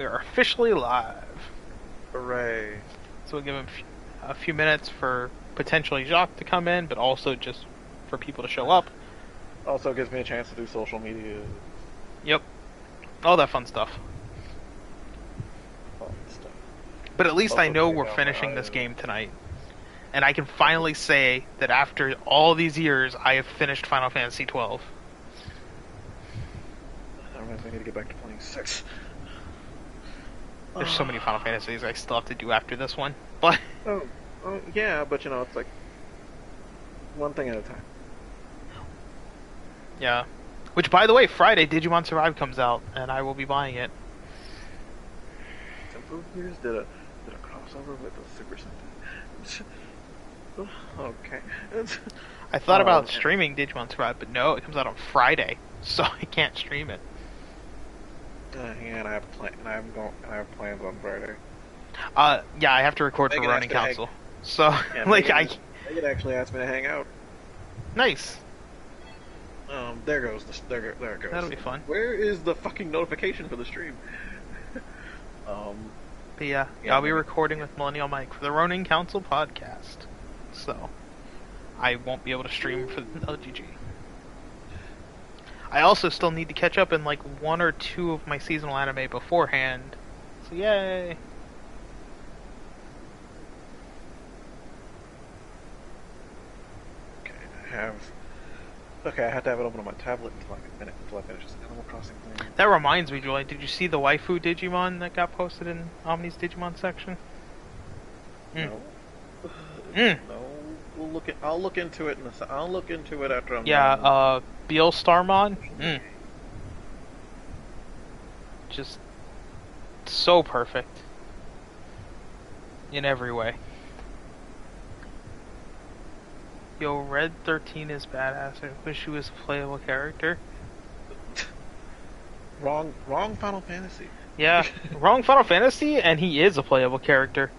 We are officially live. Hooray. So we'll give him a few minutes for potentially Jacques to come in, but also just for people to show up. Also gives me a chance to do social media. Yep. All that fun stuff. Fun stuff. But at least Also I know check we're out finishing my- this game tonight. And I can finally say that after all these years, I have finished Final Fantasy 12. I realize I need to get back to playing 6. There's so many Final Fantasies I still have to do after this one. But Oh, yeah, but you know, it's like one thing at a time. yeah. Which, by the way, Friday Digimon Survive comes out, and I will be buying it. Temple Years did a crossover with a Super Sentai. Okay. I thought about yeah. streaming Digimon Survive, but no, it comes out on Friday, so I can't stream it. Yeah, and I have plans on Friday. Yeah, I have to record for Megan Running asked me to Council. So, Yeah, like, Megan actually asked me to hang out. Nice. There goes. There it goes. That'll be fun. Where is the fucking notification for the stream? But yeah, Yeah, I'll be maybe. recording with Millennial Mike for the Ronin Council podcast. So, I won't be able to stream for the LGG. I also still need to catch up in like one or two of my seasonal anime beforehand. So yay! Okay, I have to have it open on my tablet until I finish this Animal Crossing thing. That reminds me, Julie, did you see the waifu Digimon that got posted in Omni's Digimon section? No. Mm. No. I'll look into it I'll look into it after I'm done. Yeah, Beal Starmon. Just so perfect in every way. Yo, Red 13 is badass. I wish he was a playable character. Wrong Final Fantasy. Yeah, wrong Final Fantasy, and he is a playable character.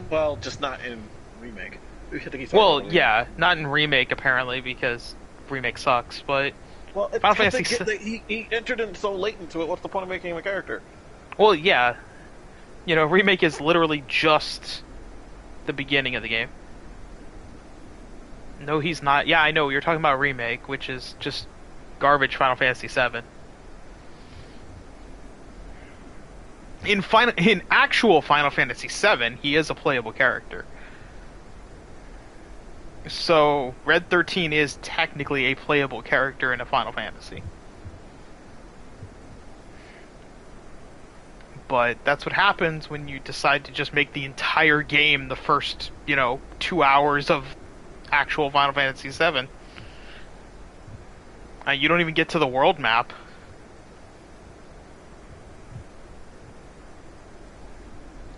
Well, just not in remake. I think he's Well, talking about yeah, not in remake apparently because remake sucks, but Well, Final Fantasy he entered in so late into it. What's the point of making him a character? well, yeah, you know, remake is literally just the beginning of the game. No, he's not. Yeah, I know. You're talking about remake, which is just garbage Final Fantasy VII. In actual Final Fantasy VII, he is a playable character. So, Red 13 is technically a playable character in a Final Fantasy. But that's what happens when you decide to just make the entire game the first, 2 hours of actual Final Fantasy VII. You don't even get to the world map.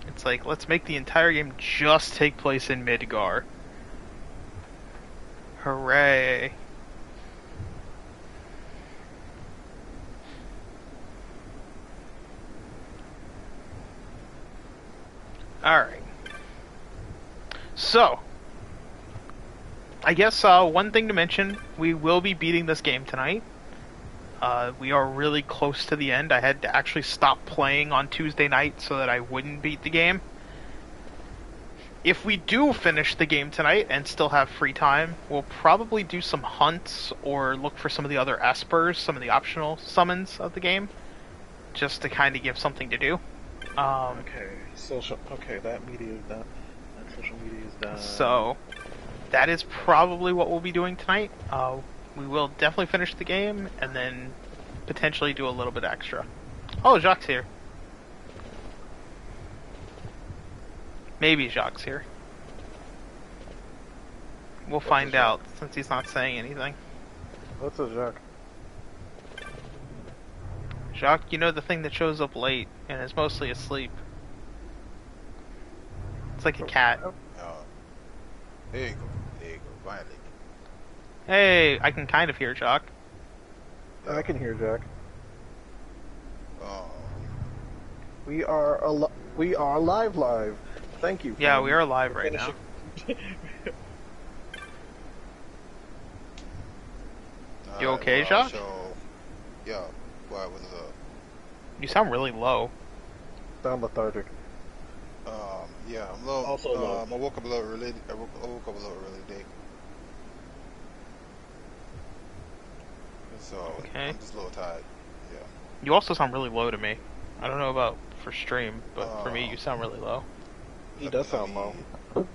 It's like, let's make the entire game just take place in Midgar. Hooray. Alright. So, I guess one thing to mention, we will be beating this game tonight. We are really close to the end. I had to actually stop playing on Tuesday night so that I wouldn't beat the game. If we do finish the game tonight and still have free time, we'll probably do some hunts or look for some of the other espers, some of the optional summons of the game, just to kind of give something to do. Okay, that media is done. That social media is done. So, that is probably what we'll be doing tonight. We will definitely finish the game, and then potentially do a little bit extra. Oh, Jacques here. Maybe Jacques here. We'll find out, since he's not saying anything. What's a Jacques? Jacques, you know the thing that shows up late, and is mostly asleep. It's like a cat. There you go. Finally. Hey, I can kind of hear Jacques. I can hear Jack. Oh. We are live. Thank you. Yeah, we are live right now. You okay, Jacques? Yo, what was up? You sound really low. Sound lethargic. Yeah, I'm a little. Also low. I woke up a little early. I woke up a little early today, so Okay. I'm just a little tired. Yeah. You also sound really low to me. I don't know about for stream, but for me, you Um, sound really low. He let me does sound low. let me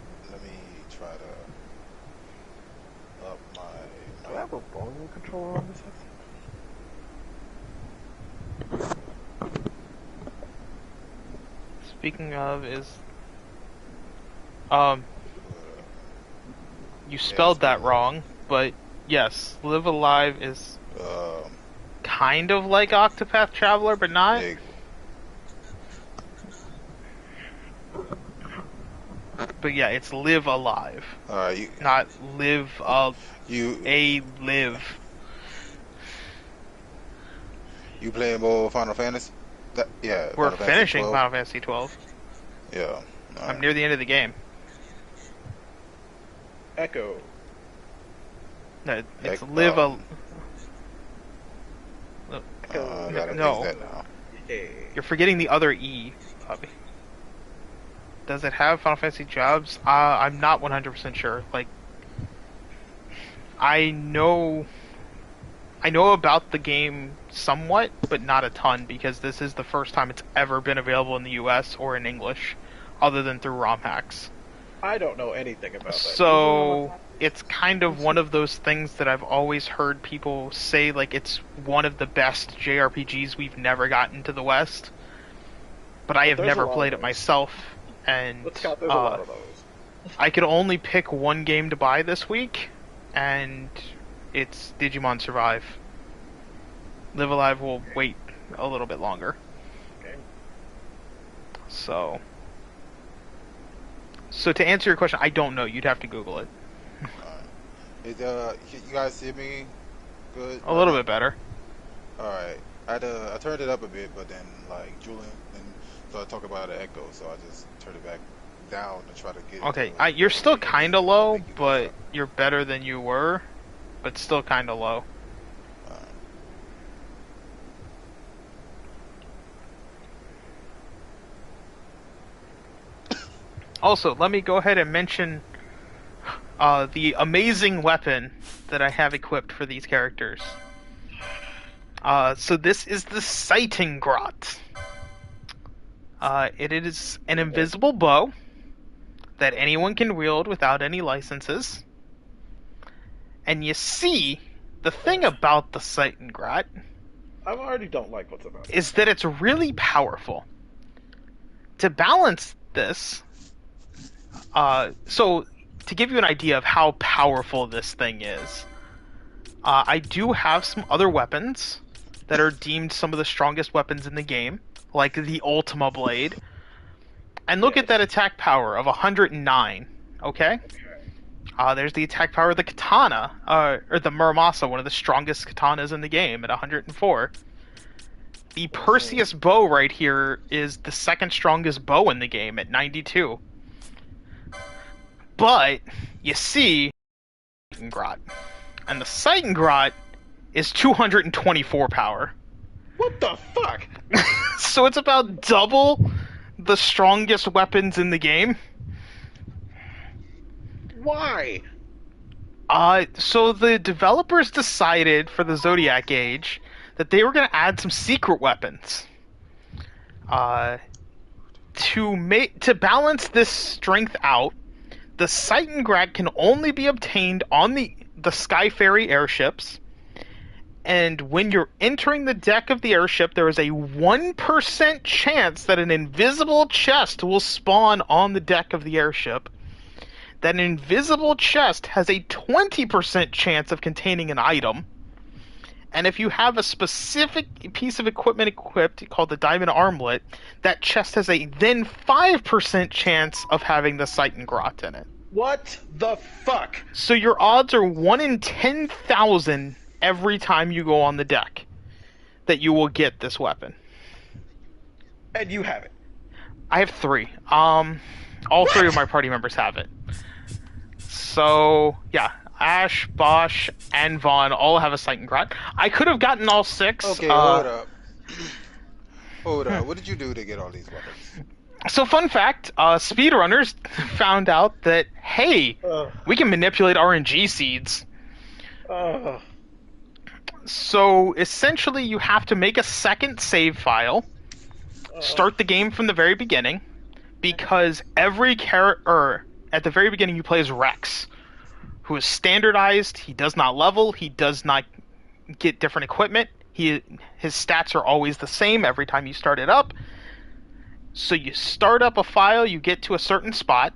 try to up Do my I mic. have a volume controller on this headset? Speaking of, um, Uh, you yeah, it's spelled pretty that low. wrong, but yes, Live Alive is Um, kind of like Octopath Traveler, but not. there you But yeah, it's Live Alive, go. All right, not Live you a Live. you playing more Final Fantasy? Yeah, We're Final Fantasy finishing 12. Final Fantasy 12. Yeah. All I'm right. near the end of the game. Echo. No, it's Heck, Live a. I Echo. gotta fix No, that now. Yeah. you're forgetting the other E, Bobby. Does it have Final Fantasy jobs? I'm not 100% sure. Like, I know, I know about the game somewhat, but not a ton because this is the first time it's ever been available in the U.S. or in English, other than through ROM hacks. I don't know anything about that. So it's kind of one of those things that I've always heard people say, like it's one of the best JRPGs we've never gotten to the West, but I have there's a never lot played of it those. myself, and Let's count. There's a lot of those. I could only pick one game to buy this week, and it's Digimon Survive. Live Alive will wait a little bit longer. Okay. So to answer your question, I don't know. You'd have to Google it. You guys see me good A right little now? bit better. All right. I turned it up a bit, but then like Julian started talking about the echo, so I just turned it back down to try to get it Okay, to you're still where kind of I low, think you guys but are. you're better than you were, but still kind of low. All right. Also, let me go ahead and mention the amazing weapon that I have equipped for these characters. So this is the Sighting Grot. It is an invisible bow that anyone can wield without any licenses. And you see, the thing about the Sighting Grot I already don't like what's about it. is that it's really powerful. To balance this, so to give you an idea of how powerful this thing is, I do have some other weapons that are deemed some of the strongest weapons in the game, like the Ultima Blade. And look at that attack power of 109, okay? There's the attack power of the katana, or the Muramasa, one of the strongest katanas in the game, at 104. The Perseus bow right here is the second strongest bow in the game at 92. But, you see, Grot. And the Seitengrot is 224 power. What the fuck? So it's about double the strongest weapons in the game. Why? So the developers decided for the Zodiac Age that they were going to add some secret weapons. To balance this strength out, the Seitengrad can only be obtained on the Skyferry airships, and when you're entering the deck of the airship, there is a 1% chance that an invisible chest will spawn on the deck of the airship. That invisible chest has a 20% chance of containing an item. And if you have a specific piece of equipment equipped called the Diamond Armlet, that chest has a then 5% chance of having the Seitengrot in it. What the fuck? So your odds are 1 in 10,000 every time you go on the deck that you will get this weapon. And you have it. I have 3. All 3 of my party members have it. So, yeah, Ash, Bosch, and Vaughn all have a Titangrot. I could have gotten all 6. Okay, hold up. Hold up. What did you do to get all these weapons? So, fun fact, speedrunners found out that, hey, Ugh. we can manipulate RNG seeds. Ugh. So, essentially, you have to make a second save file, start the game from the very beginning, because every character, at the very beginning, you play as Rex, who is standardized, he does not level, he does not get different equipment, his stats are always the same every time you start it up. So you start up a file, you get to a certain spot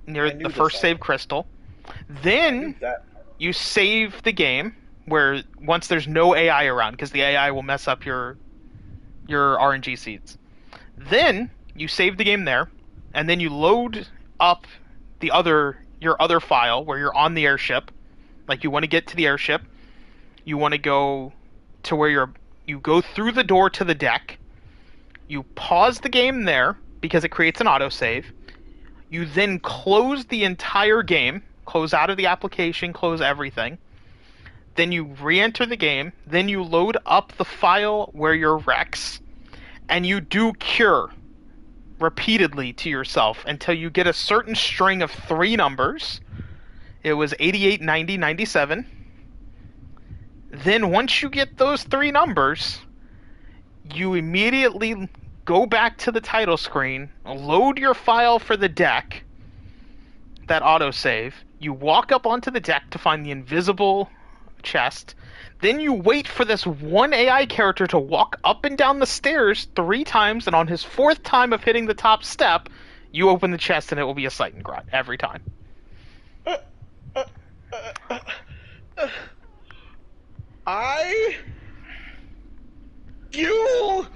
near the first save crystal, then you save the game, where once there's no AI around, because the AI will mess up your RNG seeds. Then you save the game there, and then you load up your other file where you're on the airship. Like, you want to get to the airship, you want to go to where you go through the door to the deck. You pause the game there because it creates an autosave. You then close the entire game, close out of the application, close everything. Then you re-enter the game. Then you load up the file where you're Rex, and you do cure repeatedly to yourself until you get a certain string of 3 numbers. It was 88, 90, 97. Then once you get those 3 numbers, you immediately go back to the title screen, load your file for the deck, that autosave. You walk up onto the deck to find the invisible chest. Then you wait for this one AI character to walk up and down the stairs 3 times, and on his 4th time of hitting the top step, you open the chest and it will be a Titangrot every time. You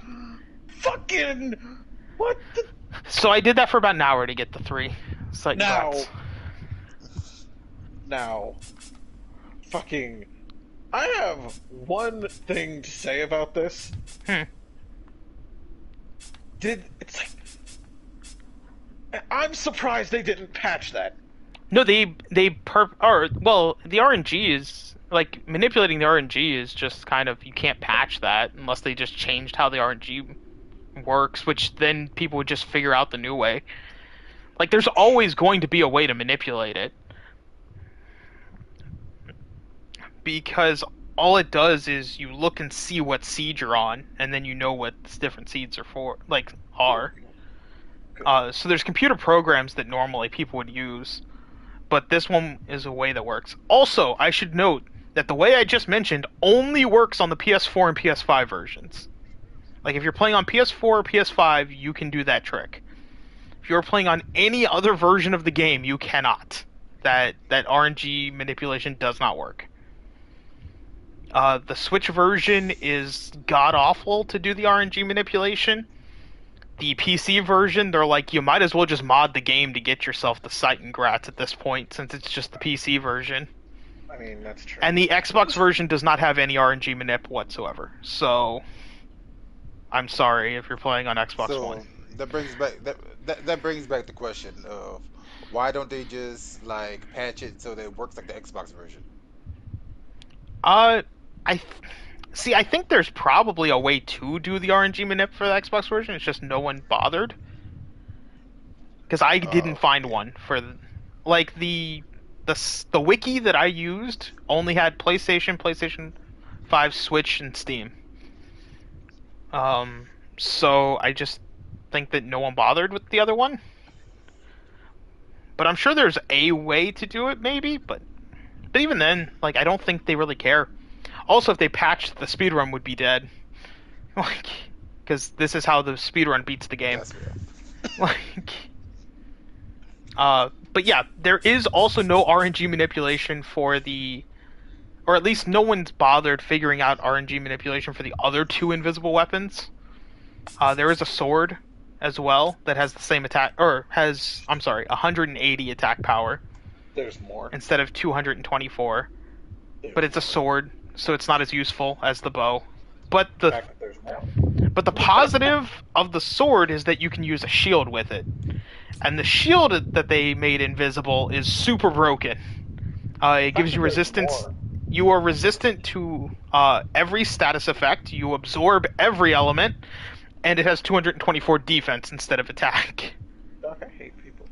fucking what the? So I did that for about an hour to get the 3 Titangrots. Now, fucking, I have one thing to say about this. I'm surprised they didn't patch that. No, the RNG is, like, manipulating the RNG is just kind of, you can't patch that unless they just changed how the RNG works, which then people would just figure out the new way. Like, there's always going to be a way to manipulate it. Because all it does is you look and see what seed you're on, and then you know what different seeds are. So there's computer programs that normally people would use, but this one is a way that works. Also, I should note that the way I just mentioned only works on the PS4 and PS5 versions. Like, if you're playing on PS4 or PS5, you can do that trick. If you're playing on any other version of the game, you cannot. That RNG manipulation does not work. The Switch version is god-awful to do the RNG manipulation. The PC version, they're like, you might as well just mod the game to get yourself the Titangrats at this point, since it's just the PC version. I mean, that's true. And the Xbox version does not have any RNG manip whatsoever. So, I'm sorry if you're playing on Xbox One. That brings back that brings back the question of why don't they just, like, patch it so that it works like the Xbox version? I think there's probably a way to do the RNG manip for the Xbox version. It's just no one bothered. Because I didn't find one for, like, the wiki that I used only had PlayStation 5, Switch, and Steam. So I just think that no one bothered with the other one. But I'm sure there's a way to do it, maybe. But even then, like, I don't think they really care. Also, if they patched, the speedrun would be dead. Like, because this is how the speedrun beats the game. Like, but yeah, there is also no RNG manipulation for the, or at least no one's bothered figuring out RNG manipulation for the other 2 invisible weapons. There is a sword as well that has the same attack, or has, 180 attack power. There's more. Instead of 224. But it's a sword, so it's not as useful as the bow. But the positive of the sword is that you can use a shield with it. And the shield that they made invisible is super broken. It gives you resistance. You are resistant to every status effect. You absorb every element, and it has 224 defense instead of attack. Doc, I hate people.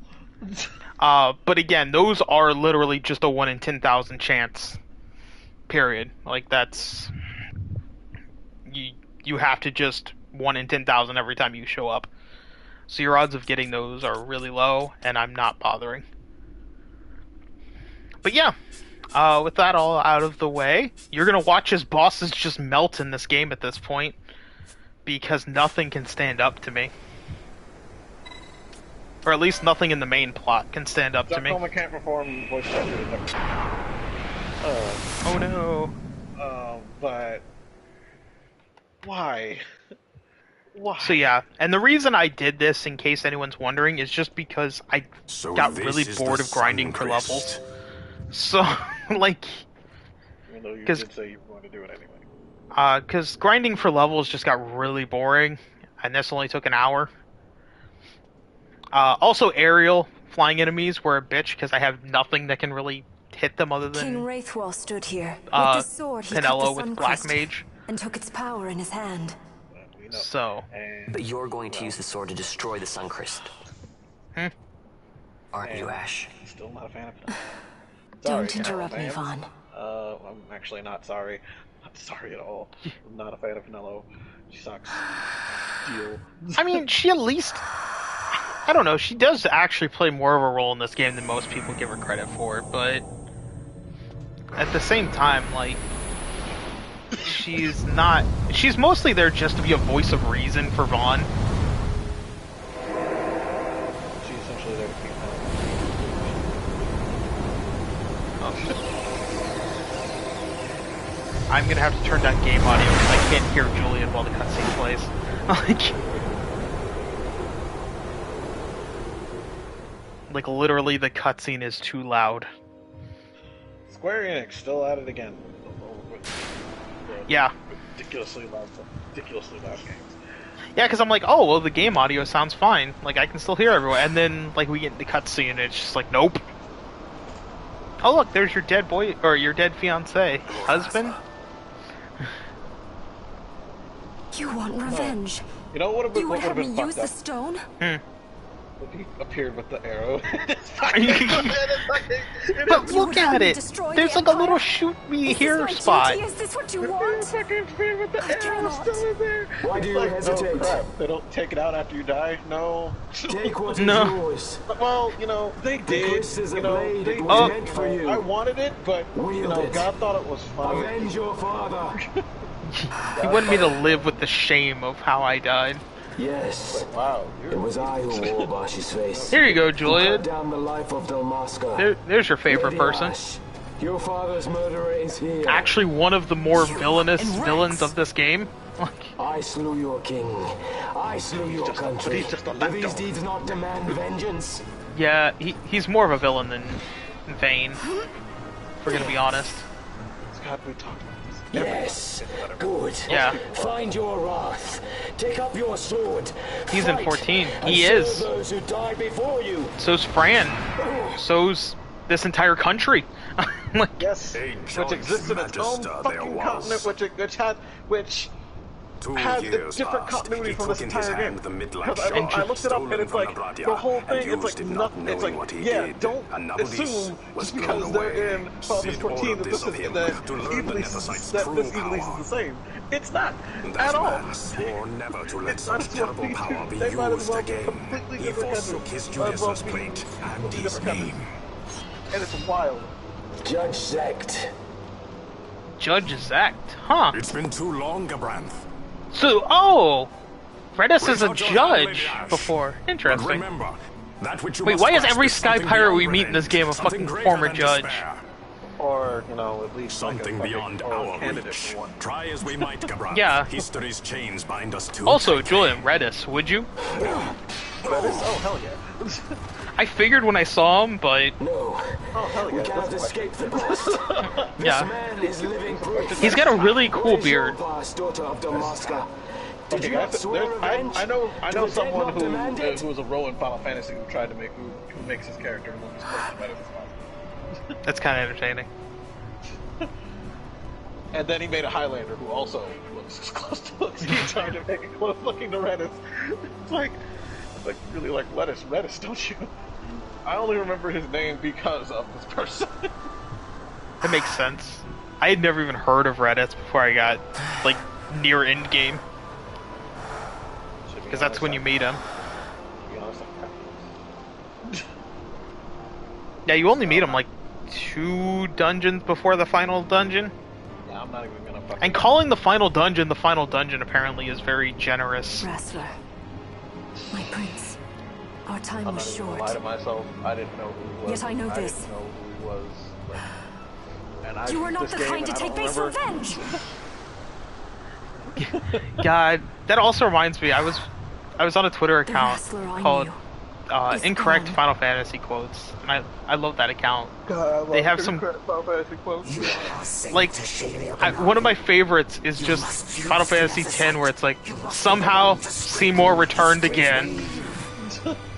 But again, those are literally just a 1 in 10,000 chance. Period. Like, that's... You have to just 1 in 10,000 every time you show up. So your odds of getting those are really low, and I'm not bothering. But yeah, with that all out of the way, you're gonna watch as bosses just melt in this game at this point, because nothing can stand up to me. Or at least nothing in the main plot can stand up to me. Coleman can't perform voice changer. Oh no. But why? Why? So yeah, and the reason I did this, in case anyone's wondering, is just because I got really bored of grinding for levels. So, like... Even though you did say you were going to do it anyway. Because grinding for levels just got really boring, and this only took an hour. Also, aerial flying enemies were a bitch, because I have nothing that can really hit them other than... King Wraithwall stood here. With his sword, he Penelo cut the with Black Suncrest Mage. and took its power in his hand. So... But you're going to use the sword to destroy the Suncrest. Aren't you, Ash? Still not a fan of it. Don't interrupt me, Vaughn. I'm actually not sorry. Not sorry at all. I'm not a fan of Penelo. She sucks. Deal. I mean, she at least... I don't know, she does actually play more of a role in this game than most people give her credit for, but... At the same time, like... She's not... She's mostly there just to be a voice of reason for Vaughn. She's essentially there to keep I'm gonna have to turn down game audio because I can't hear Julian while the cutscene plays. Like literally the cutscene is too loud. Square Enix still at it again. Yeah. Ridiculously loud games. Yeah, because I'm like, oh, well, the game audio sounds fine. Like, I can still hear everyone. And then, like, we get the cutscene, and it's just like, nope. Oh, look, there's your dead boy, or your dead fiancé. Husband? You want revenge? You know what You would would have have me been use fucked the up? stone? If he appeared with the arrow. But You look would have at me it! destroy There's the like a little Empire? shoot me Is this here my spot. duty? Is this what you want? Fucking appeared with the I arrow cannot. still in there. Why do you Like, hesitate? Oh, crap. They don't take it out after you die? No. Take what is No. yours. Well, you know, they did. This is a You know, blade. they It was did. meant for you. I wanted it, but you Wield know, it. God thought it was funny. Avenge your father. He wanted me to live with the shame of how I died. Yes. Wow. It was I who wore Bashi's face. Here you go, Who Julian. cut down the life of Dalmasca. There's your favorite Lady person. Ash, your father's murderer is here. Actually, one of the more villainous and villains Rex. of this game. I slew your king. I slew your but country. he's just a Do these lapdog. deeds not demand vengeance? Yeah, he's more of a villain than Vayne. If we're gonna be honest. God, we talked about this. Yes. Good. Yeah. Find your wrath. Take up your sword. He's in Fight, 14. and He serve is. those who died before you. So's Fran. So's this entire country. Like, Yes, which exists in its own fucking continent, which has a different continuity from this entire game. Because I looked it up and it's like the whole thing. It's like nothing. It's like don't assume just because they're in Final Fantasy 14 that this is that this Evilise is the same. It's not at all. It's not terrible power be they might as well be completely different countries. Completely different countries. And it's wild. Judge Zect. Judge Zect, huh? It's been too long, Gabranth. So, oh! Redis is a Raise out your hand, Lady judge Ash. before. But Interesting. remember, that which you Wait, must why is grasp every Sky something Pirate beyond we meet in this revenge, game a something fucking greater former than judge? despair. Or, you know, at least Something like a beyond fucking our candidate reach. for one. Try as we might, Gabranth. Yeah. History's chains bind us to. Also, Julian, Redis, would you? Oh, hell yeah. I figured when I saw him, but No. Oh, hell yeah. We cannot escape the past. This yeah. man is living proof. He's got a really cool Where's your beard. past, daughter of Damascus? Did Okay, you not swear revenge? I know Did the dead someone not demand it? who was a role in Final Fantasy who tried to make who makes his character look as close to better as possible. That's kind of entertaining. And then he made a Highlander who also looks as close to looks. He's trying to make it close looking to Redis. It's like really like Redis, don't you? I only remember his name because of this person. That makes sense. I had never even heard of Reddit before I got, like, near end game. Because that's when you meet him. To be honest, Yeah, you only meet him, like, 2 dungeons before the final dungeon. yeah, I'm not even gonna fucking... And calling the final dungeon apparently is very generous. Wrestler. My prince. Our time I'm was not even short. gonna lie to myself. I didn't know who he was. Yet I know this. didn't know who he was. Like, and I You are beat not this the game kind to and I take don't base remember- revenge! God, that also reminds me, I was on a Twitter The account wrestler I called knew is Incorrect gone. Final Fantasy Quotes, and I love that account. God, I They love have some- Final Fantasy quotes. Like, one of my favorites is just Final Fantasy X, where it's like, somehow Seymour returned again.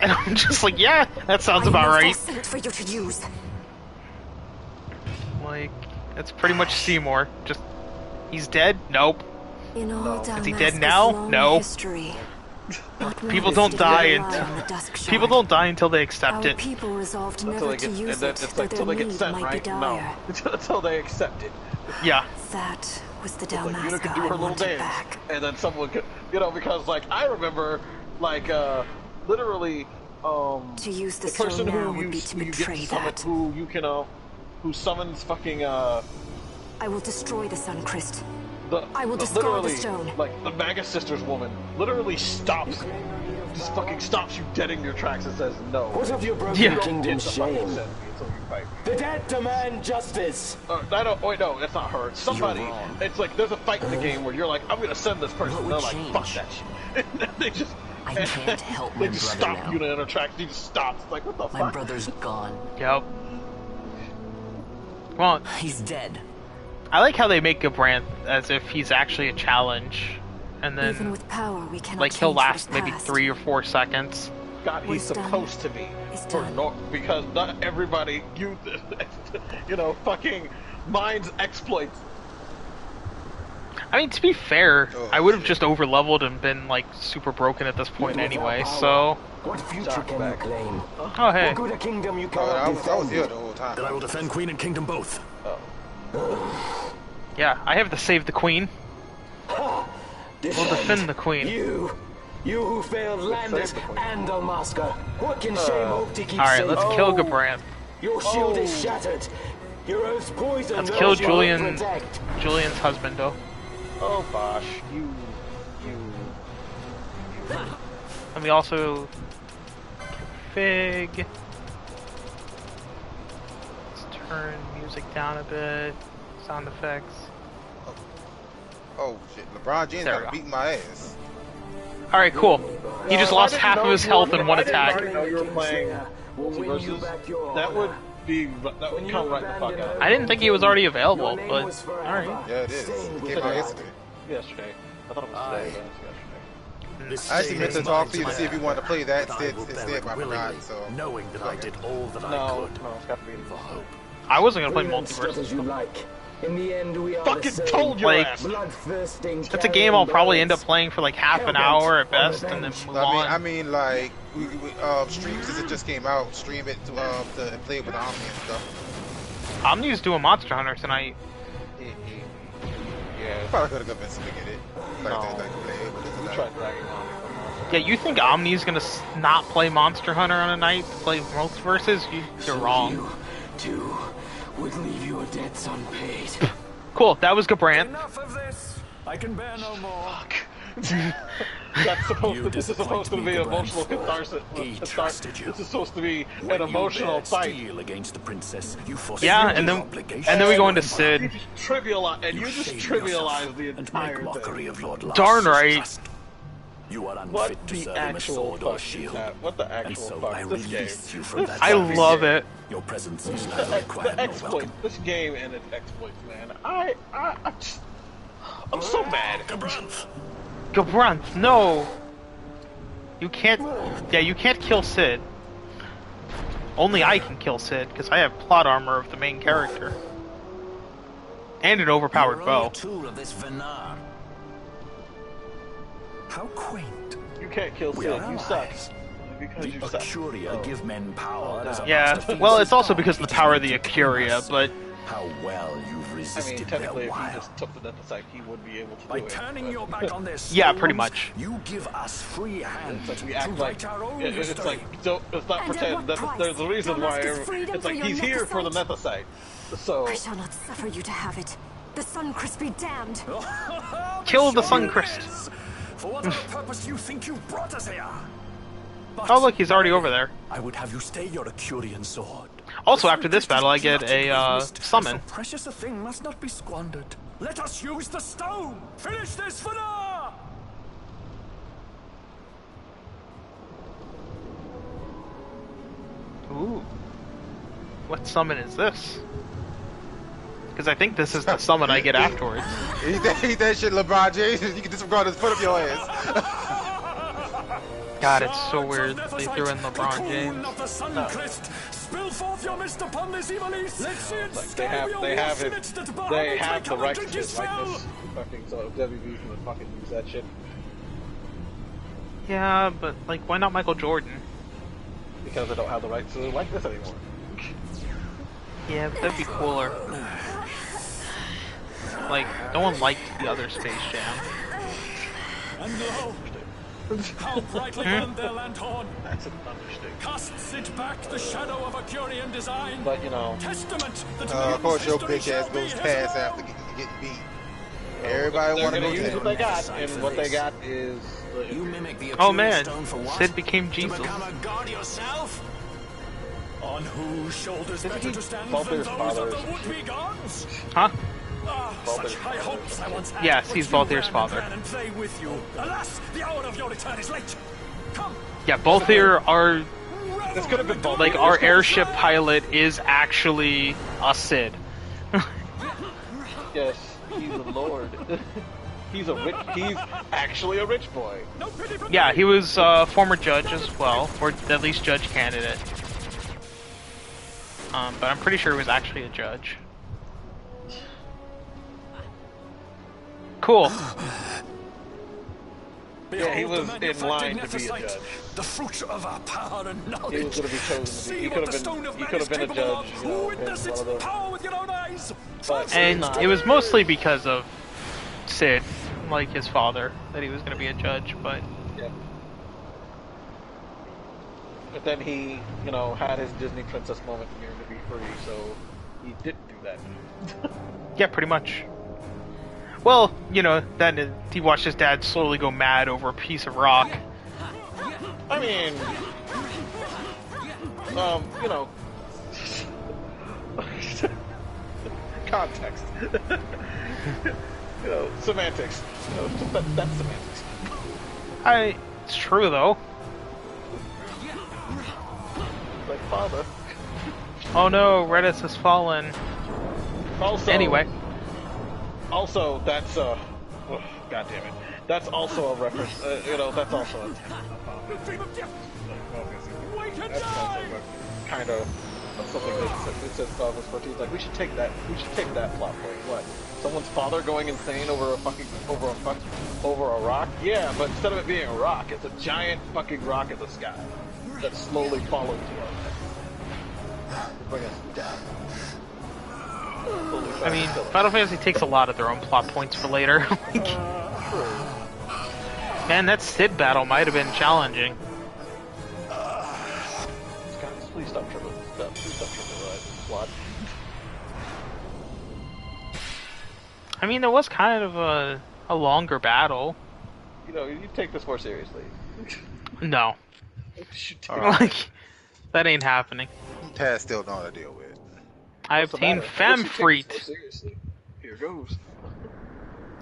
And I'm just like, yeah, that sounds about right. For you to use. Like, that's pretty much Seymour. Just, he's dead? Nope. In all Is he Dalmas's dead now? long No. history, not People once don't did die he until lie in the dusk shard. people don't die until they accept Our it. people resolved Until never they to get, use and then it, it's though like their till they get need sent, might right? be No, dire. until they accept it. Yeah. That was the Like Dalmasca Yuna could do I her little wanted dance, back. and then someone could, because like I remember, like literally, To use the the person stone now who would be you to get betray to summon, that. who you can who summons fucking I will destroy the Sun Christ. the I will the- discard the literally, stone. like the Magus Sisters woman literally stops, just fucking stops you dead in your tracks and says no. What of your broken Yeah. kingdom's It's a fucking shame? sentence until you fight. The dead demand justice. I don't. Wait, no, it's not her. It's somebody. You're wrong. It's like there's a fight in the game where you're like, I'm gonna send this person. What And they're would like, change? fuck that shit. And they just. I can't help They my just brother stop now. Yuna in her tracks. He just stops. It's like, what the My fuck? brother's gone. Yep. Well, He's dead. I like how they make Gabranth as if he's actually a challenge, and Even then with power, we cannot like he'll change what last is maybe past. 3 or 4 seconds. God, he's What's done supposed to be. is For done. because not everybody fucking minds exploits. I mean, to be fair, Oh, I would have shit. just overleveled and been like super broken at this point Without anyway. power, So, what future Shock can back. you claim? oh hey, What good a kingdom you I cannot was here defend? the whole time. Then I will defend Queen and Kingdom both. yeah, I have to save the queen. Defend. We'll defend the queen. You who failed Landis save the queen. and Dalmasca. What can shame hope to keep All right, safe? let's kill Gabranth. Your shield is shattered. Your oath's poisoned. Let's kill those you hope Julian. protect. Julian's husband, though. Oh, Bosh, you. And we also Fig. Let's turn music down a bit. Sound effects. Oh shit, LeBron James There we got go. beating my ass. All right, cool. He just lost half of his health in one I didn't attack. already know you were playing Will win you versus. back your That would honor. that would come right the fuck out. I didn't think he was already available, Your name but was all forever right. Yeah, it is. stained It with came out blood. yesterday. Yesterday. I thought it was today, but it's yesterday. This I actually stain meant to is talk mine to you to see if you my wanted to play that but I will bear instead, it but I willingly, forgot. So knowing that I did all that I No, could it's got to be for hope. I wasn't gonna play Bring and split as you multiverse. like. In the end, we are fucking the same. told your Like, ass. Bloodthirsting. That's a game I'll probably end up carrion playing for like half an Hell-bent hour at on best, and then revenge. move I on. mean, like we stream since it just came out. Stream it to play it with Omni and stuff. Omni's doing Monster Hunter tonight. Yeah, Probably could have convinced him to get it. Like, No. like play it, but we it's tried dragging on. Yeah, you think Omni's gonna not play Monster Hunter on a night to play Multiverses? You're wrong. You, too, would leave your debts unpaid. Cool, that was Gabranth. Enough of this! I can bear no more. That's supposed You to. This is supposed to disappoint be me, emotional Gabranth. catharsis. He trusted you. This is supposed to be When an you emotional dared fight. steal against the princess, you forsook Yeah, your and then obligation we go into to Sid. You just trivialize, and you just shame trivialize yourself the and entire make mockery thing. of Lord Darn Lars's right. trust. You are What unfit to the serve him a actual sword or fuck is shield. that? What the And actual so fuck? I This game. release you from that I service. love it. Your presence is The, neither required the nor exploit. welcome. This game and its exploits, man. I'm so mad. Gabranth! Gabranth, no! You can't. Yeah, you can't kill Sid. Only I can kill Cid, because I have plot armor of the main character. And an overpowered You're bow. only a tool of this Venar. How quaint. You can't kill We Cid. are You suck. allies. Because The you suck. Acuria give men power. As a Yeah, master well, feels it's also his because of the power power of the to Acuria, but... How well you've I resisted mean, their technically, if he wile. just took the Nethicite, he would be able to By do it. turning but- your back on their Yeah, pretty stones, much. You give us free hand It's like we to act like write our own it's history. like don't let's not And at pretend what that price? there's a reason Thou why askest freedom it's for like your he's here for the Nethicite? Nethicite. So I shall not suffer you to have it. The Suncrest be damned. Kill the Sure Suncrest. it is. For what other purpose do you think you brought us here? But Oh, look, he's already over there. I would have you stay your Acurian sword. Also, The after this Suncrest battle, I is get plotted a, with mist. summon. So precious a thing must not be squandered. Let us use the stone. Finish this for now. Ooh. What summon is this? Because I think this is the summon I get afterwards. Eat that shit, LeBron James. You can disregard his foot up your ass. God, it's so weird they threw in LeBron James. Of the Suncrest, spill forth your mist upon this evil east. Let's see it like stab your they have wolf it. midst that They Bahamut have may the come right and to drink shit his like fill. this. Fucking so if WB's gonna fucking use that shit Yeah, but, like, why not Michael Jordan? because they don't have the right to like this anymore. Yeah, that'd be cooler. Like, no one liked the other Space Jam. And lo, how brightly burned their lanthorn. That's an understatement. Casts it back the shadow of Acurian design. But you know, Testament that Of course, your history bitch ass shall be goes his past own. after getting beat. Everybody they're want to gonna go use to what that. they got, and what they got is You mimic the Oh Acurian man, stone for what? Sid became To Jesus. become a god yourself? On whose shoulders Isn't better he to stand than Balthur's those father of or the some would-be gods? Huh? Ah, Balthur's such high hopes I once had. Yes, but he's you Balthur's ran father. And ran and play with you. Alas, the hour of your return is late. Come. Yeah, both here are, this could have been both. like, our airship pilot is actually a Sid. Yes, he's a lord. He's actually a rich boy. No pity for Yeah, me. he was a former judge as well, or at least judge candidate. But I'm pretty sure he was actually a judge. Cool. Behold Yeah, he was the in manufactured line to be a Nethicite, judge. The fruit of our power and knowledge. He was going to be chosen to See be. He what could the have stone been. of He man could is have been a capable judge. of. You know, Witness been its one of the. power with your own eyes. But And not. it was mostly because of Sid, like his father, that he was going to be a judge, but... Yeah. But then he, you know, had his Disney princess moment and yearned to be free, so he didn't do that. Yeah, pretty much. Well, you know, then he watched his dad slowly go mad over a piece of rock. I mean, you know, context. You know, semantics. You know, that's semantics. It's true, though. Like father. Oh no, Redis has fallen. Also, Anyway. Also, that's oh, God damn it. That's also a reference. You know, that's also a Dream of death. Wait and that's die. also kind of something that says Star Wars 14. Like we should take that plot point. What? Someone's father going insane over a rock? Yeah, but instead of it being a rock, it's a giant fucking rock in the sky that slowly follows you up. To bring us down. I mean, Final Fantasy takes a lot of their own plot points for later. Man, that Sid battle might have been challenging. Guys, please stop tripping. Please stop tripping the plot. I mean, it was kind of a longer battle. You know, you take this more seriously. No. You should take Like, that ain't happening. Taz still know how to deal with. I What's the obtained matter? Why don't you take Femfreet. this more seriously? Here goes.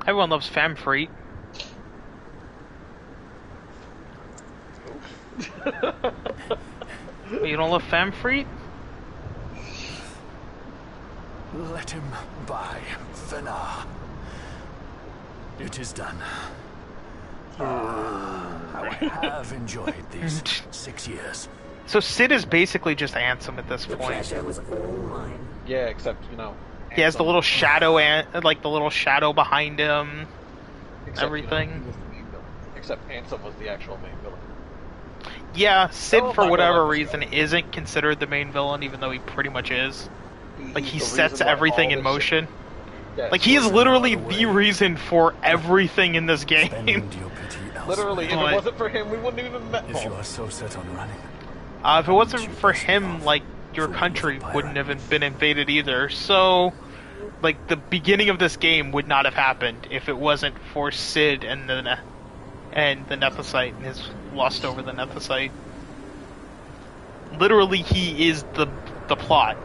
Everyone loves Femfreet. You don't love Femfreet? Let him by, Venar. It is done. How I have enjoyed these 6 years. So Sid is basically just Ansem at this The point. pleasure was all mine. Yeah, except, you know... He has the Ansem- little shadow, like the little shadow behind him. except, everything. You know, he was the main villain. Except Ansem was the actual main villain. Yeah, Sid, Oh, for my whatever God, reason, isn't considered the main villain, even though he pretty much is. Like, he He's the sets reason why everything all in this motion. shit- Yes. Like, he is literally By the the way. reason for everything in this game. Spend your pity elsewhere. Literally, if Like- it wasn't for him, we wouldn't even met If you Paul. are so set on running, If it wasn't for him, like, your country wouldn't have been invaded either. So, like, the beginning of this game would not have happened if it wasn't for Sid and the Nethicite and his lust over the Nethicite. Literally, he is the plot.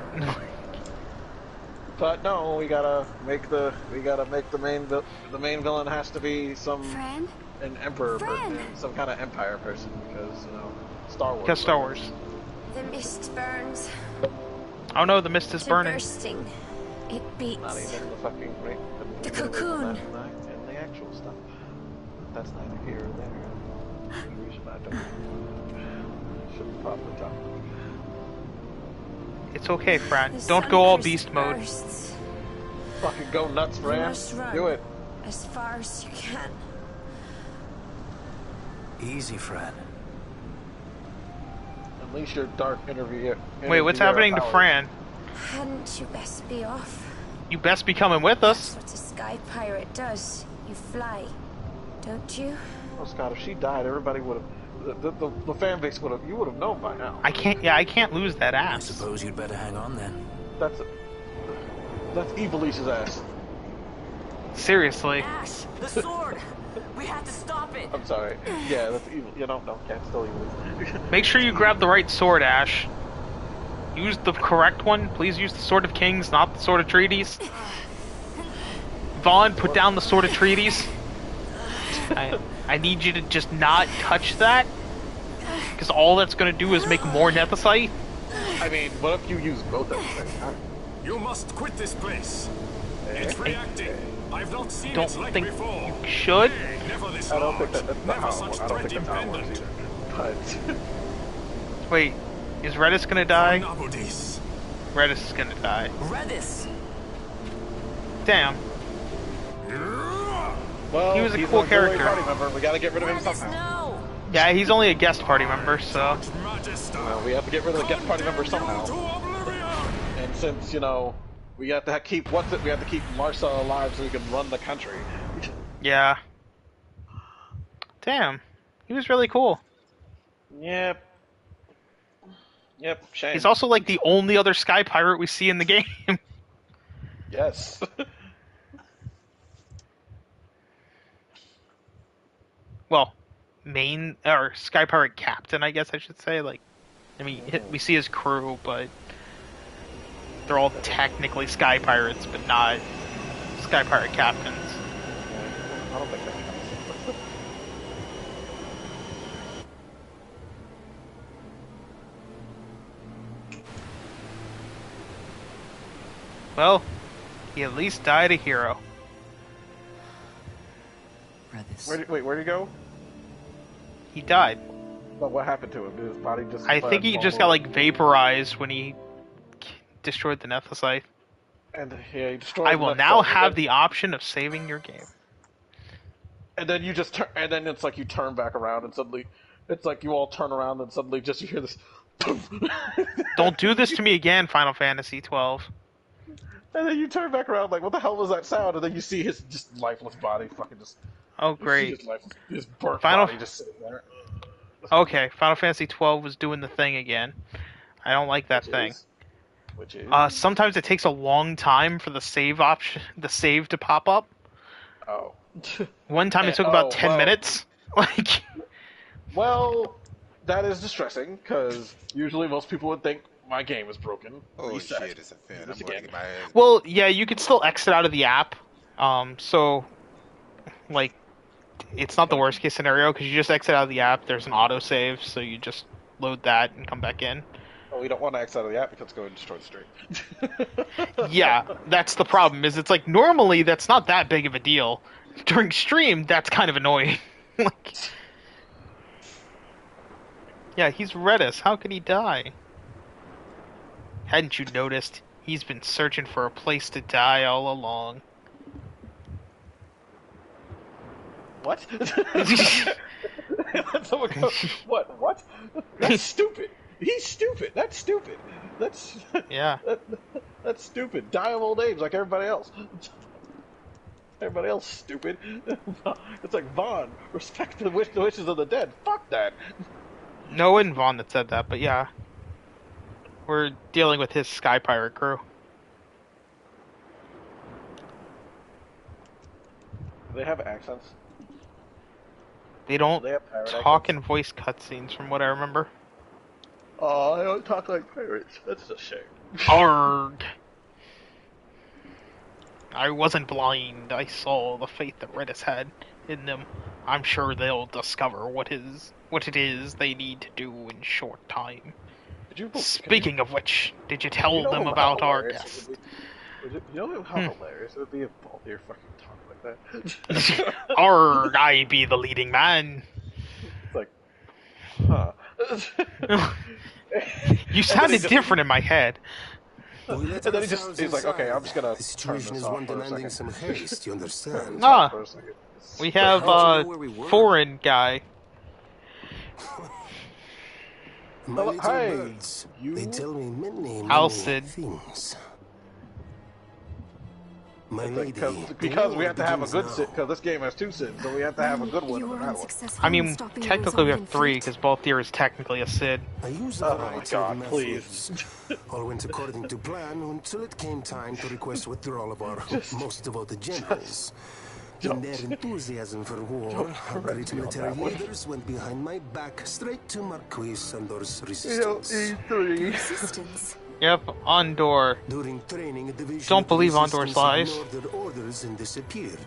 But no, we gotta make the main villain has to be Fran? an emperor Fran! person, some kind of empire person, because you know Star Wars. Because Star Wars. The mist burns. Oh no, the mist is To burning. bursting. It Not beats. even the fucking The cocoon. And the actual stuff. That's neither here or there. The reason I don't should probably talk. It's okay, Fran. The Don't sun go all crystal beast mode. bursts. Fucking go nuts, You Fran. must run Do it. as far as you can. easy, Fran. Unleash your dark interview. Wait, what's happening to Fran? Hadn't you best be off? You best be coming with That's us. what a sky pirate does. You fly, don't you? Oh, Scott, if she died, everybody would have. The fan base would have. You would have known by now. I can't lose that I ass. suppose you'd better hang on then. That's Evilish's ass. Seriously. Ash, the sword! We have to stop it! I'm sorry. Yeah, that's evil. You know, no, can't still evil. Make sure you grab the right sword, Ash. Use the correct one. Please use the Sword of Kings, not the Sword of Treaties. Vaughn, put down the Sword of Treaties. I need you to just not touch that. Because all that's going to do is make more Nethicite. I mean, what if you use both at the same time? You must quit this place. It's reacting. I've not seen Don't its like think before. you should. Never this I don't think large. that's Never not such how. I don't threat think that's how it works independent. either. But Wait, is Redis going to die? Nabudis. Redis is going to die. Redis! Damn. well, He was a he's cool auxiliary character. Party member. We got to get rid of him Redis, somehow. no! Yeah, he's only a guest party member, so... Magister. We have to get rid of the guest party member Condemn you somehow. to oblivion. And since we have to keep we have to keep Marcel alive so we can run the country. Yeah. Damn. He was really cool. Yep. Shame. He's also like the only other sky pirate we see in the game. yes. Well, main or sky pirate captain, I guess I should say. Like, I mean, we see his crew, but they're all technically sky pirates, but not sky pirate captains. I don't think that counts. Well, he at least died a hero. Redis. Where'd he go? He died. But what happened to him? Did his body just? I think he just got like vaporized when he destroyed the Nethicite. And yeah, he destroyed. I the will left now side, have the option of saving your game. And then you just turn, and then it's like you turn back around, and suddenly, it's like you all turn around, and suddenly just you hear this. Don't do this to me again, Final Fantasy 12. And then you turn back around, like, what the hell was that sound? And then you see his just lifeless body, fucking just. Oh, you see great. His, lifeless, his burnt Final- body just sitting there. Okay, Final Fantasy 12 was doing the thing again. I don't like that thing. Which is. Sometimes it takes a long time for the save option, the save to pop up. Oh. One time it took about 10 well- minutes. Like, Well, that is distressing, because usually most people would think my game is broken. Oh Reset. shit, it's a fan. I'm This going to again. get my ass. well, yeah, you could still exit out of the app. So, like, it's not the worst case scenario because you just exit out of the app. There's an autosave, so you just load that and come back in. Well, we don't want to exit out of the app because it's going to destroy the stream. Yeah, that's the problem. Is it's like normally that's not that big of a deal. During stream, that's kind of annoying. Like, Yeah, he's Redis. How could he die? Hadn't you noticed? He's been searching for a place to die all along. What? Someone goes, what? What? That's stupid. He's stupid. That's stupid. That's Yeah. That's stupid. Die of old age like everybody else. Everybody else stupid. It's like Vaughn. Respect the wishes of the dead. Fuck that. No one Vaughn that said that, but yeah. We're dealing with his Sky Pirate crew. Do they have accents? They don't Do they have pirate talk accents? in voice cutscenes, from what I remember. Oh, they don't talk like pirates. That's a shame. Arg! I wasn't blind. I saw the faith that Redis had in them. I'm sure they'll discover what it is they need to do in short time. Speaking of which, did you tell them about our guest? You know how hilarious it would be if Balthier fucking talked like that? Arg, I be the leading man. It's like, huh. You sounded different in my head. And then he's like, okay, I'm just gonna The situation is one demanding some haste, you understand? Ah, we have foreign guy. My little Hey, birds, they tell me many Alcid. things. My lady, because we have to have a good Sid, because this game has 2 Sids, so we have to have a good one in that one. I mean, technically we have 3, because Balthier is technically a Sid. I used Oh the my right God, methods. All went according to plan until it came time to request withdrawal of our most devoted generals. In their enthusiasm for war, our great military leaders went behind my back straight to Marquis Sandor's resistance. Resistance. Yep, Andor. During training, a division Don't of believe the Andor's lies. resistance ignored their orders and disappeared.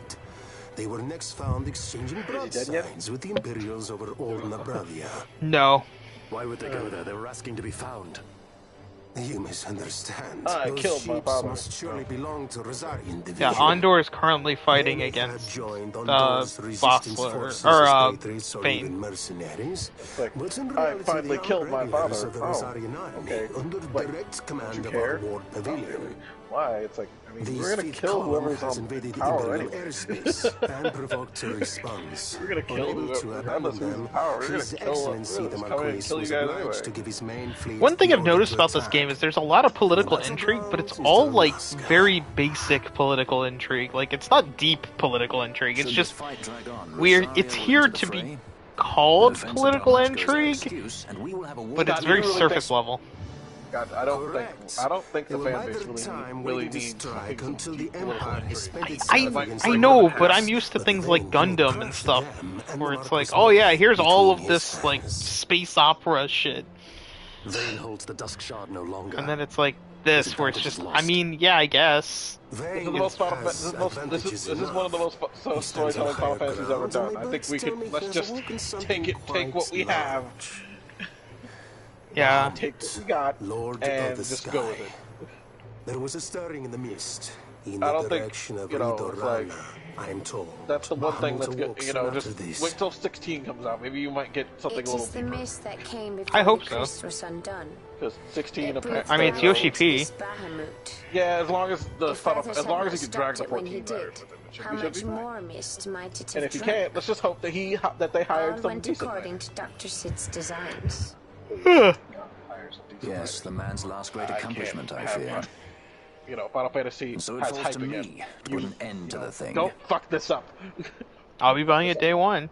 They were next found exchanging broadsides with the Imperials over Old Nabravia. No. Why would they go there? They were asking to be found. You misunderstand. I Those killed my ships father. must surely belong to Rosarian division. Yeah, Andor is currently fighting Many have against joined Andor's resistance Bossler, forces or as patriots or Bane. even mercenaries. like, But in I reality, finally they killed are my regulars father. of the Oh, Rosarian army, okay. under Wait, direct command don't you of care? our war Not really. pavilion. Why? It's like, I mean, The we're gonna Sith kill column whoever's has on invaded power Imperial anyway. airspace and provoked a response. We're gonna kill Unable to whoever, abandon regardless who's in them, power. We're gonna His kill Excellency the come in and Marquis kill you was guys obliged anyway. to give his main fleet One thing the I've order noticed to about this attack. game is there's a lot of political The intrigue, but it's battleground all is like Alaska. very basic political intrigue. Like it's not deep political intrigue. It's Should just the fight drag on, it's Rosario here into the to be fray? An called offensive political dominance goes our intrigue, excuse, and we will have a war. but it's God, very you really surface think- level. God, I don't think They the will fan bide base their time really waiting to needs strike some until the deep political Empire has intrigue. spent itself I against I the know, Rebels. but I'm used to things like Then Gundam crush and stuff, them and where the it's like, Marquis oh yeah, here's all of between his this like hands. space opera shit, Vane holds the Dusk Shard no longer. and then it's like this, where it's just, I mean, yeah, I guess. This is the most Final This is one of the most storytelling Final Fantasies ever done. I think we could let's just take what we have, Yeah. take what we got, Lord and of the just sky. go with it. There was a stirring in the mist in I the don't think, direction of you know, Ridorana, it's like- I am told. That's the one thing that's Bahamut good. awoke You know, soon just after this. wait till 16 comes out. Maybe you might get something It a little is the deeper. mist that came before I hope the so. crest was undone. Because 16 It apparently. breathed I mean, it's life Yoshi into P. this Bahamut. Yeah, as long as the If Final, Arthas as long had as he not can drag the stopped it when 14 he riders did, with him, it how should much be fine. more mist might it have And if he drunk? can't, let's just hope that that they hired All some went decent according man. to Dr. Sid's designs. Hire some decent Yes, the man's last great I can't accomplishment, I have fear. my- You know, Final Fantasy And so it has falls hype to again. me to put an end to the thing. Don't fuck this up. I'll be buying it day one.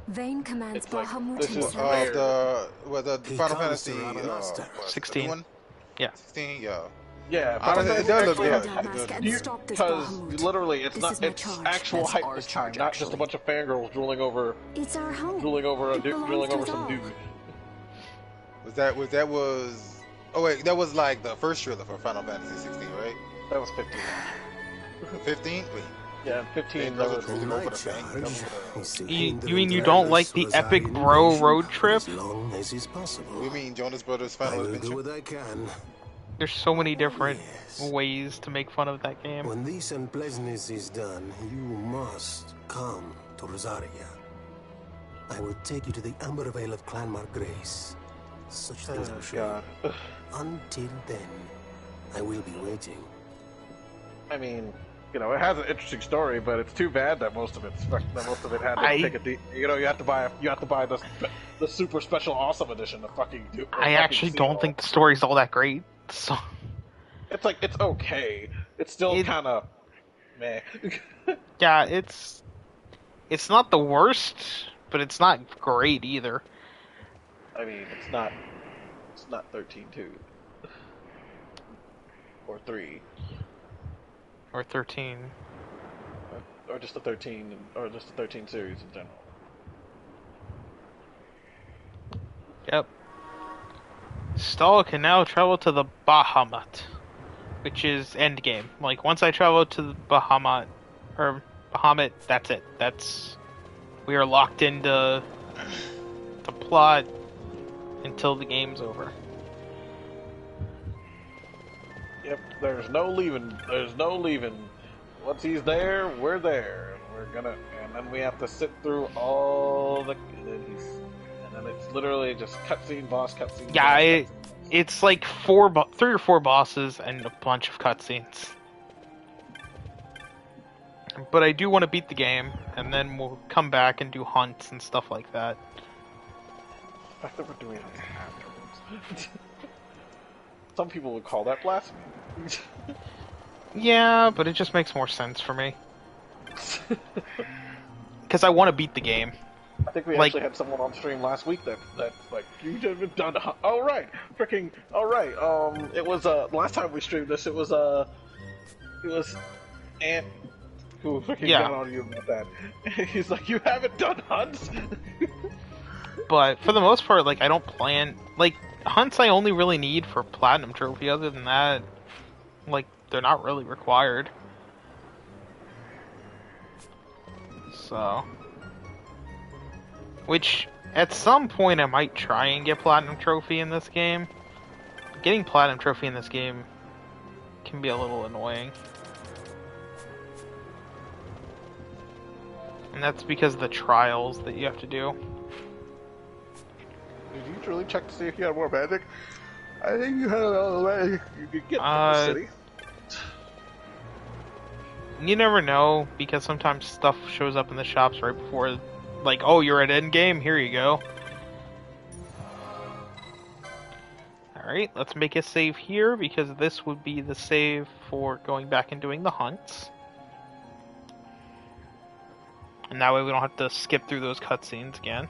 Vane commands It's like, Bahamut this is himself. rare. the He Final comes Fantasy to Ravenasta. 16. One? Yeah. 16, yeah. Yeah, I Final don't- it Fantasy does look actually good. has- Damask and You- stop this Because Bahamut. literally, it's This not is my it's charge. actual That's hype our this time, charge, not just a actually. bunch of fangirls drooling over It's our home. drooling over a It belongs drooling to over us some all. dude. Oh wait, that was like the first trailer for Final Fantasy 16, right? That was 15. 15? Wait. Yeah, 15. Those That are was, true. And Over my the bank. charge is to You hinder mean you and don't reverse like the epic Rosarian bro invasion road trip? as long as is possible. You mean Jonas Brothers I Final will do Adventure? what I can. There's so many different Yes. ways to make fun of that game. When this unpleasantness is done, you must come to Rosaria. I will take you to the Amber Veil of Clan Margrace. Such things are sure. God. Until then, I will be waiting. I mean, you know, it has an interesting story, but it's too bad that most of it had to take a you know, you have to buy the super special awesome edition to fucking do. I actually don't think the story's all that great. So it's like it's okay. It's still kind of meh. Yeah, it's not the worst, but it's not great either. I mean, it's not 13-2 or 3 or 13 or just the 13 or just the 13 series in general. Yep. Stahl can now travel to the Bahamut, which is endgame. Like, once I travel to the Bahamut, that's it. We are locked into the plot until the game's over. Yep, there's no leaving. Once he's there, we're there. And then we have to sit through all the, and then it's literally just cutscene, boss, cutscene. Yeah, it's like 3 or 4 bosses and a bunch of cutscenes. But I do want to beat the game, and then we'll come back and do hunts and stuff like that. The fact that we're doing it afterwards. Some people would call that blasphemy. Yeah, but it just makes more sense for me. Because I want to beat the game. I think we actually had someone on stream last week that like, you haven't done. Oh right, freaking. All right. It was last time we streamed this. It was Ant who freaking got on you about that. He's like, you haven't done hunts. But for the most part, like, I don't plan like hunts. I only really need for platinum trophy. Other than that, like, they're not really required. So, which at some point I might try and get platinum trophy in this game. Getting platinum trophy in this game can be a little annoying. And that's because of the trials that you have to do. Did you really check to see if you had more magic? I think you had it all the way. You could get to the city. You never know, because sometimes stuff shows up in the shops right before, like, oh, you're at endgame, here you go. Alright, let's make a save here, because this would be the save for going back and doing the hunts. And that way we don't have to skip through those cutscenes again.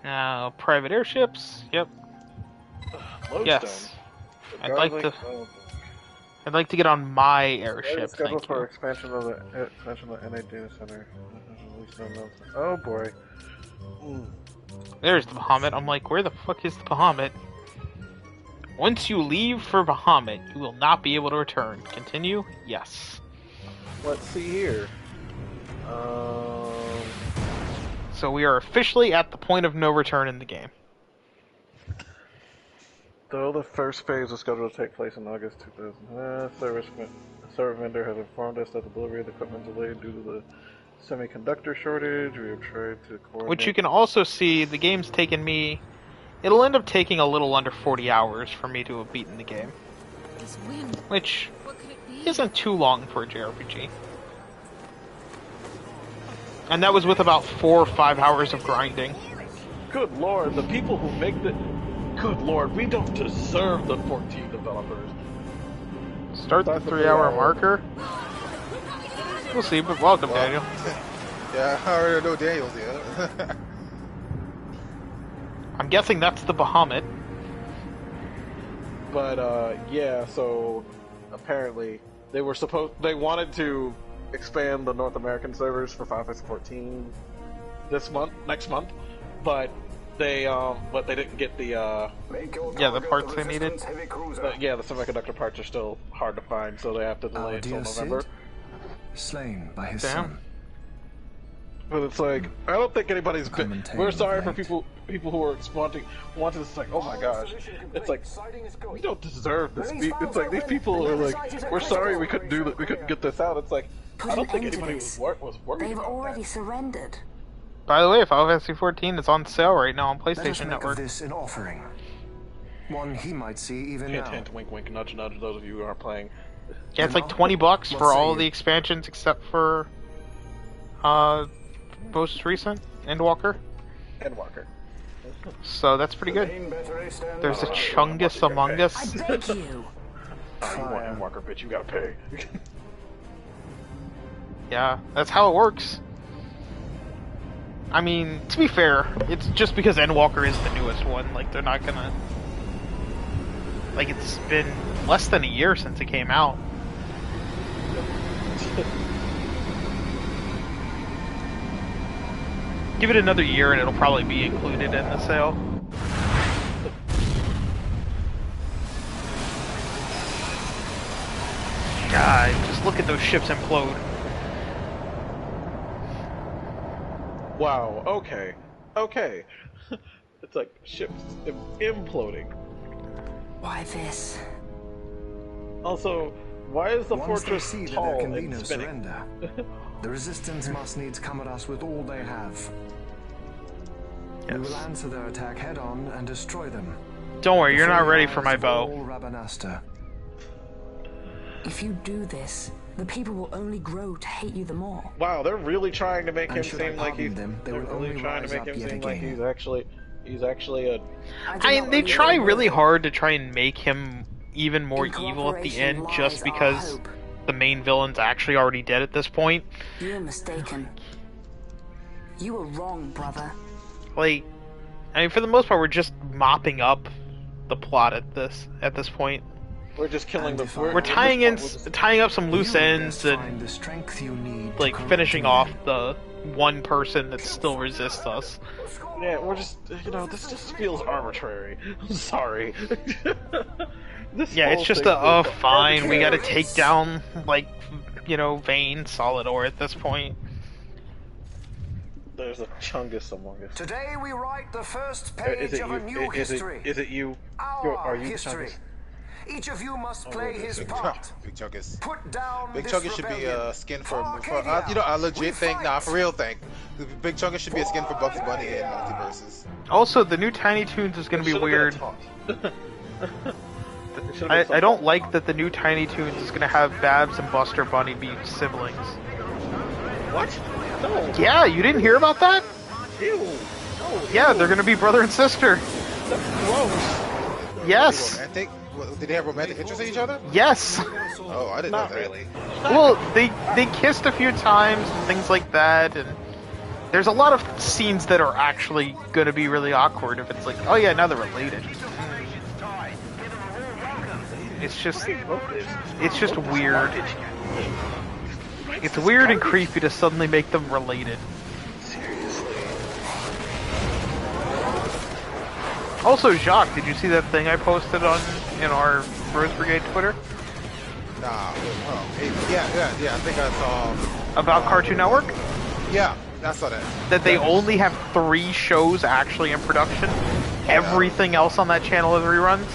Now, private airships. Yep. Lodestone. Yes. I'd like to get on my airship. Scheduled for expansion of the NA data center. Oh boy. There's the Bahamut. I'm like, where the fuck is the Bahamut? Once you leave for Bahamut, you will not be able to return. Continue? Yes. Let's see here. So we are officially at the point of no return in the game. Though the first phase is scheduled to take place in August 2000, server vendor has informed us that the delivery of the equipment delayed due to the semiconductor shortage. We have tried to coordinate. Which you can also see, the game's taken me... It'll end up taking a little under 40 hours for me to have beaten the game. Which isn't too long for a JRPG. And that was with about 4 or 5 hours of grinding. Good lord, the people who make the... Good lord, we don't deserve the 14 developers. Start the 3-hour marker? We'll see, but welcome, Daniel. Yeah, I already know Daniel's here. I'm guessing that's the Bahamut. But, yeah, so... Apparently, they wanted to expand the North American servers for Final Fantasy 14 next month, but they didn't get the the parts they needed. The semiconductor parts are still hard to find, so they have to delay it until November. Slain by his son. But it's like, I don't think anybody's been. We're sorry for people who are wanting this. It's like, oh my gosh, it's like, we don't deserve this. It's like these people are like, we're sorry we couldn't get this out. It's like, Put I don't an think end to anybody this. was worried They've about already that. surrendered. By the way, Final Fantasy 14 is on sale right now on Let us PlayStation make Network. of this an offering. One he might see even Hint, now. hint, wink, wink, nudge, nudge. Those of you who aren't playing. Yeah, it's like Now, $20 what for say all you? the expansions except for most recent Endwalker. Endwalker. So that's pretty good. There's a Chungus Among I Us. beg you. Oh, you want Endwalker, bitch? You gotta pay. Yeah, that's how it works. I mean, to be fair, it's just because Endwalker is the newest one. Like, they're not gonna... Like, it's been less than a year since it came out. Give it another year and it'll probably be included in the sale. God, just look at those ships implode. Wow. Okay. Okay. It's like ships imploding. Why this? Also, why is the Once they fortress see that there tall can be and no spinning? surrender, the resistance must needs come at us with all they have. We will answer their attack head on and destroy them. Don't worry, you're not Before the ready for eyes my of bow. all Rabanastre. If you do this, the people will only grow to hate you the more. Wow, they're really trying to make And him should I seem like pardon he's. them, they They're will really only trying rise to make up him yet seem like again. he's actually a. They try really hard to try and make him even more evil at the end, just because the main villain's actually already dead at this point. You're mistaken. You were wrong, brother. Like, I mean, for the most part, we're just mopping up the plot at this point. We're just killing the. We're tying up some loose ends and The strength you need like finishing off the one person that still resists us. Yeah, we're just, this just feels arbitrary. I'm sorry. Yeah, it's just fine, we gotta take down, like, Vayne Solid Ore at this point. There's a Chungus Among Us. Today we write the first page of a new history. Is it you? Our Are you history. Chungus? Each of you must play his part. Big Chungus. Put down Big this Chungus should be rebellion. a skin for Arcadia, a legit we thing, fight. nah, for real thing. The Big Chungus should be a skin for Bugs Bunny in multiverses. Also, the new Tiny Toons is gonna be weird. I don't like that the new Tiny Toons is gonna have Babs and Buster Bunny be siblings. What? No. Yeah, you didn't hear about that? Ew. No, Yeah, ew. they're gonna be brother and sister. That's gross. Did Yes. they have romantic interest in each other? Yes. Oh, I didn't Not know that. really. Well, they kissed a few times and things like that, and there's a lot of scenes that are actually gonna be really awkward if it's like, oh yeah, now they're related. It's just weird. It's weird and creepy to suddenly make them related. Also, Jacques, did you see that thing I posted in our Rose Brigade Twitter? Nah. Oh, yeah. I think I saw. About Cartoon Network? Yeah, I saw that. That they only have 3 shows actually in production. Everything else on that channel is reruns.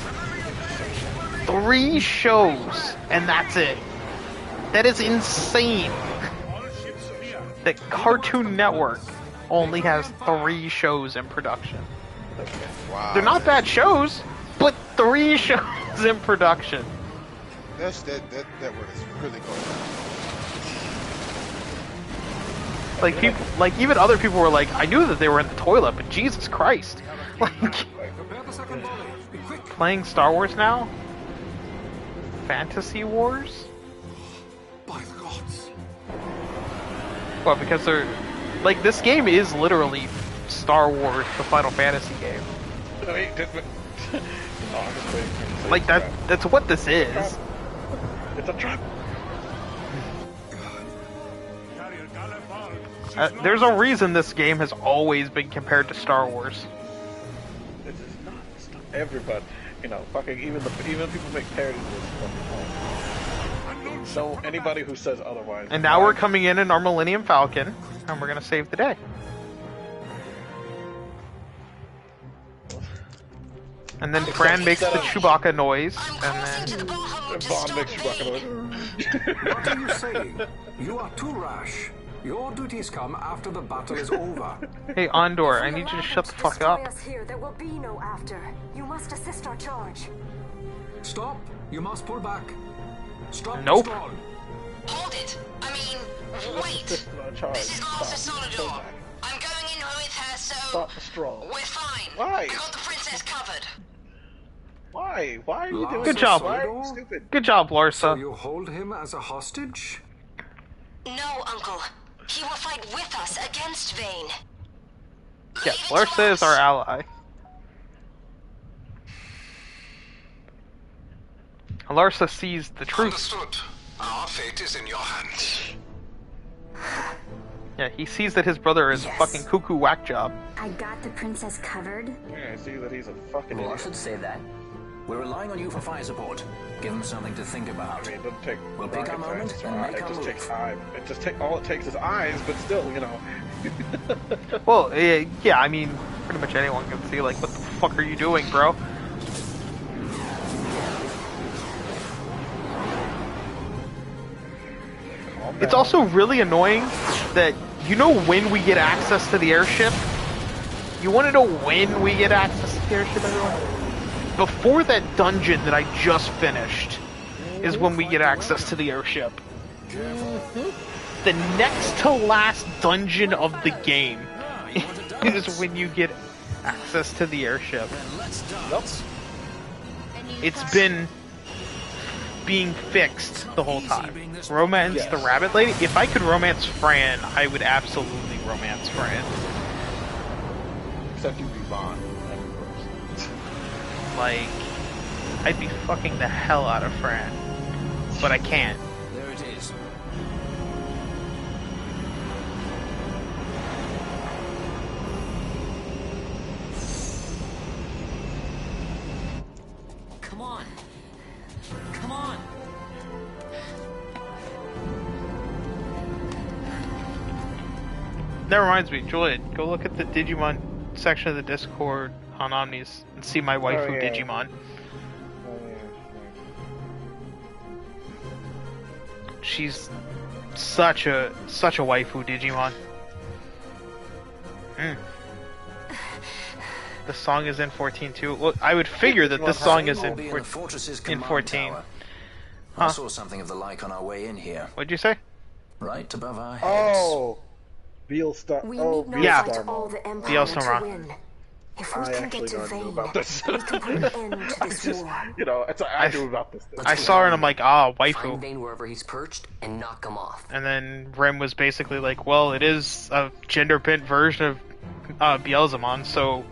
3 shows, and that's it. That is insane. That Cartoon Network only has 3 shows in production. Wow. They're not bad shows, but 3 shows in production. That word is really going on. Like people, like even other people were like, I knew that they were in the toilet, but Jesus Christ, like playing Star Wars now, Fantasy Wars. By the gods. Well, because they're like this game is literally Star Wars, the Final Fantasy game. Like that's what this is. It's a trap. There's a reason this game has always been compared to Star Wars. It's not. Everybody, fucking even people make parodies of this. So anybody who says otherwise. And now we're coming in our Millennium Falcon, and we're gonna save the day. And then Fran makes the Chewbacca noise, and then... Vaughn makes Chewbacca noise. What are you saying? You are too rash. Your duties come after the battle is over. Hey, Andor, I need you to shut the fuck up. Here, there will be no after. You must assist our charge. Stop. You must pull back. Stop. Nope. Stall. Hold it. I mean, wait. This is Master Solidor. I'm going in with her, so... Stop the stroll. We're fine. Why? I got the princess covered. Why? Why are you doing Good this? job. Why are you stupid? Good job, Larsa. So you hold him as a hostage? No, Uncle. He will fight with us against Vane. Yeah, Larsa is our ally. Larsa sees the truth. Understood. Our fate is in your hands. Yeah, he sees that his brother is a fucking cuckoo whack job. I got the princess covered. Yeah, I see that he's a fucking Well, I idiot. should say that. We're relying on you for fire support. Give them something to think about. I mean, it doesn't take We'll pick our rocket moment science, and make it our just move. takes time. It just all it takes is eyes, but still, you know. Well, yeah, I mean, pretty much anyone can see, like, what the fuck are you doing, bro? It's also really annoying that you know when we get access to the airship? You want to know when we get access to the airship, everyone? Before that dungeon that I just finished is when we get access to the airship. The next to last dungeon of the game is when you get access to the airship. It's been being fixed the whole time. Romance the rabbit lady? If I could romance Fran, I would absolutely romance Fran. Except you'd be Vaughn. Like, I'd be fucking the hell out of Fran. But I can't. There it is. Come on. Come on. That reminds me, Julian, go look at the Digimon section of the Discord on Omnis and see my waifu yeah. Digimon. She's such a waifu Digimon. The song is in 14 too. Well, I would figure that this song is in 14. I saw something of the like on our way in here. What'd you say? Right above our heads. Oh, Beelstar. Oh, yeah. Beelstar. If we can get to Vane, about this. we can put an end to this war. You know, I knew about this. I saw her and I'm like, ah, waifu. Find Vane wherever he's perched and knock him off. And then Rem was basically like, well, it is a gender-bent version of Beelzemon, so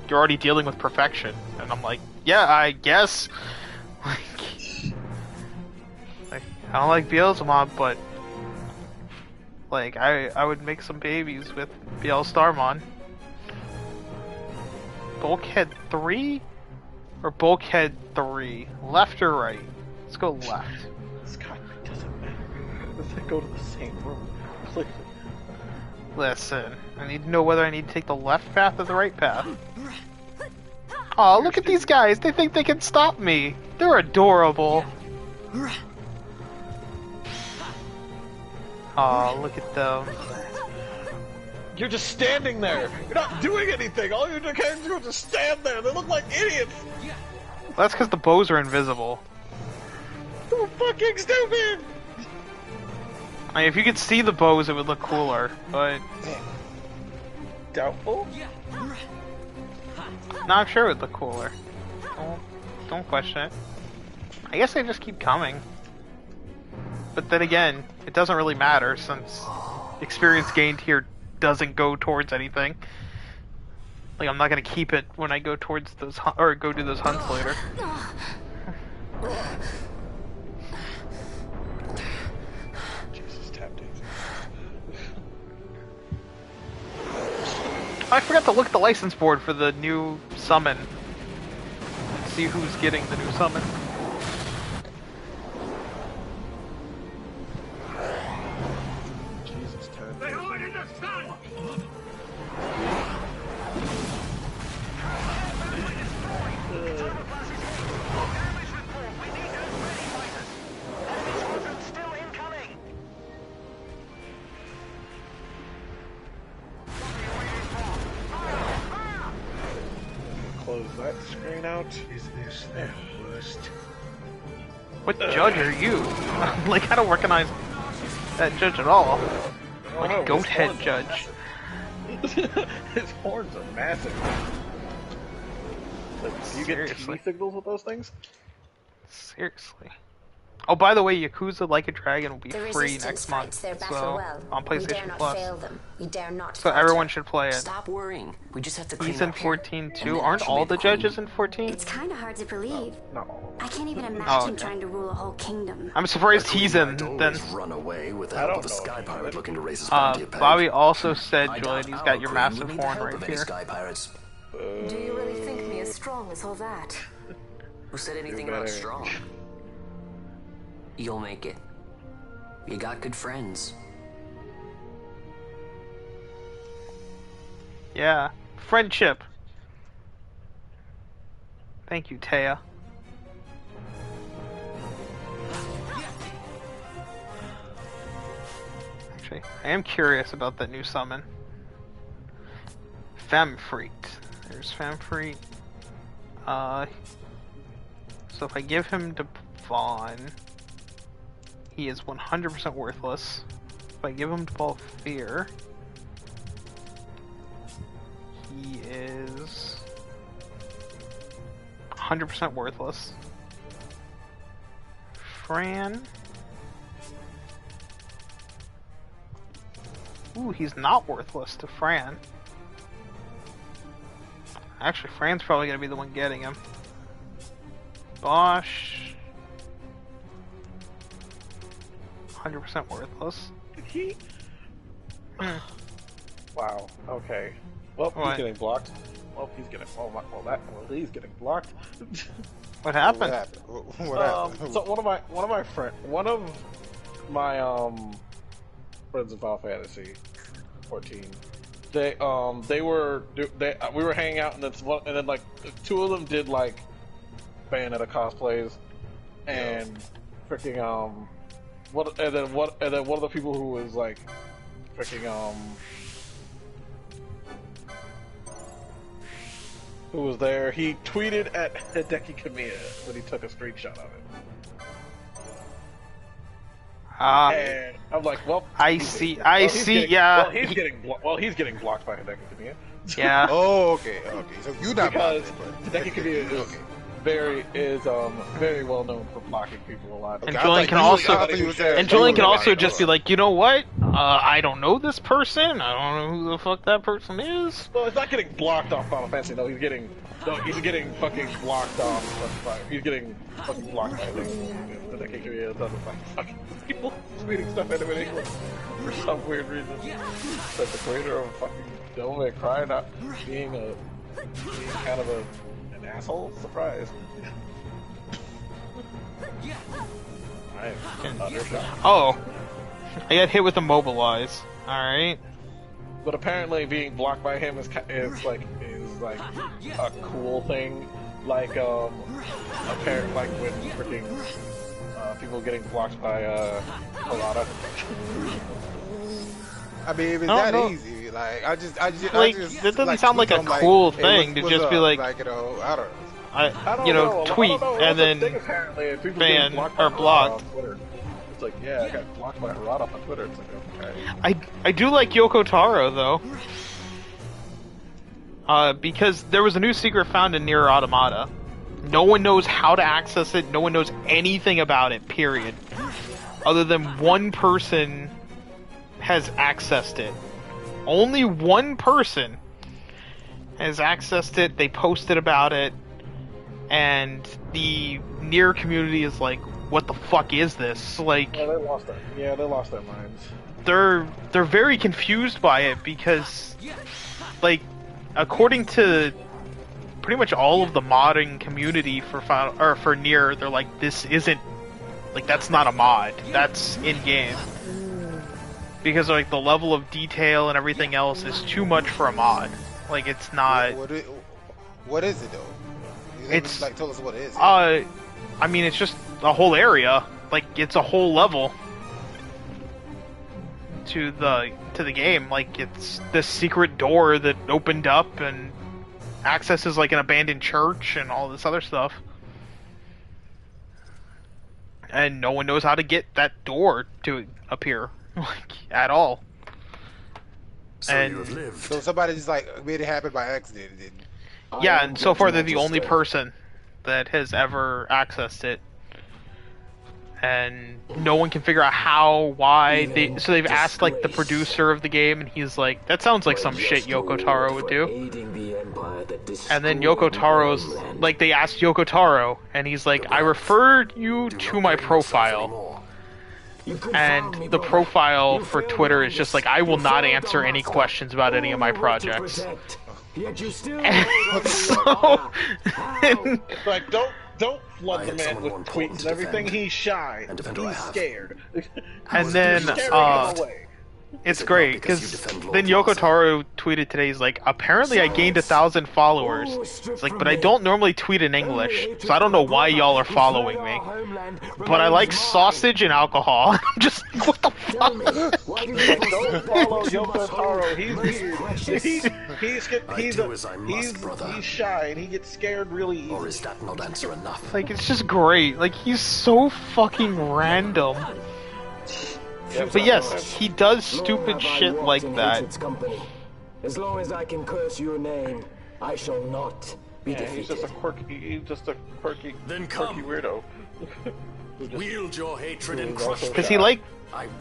you're already dealing with perfection. And I'm like, yeah, I guess. Like I don't like Beelzemon, but like I would make some babies with Beelstarmon. Bulkhead 3? Or Bulkhead 3? Left or right? Let's go left. Scott, it doesn't matter. Let's go to the same room. Please. Listen, I need to know whether I need to take the left path or the right path. Aw, look at these guys! They think they can stop me! They're adorable! Aw, look at them. You're just standing there! You're not doing anything! All you're doing is just stand there! They look like idiots! That's because the bows are invisible. So fucking stupid! I mean, if you could see the bows, it would look cooler, but... Doubtful? No, I'm sure it would look cooler. Don't question it. I guess they just keep coming. But then again, it doesn't really matter, since experience gained here doesn't go towards anything. Like, I'm not gonna keep it when I go towards those or go do those hunts later. Jesus, tap dancing. I forgot to look at the license board for the new summon. See who's getting the new summon. Jesus, tap They hide in the sun! close that screen out. Is this their worst? What judge are you? Like, I don't recognize that judge at all. Like, goat head judge. His horns are massive. Like, do you get TV signals with those things? Seriously. Oh, by the way, Yakuza Like a Dragon will be The free resistance next month, fights their so battle well. on We dare PlayStation not Plus. fail them. We dare not So falter. everyone should play it. Stop worrying. We just have to clean He's in up here. 14 And too. then Aren't she'll all be the queen. judges in 14? It's kind of hard to believe. No. I can't even imagine Oh, okay. trying to rule a whole kingdom. I'm surprised he's in Might then. always run away with the I help don't of a know sky if he pirate would. looking to raise his bounty a peg. Bobby also said, I Julian, doubt he's our got your queen massive would need the horn help right of any here. sky pirates. Do you really think me as strong as all that? Who said anything better. about strong? You'll make it. You got good friends. Yeah. Friendship. Thank you, Taya. Actually, I am curious about that new summon. Femfreak. There's Femfreak. So if I give him to Vaughn, he is 100% worthless. If I give him to Balthier, he is 100% worthless. Fran. Ooh, he's not worthless to Fran. Actually, Fran's probably gonna be the one getting him. Bosch. 100% worthless. He. Hmm. Wow. Okay. Well, What? he's getting blocked. Well, he's getting. He's getting blocked. What happened? What happened? So one of my friends in Final Fantasy 14. We were hanging out and then like two of them did like Bayonetta cosplays, and freaking and then one of the people who was like freaking who was there, he tweeted at Hideki Kamiya when he took a screenshot of it. And I'm like, well, I see, yeah. He's getting blocked by Hideki Kamiya. Yeah. Oh, okay. So you not because blocked, Hideki Kamiya is very well known for blocking people a lot. And Julian can also just be like, you know what? I don't know this person. I don't know who the fuck that person is. Well, it's not getting blocked off Final Fantasy. No, he's getting fucking blocked off. He's getting fucking blocked by Hideki Kamiya. Doesn't like fucking people tweeting stuff at him in English for some weird reason. That the creator of fucking Devil May Cry not being kind of an asshole. Surprise. I am utter shock. Oh, I got hit with Immobilize. All right. But apparently, being blocked by him is like a cool thing. Like apparent like when freaking people getting blocked by Harada. I mean, if it's that easy, like I just that doesn't sound like a cool thing to just be like, you know, I don't know. Tweet and then ban or block. It's like, yeah, I got blocked by Harada on Twitter. It's like, okay. I do like Yoko Taro though, because there was a new secret found in Nier Automata. No one knows how to access it. No one knows anything about it. Period. Other than one person has accessed it. Only one person has accessed it. They posted about it. And the Nier community is like, what the fuck is this? Like, yeah, they lost their minds. They're very confused by it because, like, according to pretty much all of the modding community for Nier, they're like, this isn't, like, that's not a mod. That's in game. Because like the level of detail and everything else is too much for a mod. Like, it's not. What is it though? It's like, tell us what it is. I mean, it's just a whole area. Like, it's a whole level to the game. Like, it's this secret door that opened up, and accesses like an abandoned church and all this other stuff. And no one knows how to get that door to appear, like, at all. So and you have lived. So somebody just like made it happen by accident. Yeah, and so far they're the only person that has ever accessed it. And no one can figure out how, why. So they've asked like the producer of the game, and he's like, "That sounds like some shit Yoko Taro would do." And then Yoko Taro's like, they asked Yoko Taro, and he's like, "I referred you to my profile." And the profile for Twitter is just like, "I will not answer any questions about any of my projects." Yet you still so, like, don't flood the man with tweets and everything. He's shy. He's scared. And then it's great because then Yoko Taro tweeted today. He's like, "Apparently I gained 1,000 followers." It's like, "But I don't normally tweet in English, so I don't know why y'all are following me. But I like sausage and alcohol." I'm just like, what the fuck? Don't follow Yoko Taro. He's weird. He's shy and he gets scared really easy. Or is that not answer enough? Like, it's just great. Like, he's so fucking random. But yes, he does stupid shit like that. As long as I can curse your name, I shall not be defeated. He's just a quirky weirdo. Wield your hatred and crush me. Because he I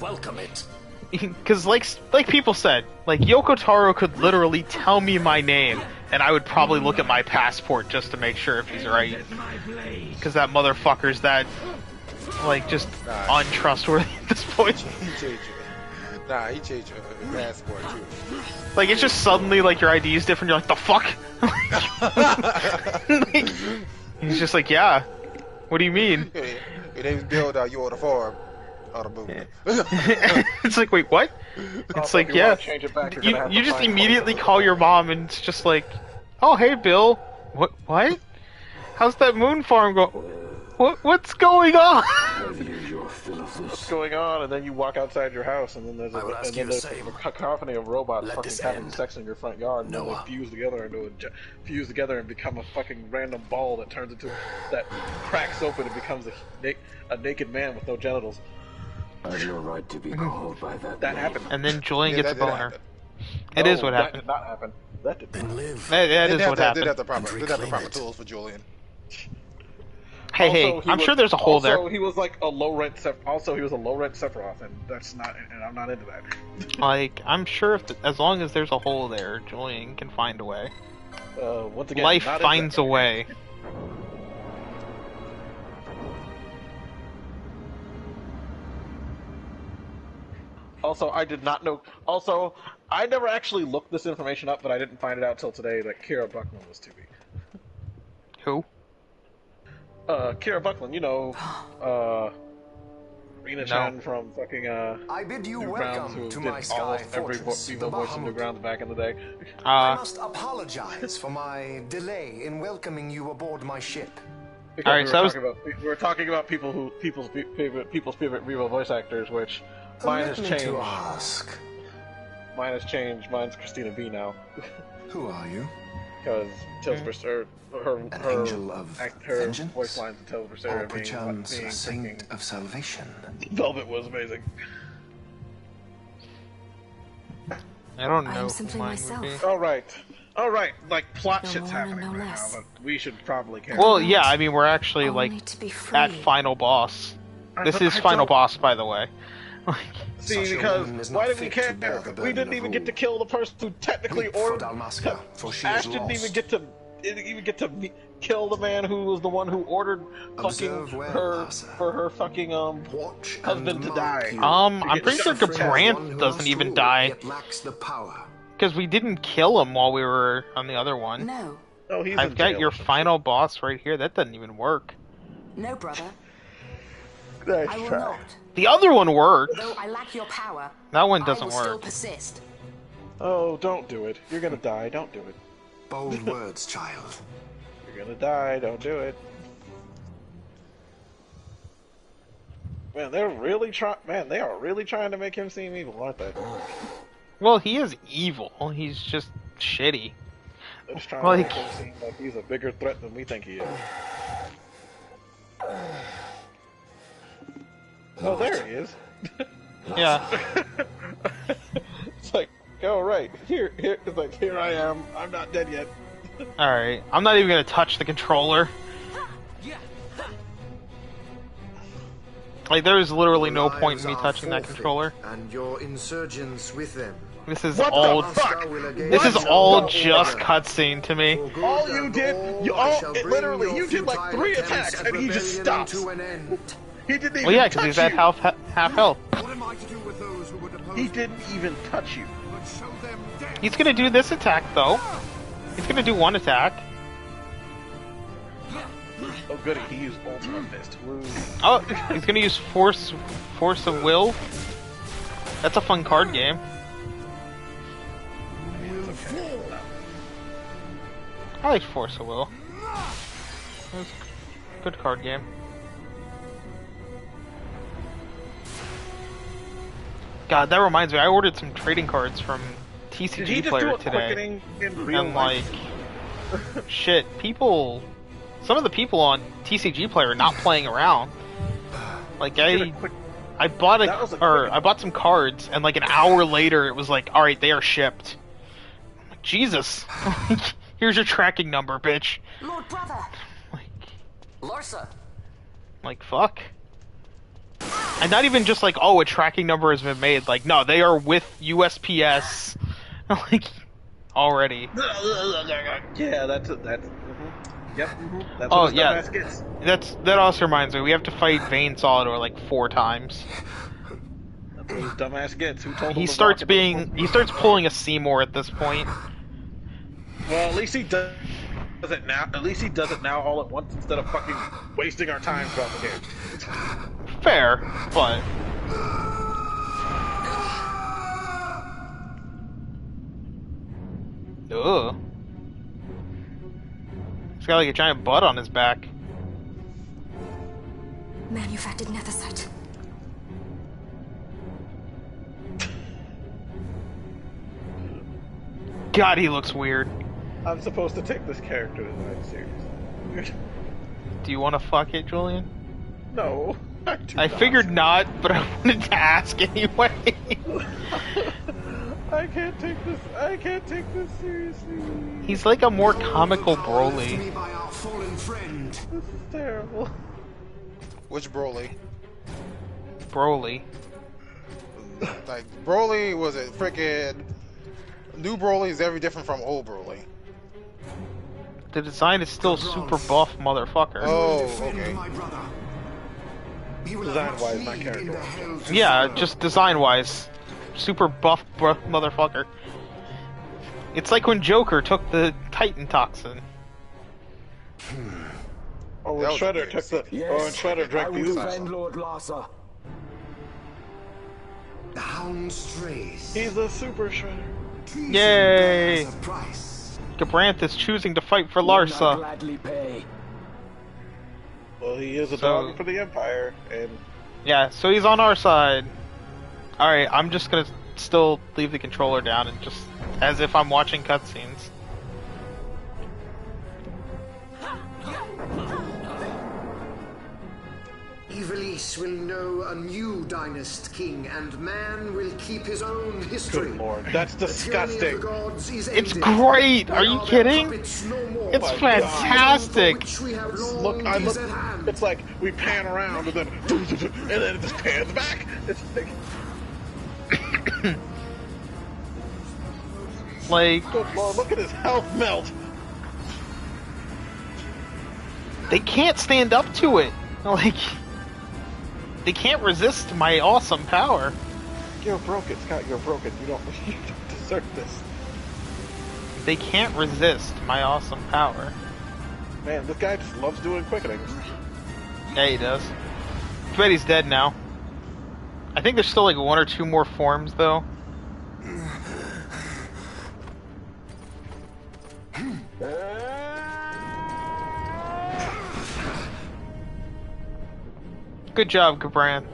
welcome it. Because like people said, like, Yoko Taro could literally tell me my name, and I would probably look at my passport just to make sure if he's right. Because that motherfucker's that, like, just untrustworthy at this point. He changed your passport too. Like, it's just suddenly like your ID is different. You're like, the fuck? Like, he's just like, yeah. What do you mean? Your name's Bill. You on the farm. On the movie. It's like, wait, what? It's like, yeah. You just immediately call your mom, and it's just like, oh, hey, Bill. What? How's that moon farm go? What's going on? What's going on? And then you walk outside your house, and then there's a cacophony of robots fucking having sex in your front yard, and then they fuse together and become a fucking random ball that cracks open and becomes a naked man with no genitals. I have no right to be called by that. That happened. And then Julian gets a boner. It is what happened. That did not happen. That did not live. That is what happened. Did have the proper tools for Julian. Hey, I'm sure there's a hole there. Also, he was like a low rent. Also, he was a low rent Sephiroth, and that's not. And I'm not into that. Like, I'm sure as long as there's a hole there, Julian can find a way. Once again, life finds a way. Also, I did not know. Also, I never actually looked this information up, but I didn't find it out till today that Kira Buckman was 2B. Who? Kira Buckland, you know, Rena-chan from fucking, I bid you welcome who to did my sky fortress, every voice in Newgrounds back in the day. I must apologize for my delay in welcoming you aboard my ship. Because we were talking about people's favorite Revo voice actors, which mine has changed. Mine has changed. Mine's Christina B now. Who are you? Because Tales of Berseria, her voice lines in Tales of Berseria being saint of salvation. Velvet was amazing. I don't know. I'm simply myself. All right, like plot shit's happening right now, but we should probably care. Well, yeah, I mean, we're actually like at final boss. This is final boss, by the way. See, because why did we care? We didn't even get to kill the person who technically ordered. Ash didn't even get to kill the man who was the one who ordered fucking her for her fucking husband to die. I'm pretty sure Gabranth doesn't even die because we didn't kill him while we were on the other one. No. Oh, he's I've got your final boss right here. That doesn't even work. No, brother. Nice I will try. not. The other one worked. Though I lack your power, That one doesn't I will work. still persist. Oh, don't do it. You're gonna die. Don't do it. Bold words, child. You're gonna die. Don't do it. Man, they are really trying to make him seem evil, aren't they? Well, he is evil. He's just shitty. I'm just trying Like, to make him seem like he's a bigger threat than we think he is. Oh, there he is. yeah. It's like, oh right, here. It's like, here I am. I'm not dead yet. All right, I'm not even gonna touch the controller. Like, there is literally no point in me touching that controller. And your insurgents with them. This is What all. the fuck? This is all just cutscene to me. All you did, literally, you did like 3 attacks and he just stops. He didn't even Well, yeah, because touch he's at you. half health. He didn't even touch you. He's gonna do this attack though. He's gonna do one attack. Oh goody, he used Ultimate Fist. Woo. Oh, he's gonna use Force of Will. That's a fun card game. I like Force of Will. It's a good card game. God, that reminds me. I ordered some trading cards from TCG Player today, and like, shit, some of the people on TCG Player are not playing around. Like I bought some cards, and like an hour later, it was like, all right, they are shipped. I'm like, Jesus, here's your tracking number, bitch. Lord Brother. Larsa. Like, fuck. And not even just like, oh, a tracking number has been made. Like, no, they are with USPS. Like, already. Yeah, that's. Yep. That's oh what yeah. gets. That also reminds me. We have to fight Vayne Solidor like 4 times. That's what his dumbass gets. Who told him? He starts pulling a Seymour at this point. Well, at least he does it now. At least he does it now all at once instead of fucking wasting our time throughout the game. Fair, but ugh. He's got like a giant butt on his back. Manufactured nethicite. God, he looks weird. I'm supposed to take this character design seriously. Do you want to fuck it, Julian? No. I figured not, but I wanted to ask anyway. I can't take this seriously. He's like a more comical Broly. This is terrible. Which Broly? Broly. Like, Broly was a freaking... New Broly is very different from old Broly. The design is still super buff, motherfucker. Oh, okay. Design-wise, my character. Yeah, just design-wise. Super buff motherfucker. It's like when Joker took the Titan Toxin. Or when Shredder took the... Yes, or when Shredder drank the ooze. Lord Larsa. The hound strays. He's a super Shredder. Yay! Gabranth is choosing to fight for Larsa. Gladly pay. Well, he is a dog for the Empire, and... Yeah, so he's on our side. Alright, I'm just gonna still leave the controller down and just... as if I'm watching cutscenes. Ivalice will know a new dynast king, and man will keep his own history. Good lord, that's disgusting. It's great! Are you kidding? It's fantastic! Look, it's like we pan around and then it just pans back. It's like... Good lord, look at his health melt. They can't stand up to it. Like... They can't resist my awesome power. You're broken, Scott. You're broken. You don't deserve this. They can't resist my awesome power. Man, this guy just loves doing quickenings. Yeah, he does. I bet he's dead now. I think there's still like 1 or 2 more forms, though. Good job, Gabranth.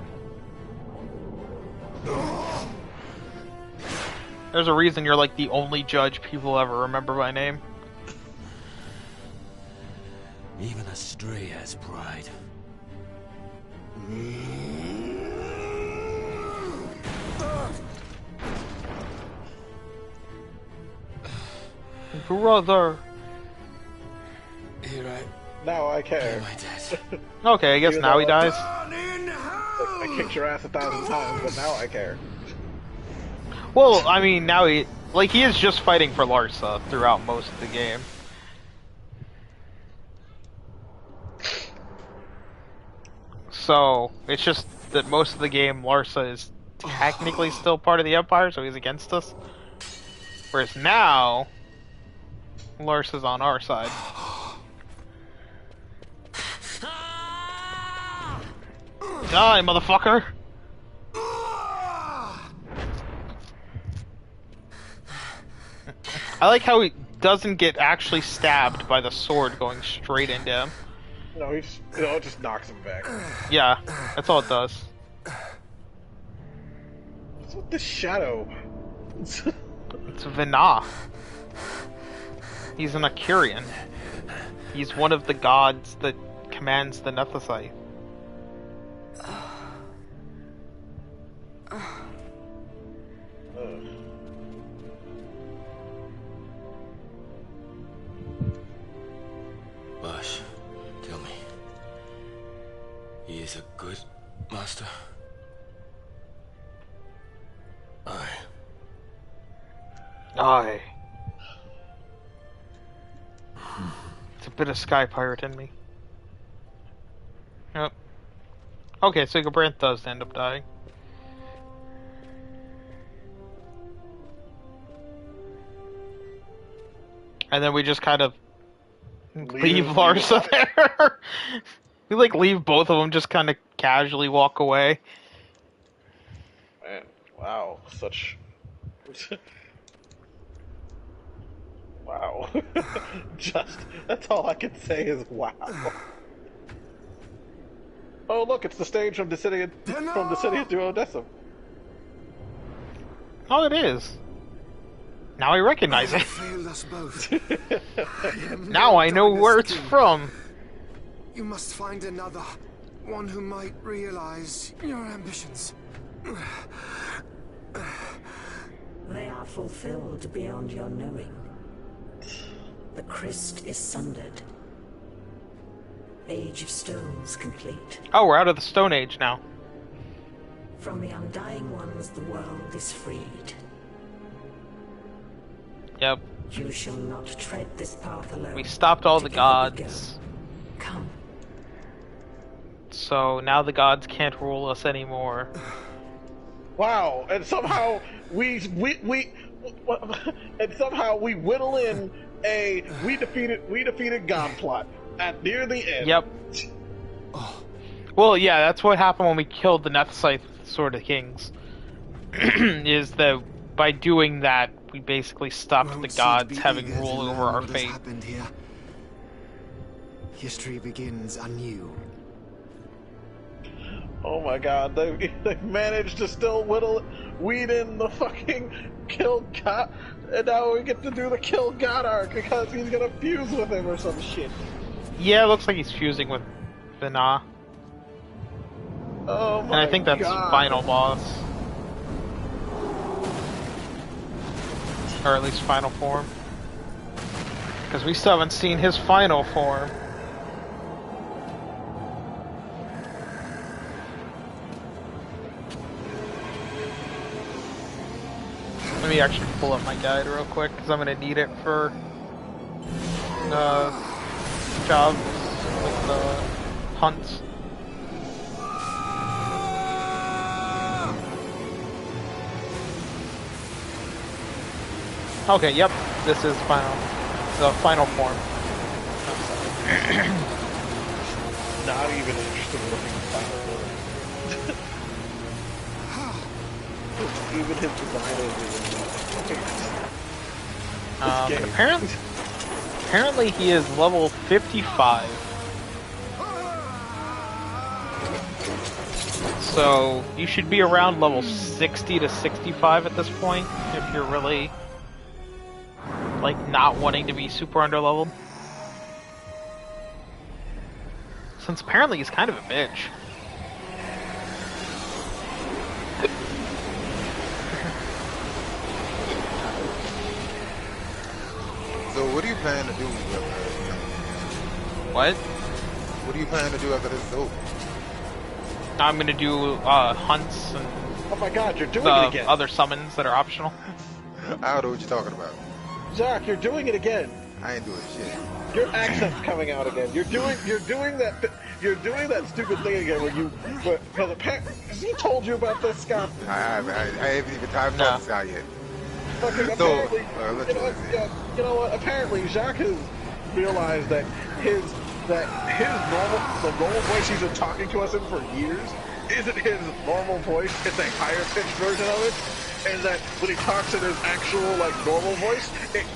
There's a reason you're like the only judge people ever remember by name. a stray has pride. Brother. Here now I care. Okay, I guess now he dies. I kicked your ass 1,000 times, but now I care. Well, I mean, now he is just fighting for Larsa throughout most of the game. So, it's just that most of the game, Larsa is technically still part of the Empire, so he's against us. Whereas now, Larsa's on our side. Die, motherfucker! I like how he doesn't get actually stabbed by the sword going straight into him. No, it just knocks him back. Yeah, that's all it does. What's with the shadow? It's Vina. He's an Akurian. He's one of the gods that commands the Nethicite. Bosh, tell me. He is a good master? Aye. It's a bit of Sky Pirate in me. Yep. Okay, so Gabranth does end up dying. And then we just kind of leave Larsa there. We leave both of them, just kind of casually walk away. Man, wow, such... wow. That's all I can say is wow. Oh look, it's the stage from the city of Duodecim. Oh, it is. Now I recognize it. Failed us both. Now I know where it's from. You must find another, one who might realize your ambitions. They are fulfilled beyond your knowing. The Christ is sundered. Age of Stones complete. Oh, we're out of the Stone Age now. From the Undying Ones, the world is freed. Yep. You shall not tread this path alone. We stopped all the gods. Come. So now the gods can't rule us anymore. Wow, and somehow we whittle in a we defeated God plot at near the end. Yep. Well, yeah, that's what happened when we killed the Nethicite Sword of Kings. Is that by doing that, we basically stopped the gods having rule over our fate. Here. History begins anew. Oh my god, they've managed to still weed in the fucking kill God, and now we get to do the kill God arc because he's gonna fuse with him or some shit. Yeah, it looks like he's fusing with Vina. Oh my god. And I think that's final boss. Or at least final form. Because we still haven't seen his final form. Let me actually pull up my guide real quick, because I'm going to need it for jobs with the hunts. Okay, yep, this is the final form. Not even interested in looking at the final form. Even his design is apparently he is level 55. So you should be around level 60 to 65 at this point if you're really not wanting to be super underleveled. Since apparently he's kind of a bitch. So what do you plan to do after What? What do you plan to do after this is over? I'm gonna do hunts and oh my god, you're doing it again. Other summons that are optional. I don't know what you're talking about. Zach, you're doing it again. I ain't doing shit. Your accent's coming out again. You're doing that stupid thing again where you because apparently has he told you about this, Scott? I haven't even time to talk to Scott yet. Fucking So, apparently, you know what? Apparently, Jacques has realized that the normal voice he's been talking to us in for years isn't his normal voice. It's a higher pitched version of it, and that when he talks in his actual normal voice,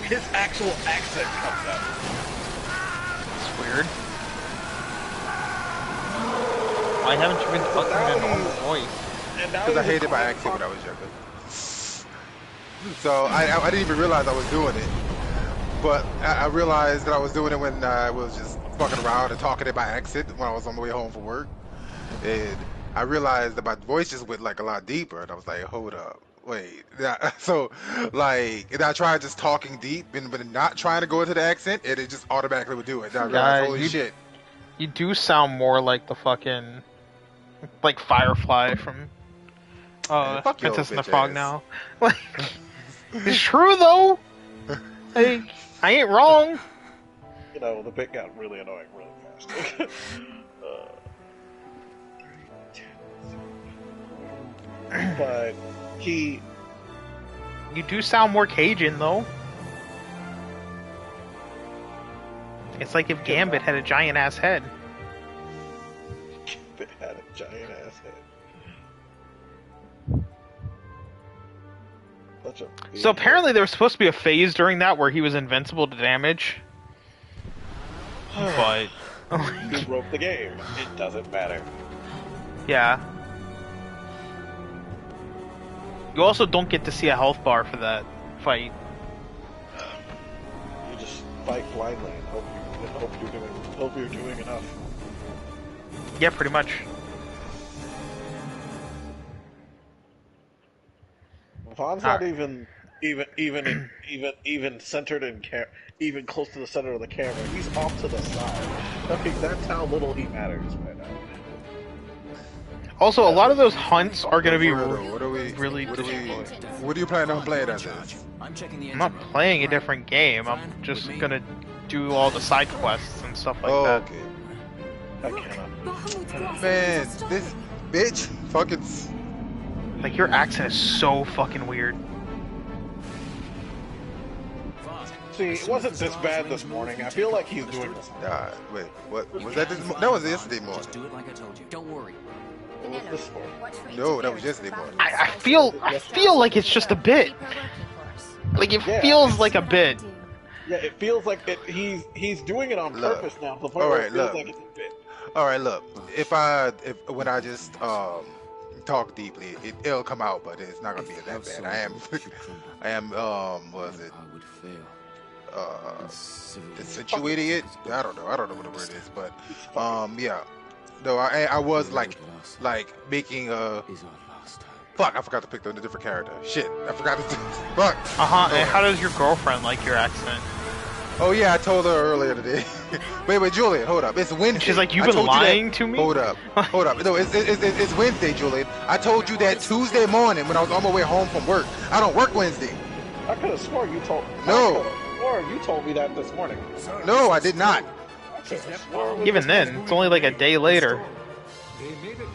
his actual accent comes out. It's weird. Why haven't you been talking in a normal voice? Because I hated my accent when I was younger. So I didn't even realize I was doing it. But I realized that I was doing it when I was just fucking around and talking in my accent when I was on my way home from work. And I realized that my voice just went a lot deeper. And I was like, hold up. Wait. So, and I tried just talking deep but not trying to go into the accent. And it just automatically would do it. And I realized, holy shit. You do sound more like the fucking... like Firefly from... Princess and the Frog ass. now. It's true though. I ain't wrong. You know, the bit got really annoying really fast. But you do sound more Cajun though. It's like if Gambit had a giant ass head. Gambit had a giant ass head. So apparently there was supposed to be a phase during that where he was invincible to damage. But you broke the game. It doesn't matter. Yeah. You also don't get to see a health bar for that fight. You just fight blindly and hope you're doing enough. Yeah, pretty much. Vaughn's not even centered in even close to the center of the camera. He's off to the side. I think that's how little he matters right now. Also, a lot of those hunts are going to be really destroyed. What are you planning on playing as this? I'm not playing a different game. I'm just going to do all the side quests and stuff like that. Okay. I cannot. Man, this bitch fucking... Like, your accent is so fucking weird. See, it wasn't this bad this morning. I feel like he's doing this. Wait, what? Was that this morning? That was yesterday morning. Just do it like I told you. Don't worry. What was this for? No, that was yesterday morning. I feel like it's just a bit. Like, it feels like a bit. Yeah, it feels like he's doing it on purpose now. The point where it feels like it's a bit. Alright, look. When I just talk deeply, it'll come out, but it's not gonna be that bad. I am what was it? Accentuating it? I don't know what the word is, but yeah. No, I was like making a fuck. I forgot to pick the different character. Shit, I forgot to. Fuck. And how does your girlfriend like your accent? Oh yeah, I told her earlier today. wait, Julian, hold up. It's Wednesday. She's like, you've been lying to me? Hold up. No, it's Wednesday, Julian. I told you that Tuesday morning when I was on my way home from work. I don't work Wednesday. I could have sworn you told. No. You told me that this morning. No, I did not. Even then, it's only like a day later. They made it.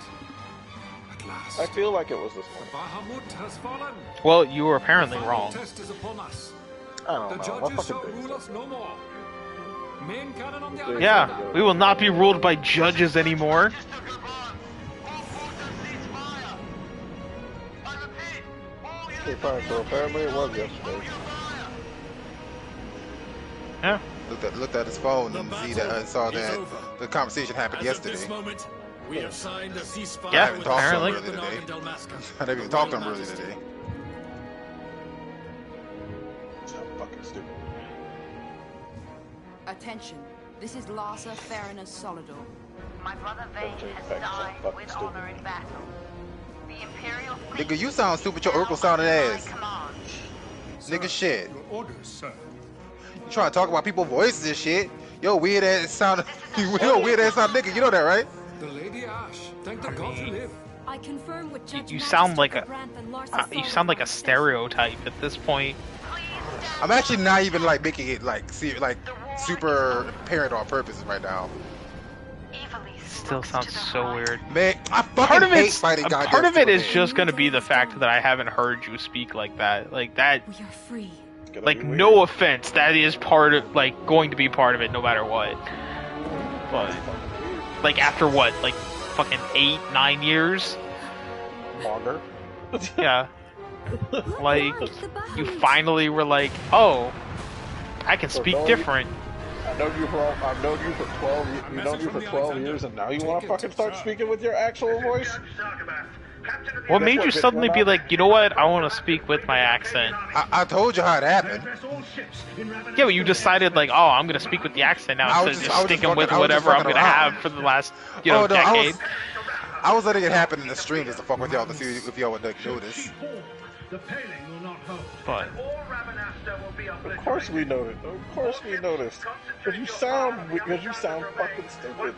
At last. I feel like it was this morning. Bahamut has fallen. Well, you were apparently wrong. The test is upon us. I don't know. The judges shall rule us no more. Main cannon on the other Yeah, we will not be ruled by judges anymore. Okay, fine. So apparently it was yesterday. Yeah. Looked at his phone and saw that the conversation happened yesterday. We have signed a ceasefire. Yeah, I haven't talked to him apparently. earlier today. I didn't even talk to him earlier today. So fucking stupid. Attention. This is Larsa Farinus Solidor. My brother Vane has died with honor in battle. The Imperial fleet Nigga, you sound stupid. Your Urkel sounding ass. Nigga, shit. Your orders, sir. You trying to talk about people's voices and shit? Yo, weird ass sound. Yo, weird ass sound nigga. You know that, right? The Lady Ash. Thank the gods you live. I confirm with Judge You sound like a you sound like a stereotype at this point. I'm actually not even like making it like super parent on purpose right now. Still sounds so weird. Man, I fucking hate fighting goddamn part of it is Superman. just gonna be the fact that I haven't heard you speak like that. Like that. We are free. Like no offense, that is part of going to be part of it no matter what. But like after what, like fucking 8-9 years? Longer. Yeah. Like you finally were like, oh, I can speak different. I've known you for 12. You've known you for 12 years, and now you want to fucking start speaking with your actual voice? What made you suddenly be like, you know what? I want to speak with my accent. I told you how it happened. Yeah, but you decided like, oh, I'm gonna speak with the accent now instead of just sticking with whatever I'm gonna have for the last, decade. I was letting it happen in the stream just to fuck with y'all to see if y'all would notice. But of course we noticed. Of course we noticed. Because you sound fucking stupid.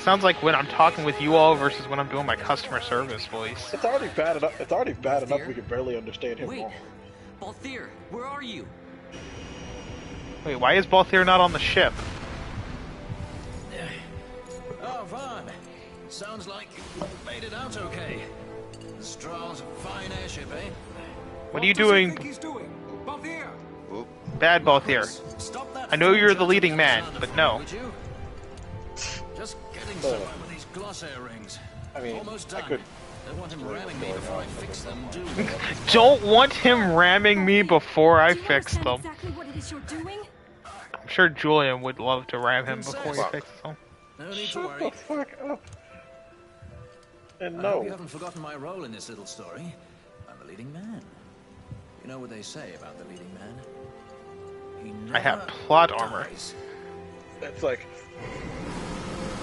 Sounds like when I'm talking with you all versus when I'm doing my customer service voice. It's already bad enough. It's already bad enough we can barely understand him. Wait, Balthier, where are you? Wait, why is Balthier not on the ship? Oh, Vaughn. Sounds like you made it out okay. Strahl's a fine airship, eh? What are you doing? Balthier! Bad Balthier. I know you're the leading man, but no. Just getting somewhere with these gloss air rings. I mean, almost done. I could. Don't want him ramming me before I fix them, do Don't want him ramming me before I fix them. Exactly what it is you're doing? I'm sure Julian would love to ram him before he fixes them. No need to Shut worry. the fuck up. And I no. hope you haven't forgotten my role in this little story. I'm the leading man. You know what they say about the leading man? He I have never plot armor. dies. It's like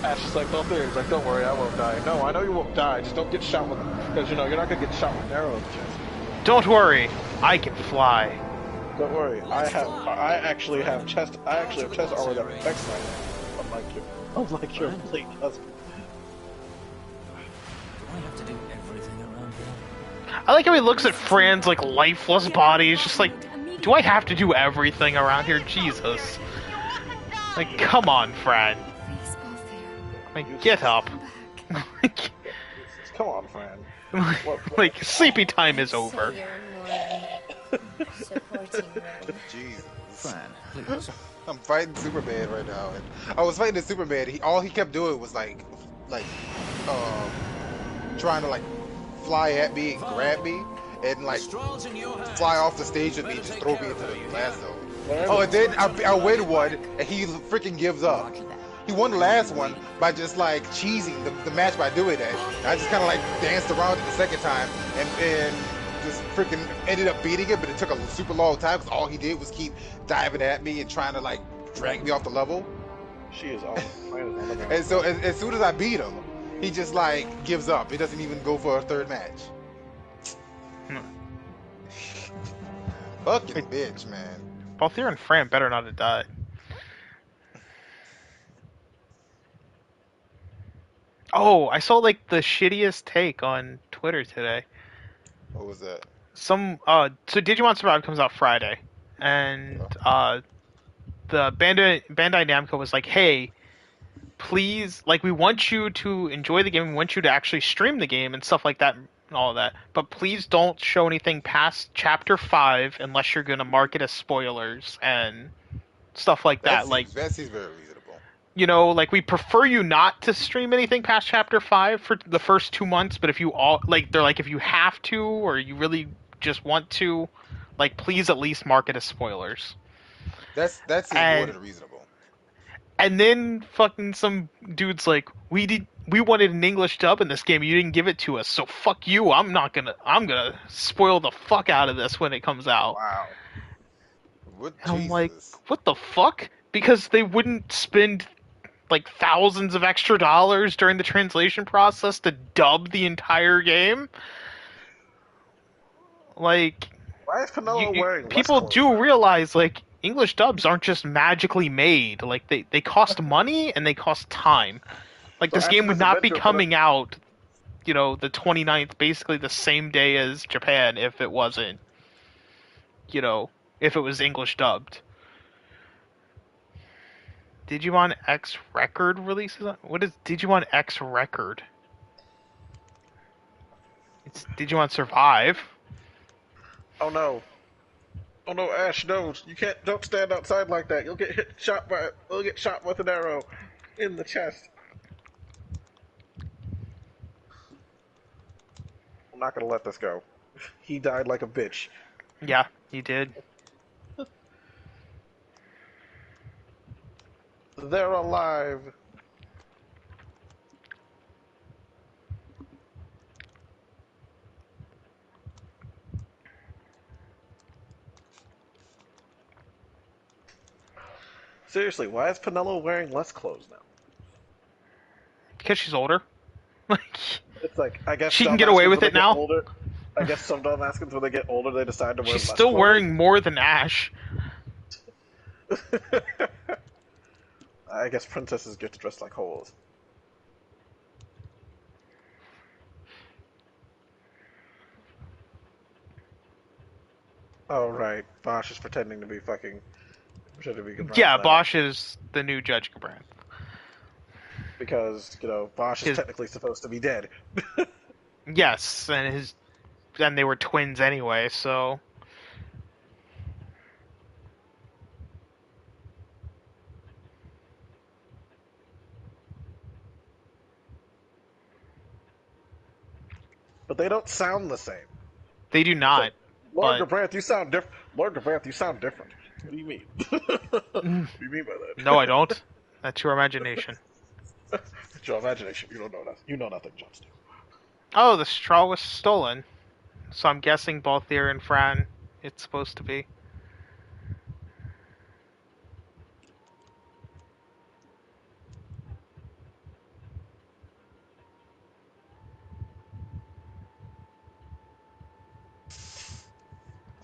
Ash is like, Balthier. He's like, don't worry, I won't die. No, I know you won't die. Just don't get shot with, because you're not gonna get shot with an arrow in the chest. Don't worry, I can fly. Don't worry, I actually have chest armor that protects my head. Unlike your late husband. Do I have to do everything around here? I like how he looks at Fran's like lifeless body. He's just like, do I have to do everything around here? Jesus. Like, come on, Fran. Like, get up. Come on, Fran. Like, sleepy time is over. Jesus. Fran, please. I'm fighting Superman right now, and I was fighting the Superman. All he kept doing was trying to fly at me and grab me, and fly off the stage with me, just throw me into the blast zone. Oh, and then I win one, and he freaking gives up. He won the last one by just cheesing the match by doing that. And I just kind of danced around it the second time, and just freaking ended up beating it, but it took a super long time because all he did was keep diving at me and trying to drag me off the level. She is awesome. And so as soon as I beat him, he just gives up. He doesn't even go for a third match. Fucking bitch, man. Balthier and Fran better not have died. Oh, I saw the shittiest take on Twitter today. What was that? So Digimon Survive comes out Friday, and the Bandai Namco was like, hey, please, we want you to enjoy the game, we want you to actually stream the game and stuff like that and all of that, but please don't show anything past Chapter 5 unless you're going to mark it as spoilers and stuff like that. That seems very reasonable. You know, we prefer you not to stream anything past Chapter 5 for the first 2 months, but if you if you have to, or you really just want to, please at least mark it as spoilers. That's more than reasonable. And then fucking some dude's like, we wanted an English dub in this game, you didn't give it to us, so fuck you, I'm gonna spoil the fuck out of this when it comes out. Wow. And I'm like, what the fuck? Because they wouldn't spend like thousands of extra dollars during the translation process to dub the entire game. Like, why is Penelo wearing less people clothes do now? realize like English dubs aren't just magically made. Like they cost money and they cost time. Like So this after game would this not be adventure, coming out, the 29th, basically the same day as Japan if it wasn't, if it was English dubbed. Digimon X Record releases? What is Digimon X Record? It's Digimon Survive. Oh no. Oh no, Ash, no. Don't stand outside like that. You'll get shot with an arrow in the chest. I'm not gonna let this go. He died like a bitch. Yeah, he did. They're alive. Seriously, why is Penelo wearing less clothes now? Because she's older. It's like, I guess she can get away with it now. Older, I guess some Dalmatians, when they get older, they decide to wear She's less still clothes. wearing more than Ash. I guess princesses get to dress like hoes. Oh, right. Bosch is pretending to be Gabranth. Yeah, Bosch is the new Judge Gabranth. Because, Bosch is technically supposed to be dead. Yes, and they were twins anyway, so... But they don't sound the same. They do not. So, Lord Gabranth, you sound different. Lord Gabranth, you sound different. What do you mean? What do you mean by that? No, I don't. That's your imagination. It's your imagination. You don't know nothing. You know nothing, Jon Snow. Oh, the straw was stolen. So I'm guessing Balthier and Fran, it's supposed to be.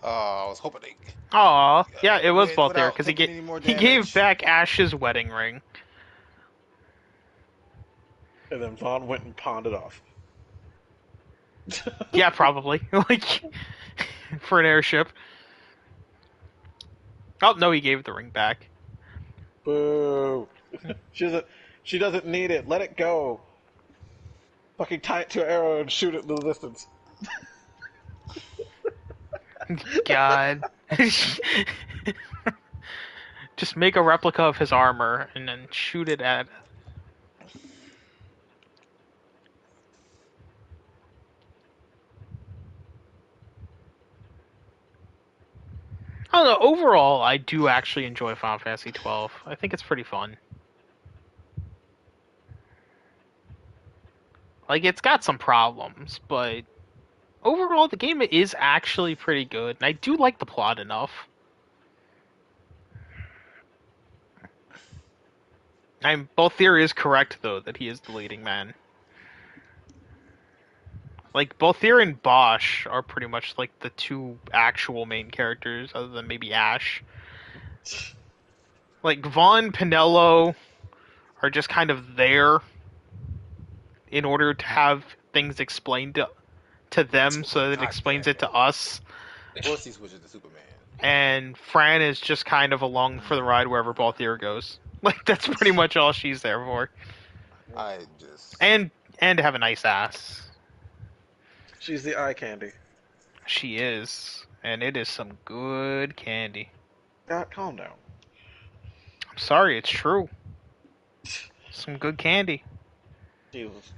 I was hoping they. Aw, yeah, it was Balthier because he gave back Ash's wedding ring. And then Vaughn went and pawned it off. Yeah, probably. Like, for an airship. Oh, no, he gave the ring back. Boo. She doesn't need it. Let it go. Fucking tie it to an arrow and shoot it in the distance. God. Just make a replica of his armor and then shoot it at... I don't know, overall, I do actually enjoy Final Fantasy 12. I think it's pretty fun. Like, it's got some problems, but overall, the game is actually pretty good, and I do like the plot enough. Balthier is correct, though, that he is the leading man. Like, Balthier and Bosch are pretty much, like, the two actual main characters, other than maybe Ash. Like, Vaughn, Penelo are just kind of there in order to have things explained to them, so that it explains it to us. Of course he switches to Superman. And Fran is just kind of along for the ride wherever Balthier goes. Like, that's pretty much all she's there for. And to have a nice ass. She's the eye candy. She is. And it is some good candy. God, calm down. I'm sorry, it's true. Some good candy. Jesus.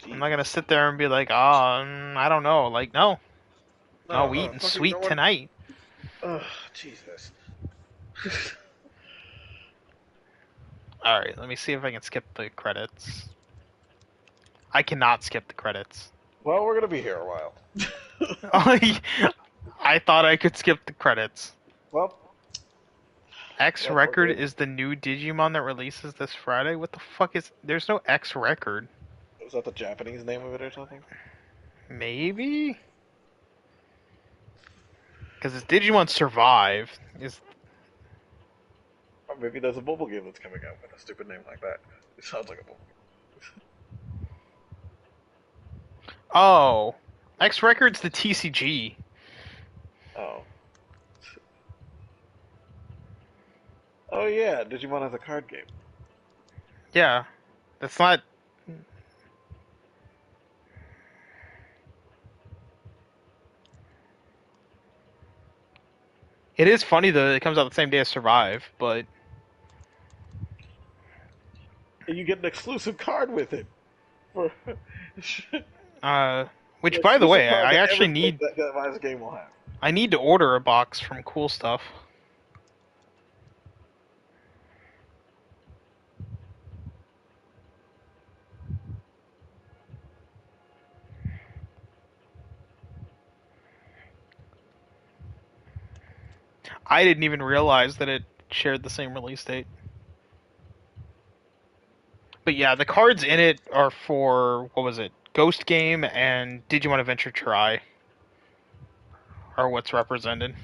I'm not gonna sit there and be like, I don't know. Like, no. No, we eating sweet tonight. Oh, Jesus. Alright, let me see if I can skip the credits. I cannot skip the credits. Well, we're gonna be here a while. I thought I could skip the credits. Well, X Record is the new Digimon that releases this Friday? What the fuck is... There's no X Record. Is that the Japanese name of it or something? Maybe? Because it's Digimon Survive. Or maybe there's a mobile game that's coming out with a stupid name like that. It sounds like a mobile game. Oh. X Record's the TCG. Oh. Oh yeah, Digimon has a card game. Yeah. That's not... It is funny though that it comes out the same day as Survive, but... And you get an exclusive card with it. For which, by the way, I actually need... That game will have. I need to order a box from Cool Stuff. I didn't even realize that it shared the same release date. But yeah, the cards in it are for, what was it, Ghost Game and Digimon Adventure Try are what's represented.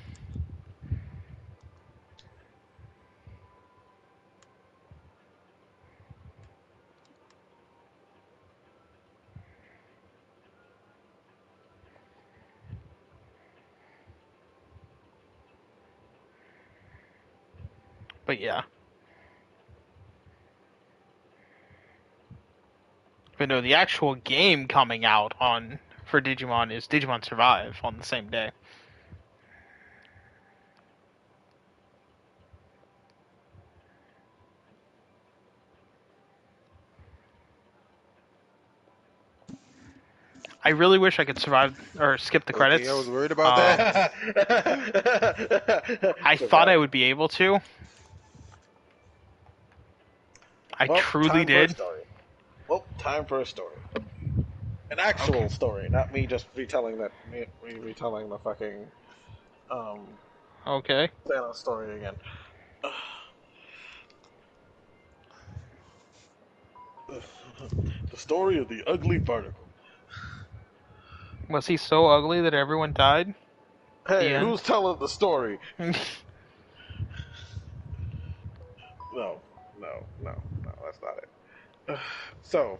But yeah. But no, the actual game coming out for Digimon is Digimon Survive on the same day. I really wish I could survive or skip the credits. I was worried about that. I thought I would be able to. I truly did. Well, time for a story. An actual story, not me just retelling the fucking Okay. Thanos story again. The story of the ugly particle. Was he so ugly that everyone died? Hey, who's telling the story? No, that's not it. So,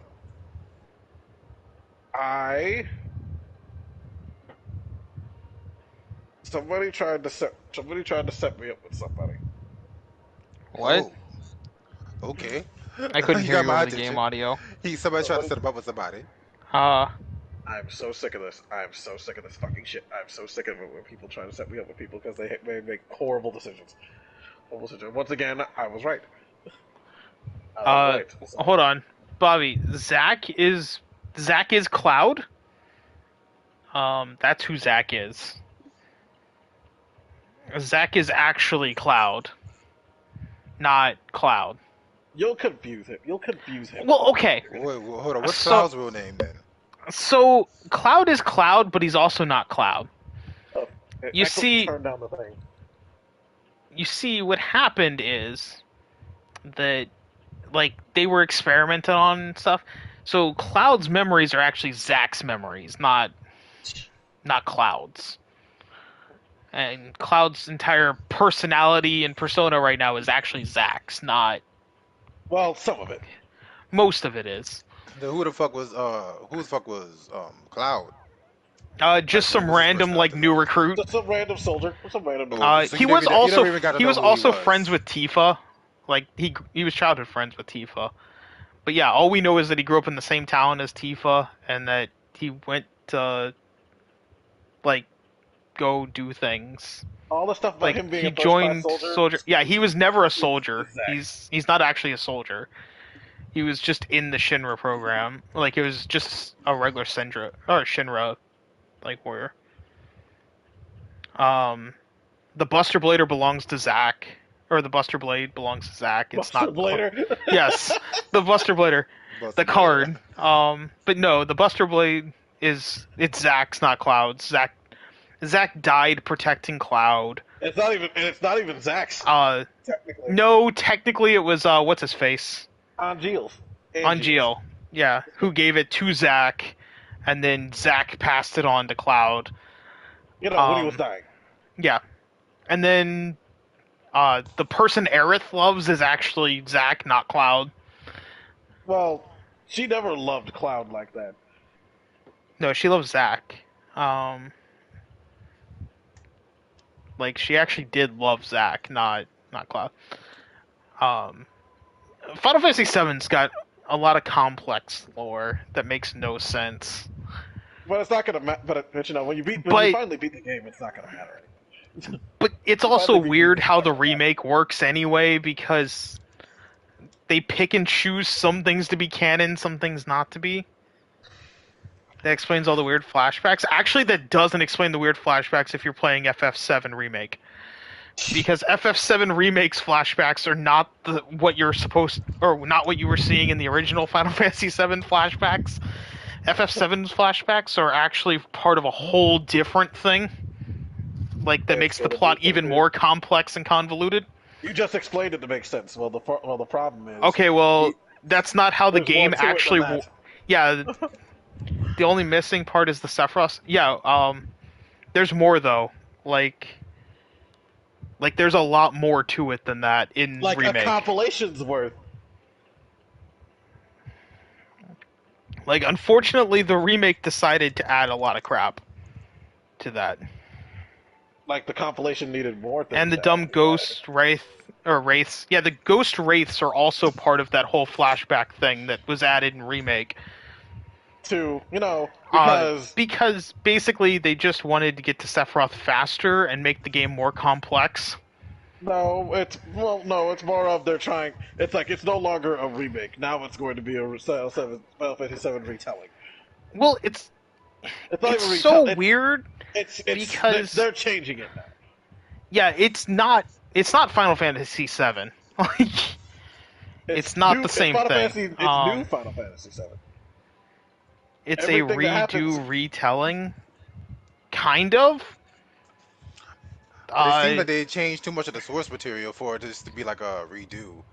somebody tried to set me up with somebody. What? Oh. Okay. I couldn't hear you over the game audio. Somebody tried to set him up with somebody. I'm so sick of this. I'm so sick of this fucking shit. I'm so sick of it when people try to set me up with people because they make horrible decisions. Once again, I was right. Hold on, Bobby. Zach is Cloud. That's who Zach is. Zach is actually Cloud, not Cloud. You'll confuse him. Well, okay. Wait, hold on. What's Cloud's real name then? So Cloud is Cloud, but he's also not Cloud. You turn down the thing. You see, what happened is that, like, they were experimenting on stuff. So Cloud's memories are actually Zach's memories, not Cloud's. And Cloud's entire personality and persona right now is actually Zach's, not... Well, some of it. Most of it is. Who the fuck was Cloud? Just some random new recruit. Just some random soldier. He was also friends with Tifa. Like he was childhood friends with Tifa. But yeah, all we know is that he grew up in the same town as Tifa, and that he went to go do things. All the stuff about him being he joined soldier. Yeah, he was never a soldier. He's not actually a soldier. He was just in the Shinra program. Like, it was just a regular Shinra, warrior. The Buster Blader belongs to Zack. Or the Buster Blade belongs to Zack. It's Buster Blader? Yes, the Buster Blader. The card. But no, the Buster Blade it's Zack's, not Cloud's. Zack died protecting Cloud. It's not even Zach's. Technically. No, technically it was what's his face? Angeal's. Angeal. Yeah, who gave it to Zach, and then Zach passed it on to Cloud. When he was dying. Yeah, and then the person Aerith loves is actually Zach, not Cloud. Well, she never loved Cloud like that. No, she loves Zach. Like she actually did love Zach, not Cloud. Final Fantasy VII's got a lot of complex lore that makes no sense. But it's not gonna matter. But when you finally beat the game, it's not gonna matter anymore. But it's also weird how the remake works anyway, because they pick and choose some things to be canon, some things not to be. That explains all the weird flashbacks. Actually, that doesn't explain the weird flashbacks if you're playing FF7 Remake. Because FF7 Remake's flashbacks are not what you're supposed, or not what you were seeing in the original Final Fantasy VII flashbacks. FF7's flashbacks are actually part of a whole different thing. Like, that makes the plot even more complex and convoluted. You just explained it to make sense. Well, the problem is... Okay, well, that's not how the game actually... Yeah, the only missing part is the Sephiroth. Yeah, there's more, though. Like, there's a lot more to it than that in Remake. Like a compilation's worth. Like, unfortunately, the Remake decided to add a lot of crap to like the compilation needed more things. And the dumb ghost wraiths. Yeah, the ghost wraiths are also part of that whole flashback thing that was added in Remake. Because basically they just wanted to get to Sephiroth faster and make the game more complex. No, it's more of they're trying. It's like it's no longer a remake. Now it's going to be a Final Fantasy VII retelling. Well, it's so weird. Because they're changing it now. Yeah, it's not Final Fantasy VII. Like, it's not the same thing. It's new Final Fantasy VII. It's everything a redo retelling, kind of. It seems like they changed too much of the source material for it just to be like a redo.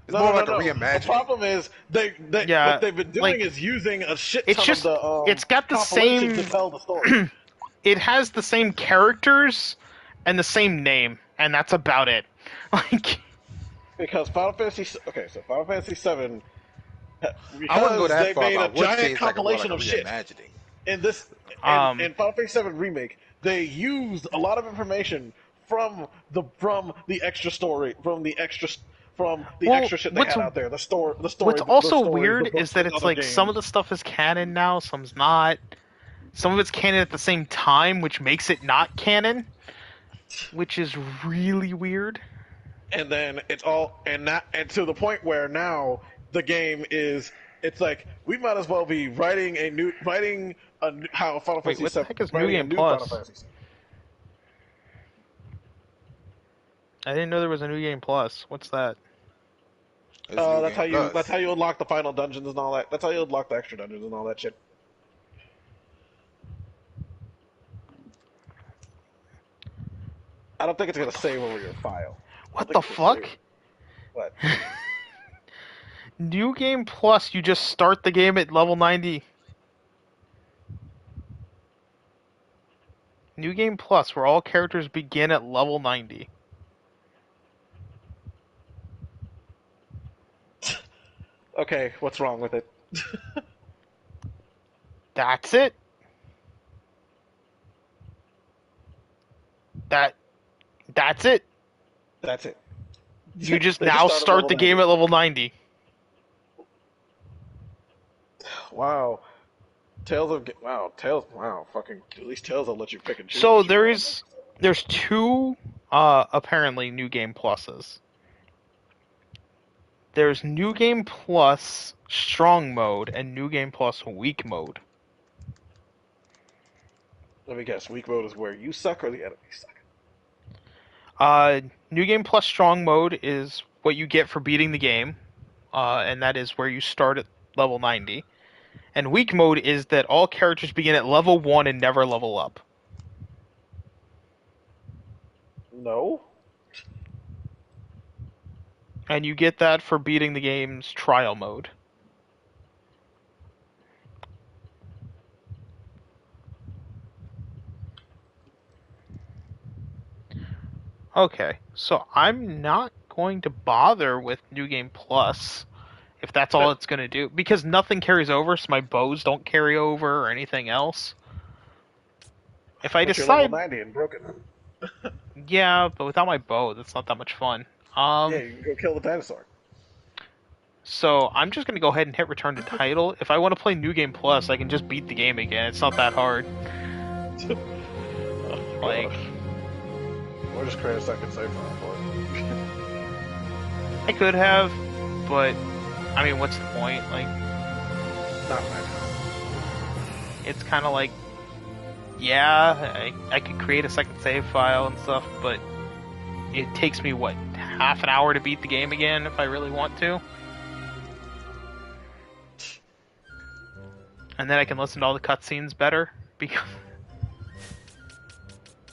It's more like a reimagining. The problem is what they've been doing is using a shit ton of the it's got the same to tell the story. It has the same characters and the same name, and that's about it. Like, because Final Fantasy VII. I wouldn't go that far. They made a giant compilation of shit. In this, in Final Fantasy VII Remake, they used a lot of information from the extra story, from the extra shit they had out there. The story. What's also weird is that it's like some of the stuff is canon now, some's not. Some of it's canon at the same time, which makes it not canon, which is really weird. And then it's all and to the point where now the game is. It's like we might as well be writing how Final Fantasy VII. What the heck is New Game Plus? I didn't know there was a New Game Plus. What's that? That's how you unlock the final dungeons and all that. That's how you unlock the extra dungeons and all that shit. I don't think it's gonna save over your file. What the fuck? What? New Game Plus, you just start the game at level 90. New Game Plus, where all characters begin at level 90. Okay, what's wrong with it? That's it. That's it. That's it. You just now start the game at level 90. Wow. Fucking at least Tales will let you pick and choose. So there's two apparently New Game Pluses. There's New Game Plus Strong Mode and New Game Plus Weak Mode. Let me guess, Weak Mode is where you suck or the enemy suck? New Game Plus Strong Mode is what you get for beating the game, and that is where you start at level 90. And Weak Mode is that all characters begin at level 1 and never level up. No. And you get that for beating the game's trial mode. Okay, so I'm not going to bother with New Game Plus if that's all it's going to do, because nothing carries over, so my bows don't carry over or anything else. If I but decide, you're level 90 and broken. yeah, but without my bow, that's not that much fun. Yeah, you can go kill the dinosaur. So I'm just gonna go ahead and hit return to title. If I want to play New Game Plus, I can just beat the game again. It's not that hard. Like, or just create a second save file for it. I could have, but I mean, what's the point? Like, not right now. It's kind of like, yeah, I could create a second save file and stuff, but it takes me what, half an hour to beat the game again if I really want to. And then I can listen to all the cutscenes better, because...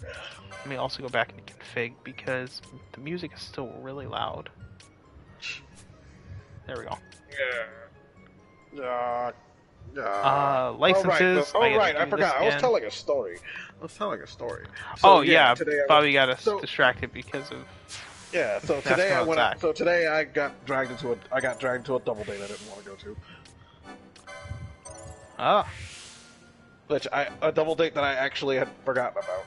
Let me also go back into config, because the music is still really loud. There we go. Licenses. I forgot. I was telling a story. So, yeah, Bobby got us distracted because of... Yeah, so today I went out. So today I got dragged into a double date I didn't want to go to. Which a double date that I actually had forgotten about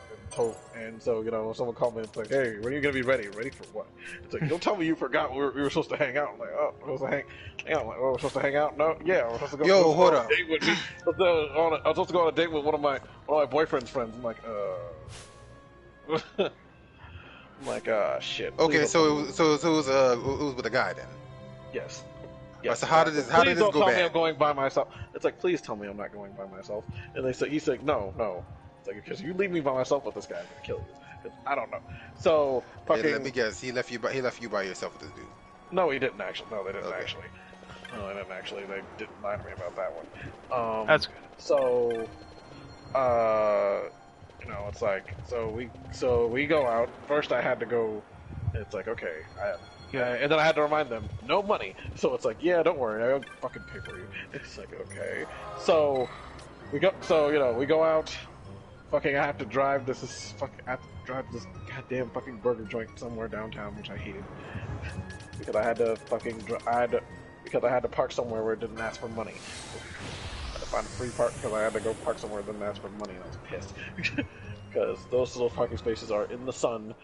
and so someone called me and it's like, hey, when are you gonna be ready? Ready for what? It's like, don't tell me you forgot we were supposed to hang out. I'm like, oh, we're supposed to hang out. Like, oh, we're supposed to hang out? No, yeah, we're supposed to go. Yo, hold up. I was supposed to go on a date with one of my boyfriend's friends. I'm like, I'm like, shit. Okay, so it was with a guy then. Yes. Yes. So how did this go bad? Please don't tell me I'm going by myself. It's like, please tell me I'm not going by myself. And he's like, no. It's like, because you leave me by myself with this guy, I'm gonna kill you. I don't know. So fucking. Hey, let me guess. He left you by yourself with this dude. No, he didn't actually. No, they didn't actually. No, they didn't actually. They didn't lie to me about that one. That's good. So, it's like, so we go out. First, I had to go. It's like, okay, and then I had to remind them, no money. So it's like, yeah, don't worry, I'll fucking pay for you. It's like, okay. So we go out. Fucking, I have to drive this goddamn fucking burger joint somewhere downtown, which I hated because I had to park somewhere where it didn't ask for money. I had to find a free park because I had to go park somewhere that didn't ask for money, and I was pissed because those little parking spaces are in the sun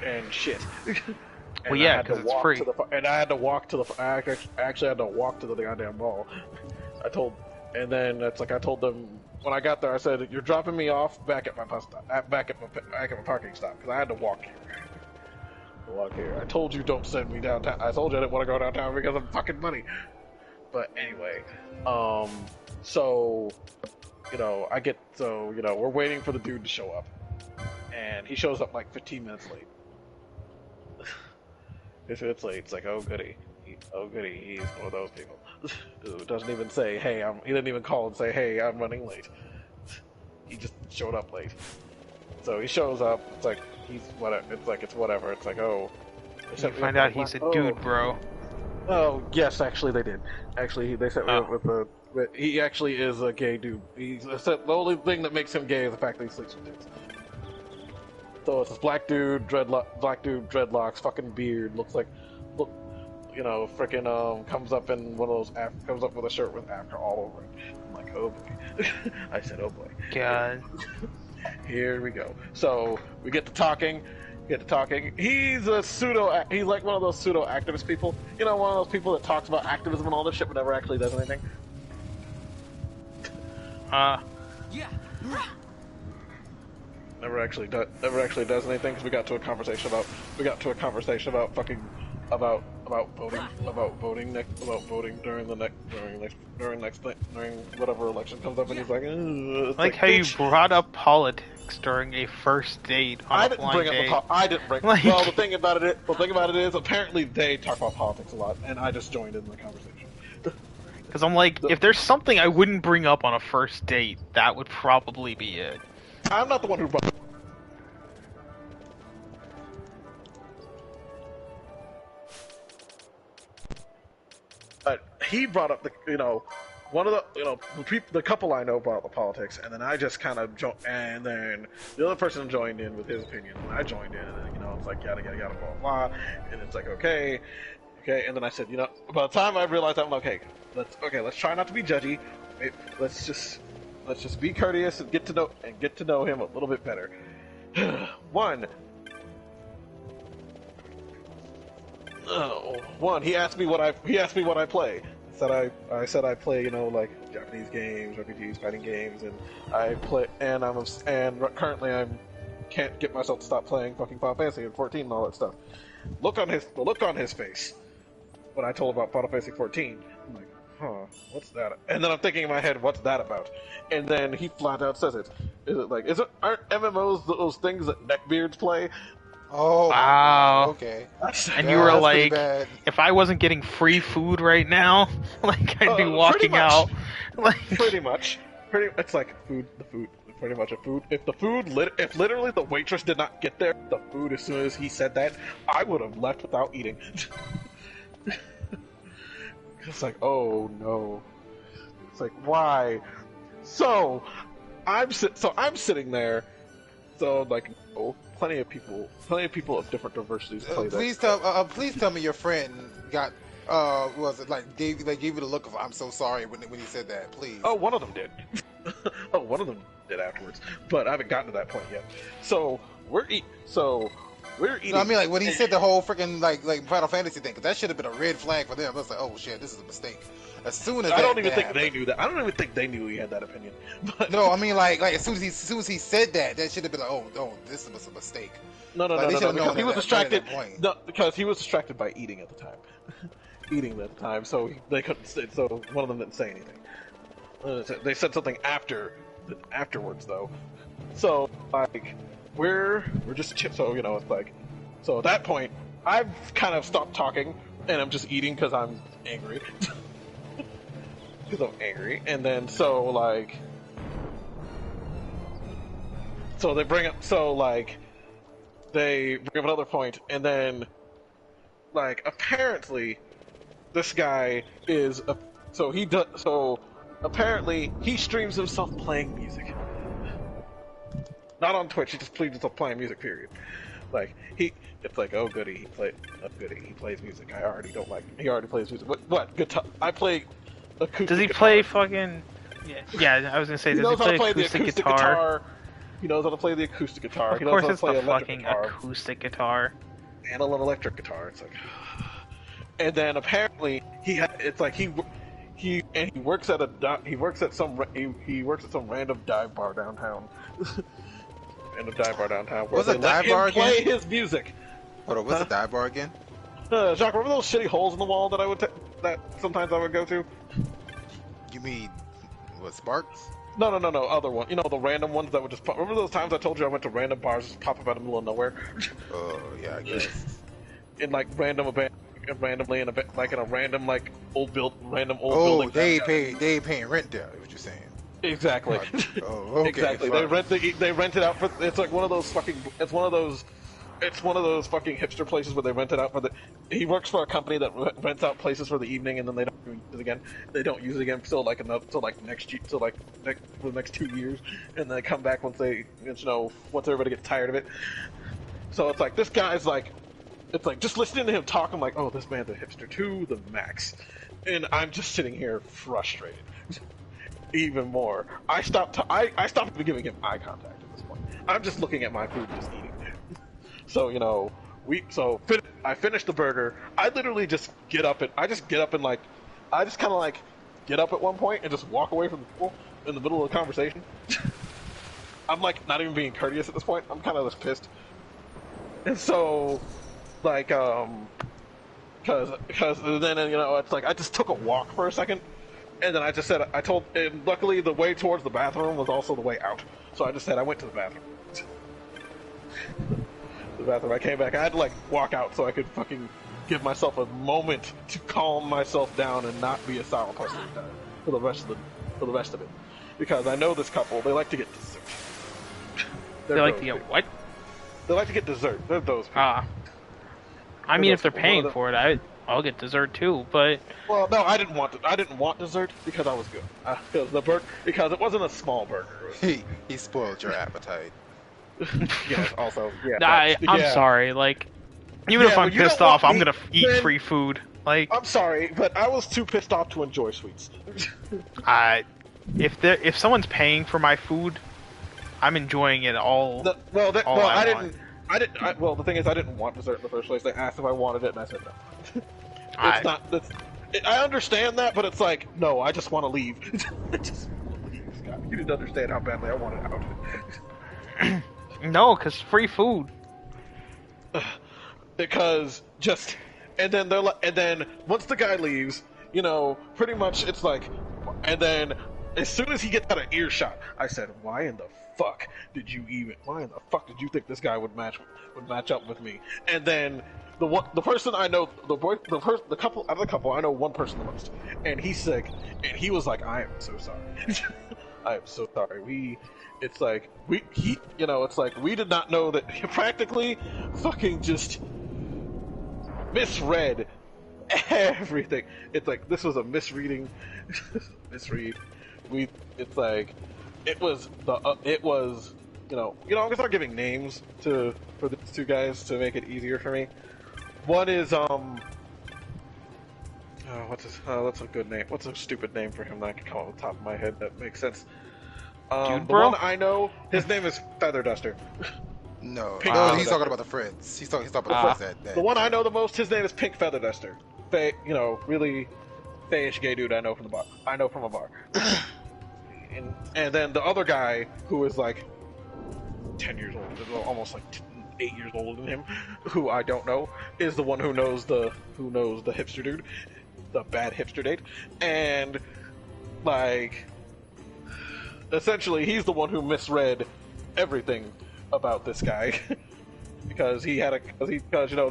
and shit. Well, yeah, because it's free. And I had to walk to the. I actually had to walk to the goddamn mall. And then it's like I told them when I got there. I said, "You're dropping me off back at my bus stop, back at my parking stop, because I had to walk here. I told you don't send me downtown. I told you I didn't want to go downtown because of fucking money. But anyway, so we're waiting for the dude to show up, and he shows up like 15 minutes late. It's late. It's like, oh goody, he's one of those people who doesn't even say, hey, he didn't even call and say, hey, I'm running late. He just showed up late. So he shows up. It's like it's whatever. It's like, oh. You find out he's a dude, bro. Oh yes, actually they did. Actually, they set me up with he actually is a gay dude. The only thing that makes him gay is the fact that he sleeps with dudes. So it's this black dude, dreadlocks, fucking beard, frickin' comes up in one of those, comes up with a shirt with after all over it. I'm like, oh boy. I said, oh boy. God. Here we go. So we get to talking. He's like one of those pseudo activist people. You know, one of those people that talks about activism and all this shit but never actually does anything. Yeah. Never actually does anything because we got to a conversation about fucking about voting during whatever election comes up, and he's like, how you brought up politics during a first date on a blind date. Well, the thing about it is apparently they talk about politics a lot, and I just joined in the conversation. Because I'm like, if there's something I wouldn't bring up on a first date, that would probably be it. I'm not the one who brought. he brought up one of the couple I know brought up the politics, and then I just kind of and then the other person joined in with his opinion, and I joined in, and it's like yada yada yada blah blah, and it's like okay, and then I said, by the time I realized I'm like, let's try not to be judgy, let's just be courteous and get to know him a little bit better. One, he asked me what I play. I said I play, like Japanese games, RPGs, fighting games, and I play, and currently I can't get myself to stop playing fucking Final Fantasy 14 and all that stuff. The look on his face when I told him about Final Fantasy 14, I'm like, what's that? And then I'm thinking in my head, what's that about? And then he flat out says it. Aren't MMOs those things that neckbeards play? Oh, wow. Okay. And you were like, if I wasn't getting free food right now, like I'd be walking out. Like pretty much. It's like the food. Pretty much a food. If literally the waitress did not get there, the food as soon as he said that, I would have left without eating. It's like, oh no. It's like, why? So I'm sitting there. So like, plenty of people of different diversities play that. Please tell me your friend got was it like gave you the look of I'm so sorry when he said that, please. Oh, one of them did. One of them did afterwards, but I haven't gotten to that point yet. So we're eating. No, I mean, like when he said the whole freaking like Final Fantasy thing, because that should have been a red flag for them. I was like, oh shit, this is a mistake. As soon as I don't even think they knew that. I don't even think they knew he had that opinion. But no, I mean like as soon as he said that should have been like, oh, this was a mistake. No, because he was distracted. No, because he was distracted by eating at the time. So they couldn't. So one of them didn't say anything. They said something afterwards though. So like we're just so it's like so at that point I've kind of stopped talking and I'm just eating because I'm angry. And then they bring up another point, and then apparently this guy is apparently he streams himself playing music, not on Twitch. He just streams himself playing music. Period. It's like, oh goody, he plays music. He already plays music. What guitar? I play. Does he play fucking? Yeah. I was gonna say, does he play acoustic guitar? He knows how to play the acoustic guitar. Of course, it's the fucking acoustic guitar and an electric guitar. It's like, and then apparently he works at some random dive bar downtown. What's a dive bar again? Play his music. Hold on, what's a dive bar again? Jacques, remember those shitty holes in the wall that that sometimes I would go to? You mean what, Sparks? No, other one. The random ones that would just pop. Remember those times I told you I went to random bars just pop up out of the middle of nowhere? Oh, yeah, I guess. In randomly in a random old building. Oh, they paying rent there, is what you're saying. Exactly. Oh, okay. Exactly. Fine. They rent it out for. It's like one of those fucking. It's one of those fucking hipster places where they rent it out for the. He works for a company that rents out places for the evening, and then they don't use it again. They don't use it again for the next 2 years, and then they come back once everybody gets tired of it. So it's like this guy's like, it's like just listening to him talk. I'm like, oh, this man's a hipster to the max, and I'm just sitting here frustrated. Even more. I stopped giving him eye contact at this point. I'm just looking at my food and just eating. So I finished the burger. I literally just get up and get up at one point and just walk away from the people in the middle of the conversation. I'm not even being courteous at this point. I'm kind of just pissed. And so because then it's like I just took a walk for a second. And then and luckily the way towards the bathroom was also the way out. So I just said I went to the bathroom. I came back. I had to walk out so I could fucking give myself a moment to calm myself down and not be a sour person for the rest of it. Because I know this couple, they like to get dessert. They like to get what? They like to get dessert. They're those people. I mean, if they're paying for it, I'll get dessert too, but well, no, I didn't want dessert because I was good. Because it wasn't a small burger. He spoiled your appetite. Yes, also, yeah. I'm sorry, like, even if I'm pissed off, I'm gonna eat free food. Like, I'm sorry, but I was too pissed off to enjoy sweets. If someone's paying for my food, I'm enjoying it all. Well, the thing is, I didn't want dessert in the first place. They asked if I wanted it, and I said no. I understand that, but it's like, no, I just want to leave. I just want to leave, Scott. You didn't understand how badly I wanted out. No, because free food. Because and then once the guy leaves, you know, pretty much it's like, and then as soon as he gets out of earshot, I said, why in the fuck did you think this guy would match up with me? And then the person I know, the couple out of the couple, I know one person the most, and he's sick, and he was like, I am so sorry. I am so sorry. It's like we did not know that he practically fucking just misread everything. It's like this was a misreading, misread. I'm gonna start giving names for these two guys to make it easier for me. One is what's a good name? What's a stupid name for him that I can come off the top of my head that makes sense? The one I know, his name is Feather Duster. No, he's talking about the friends. He's talking about the friends. The one I know the most, his name is Pink Feather Duster. Really fayish gay dude I know from the bar. I know from a bar. and then the other guy who is like 10 years old, almost like 8 years older than him, who I don't know, is the one who knows the hipster dude, the bad hipster date, and like. Essentially, he's the one who misread everything about this guy because the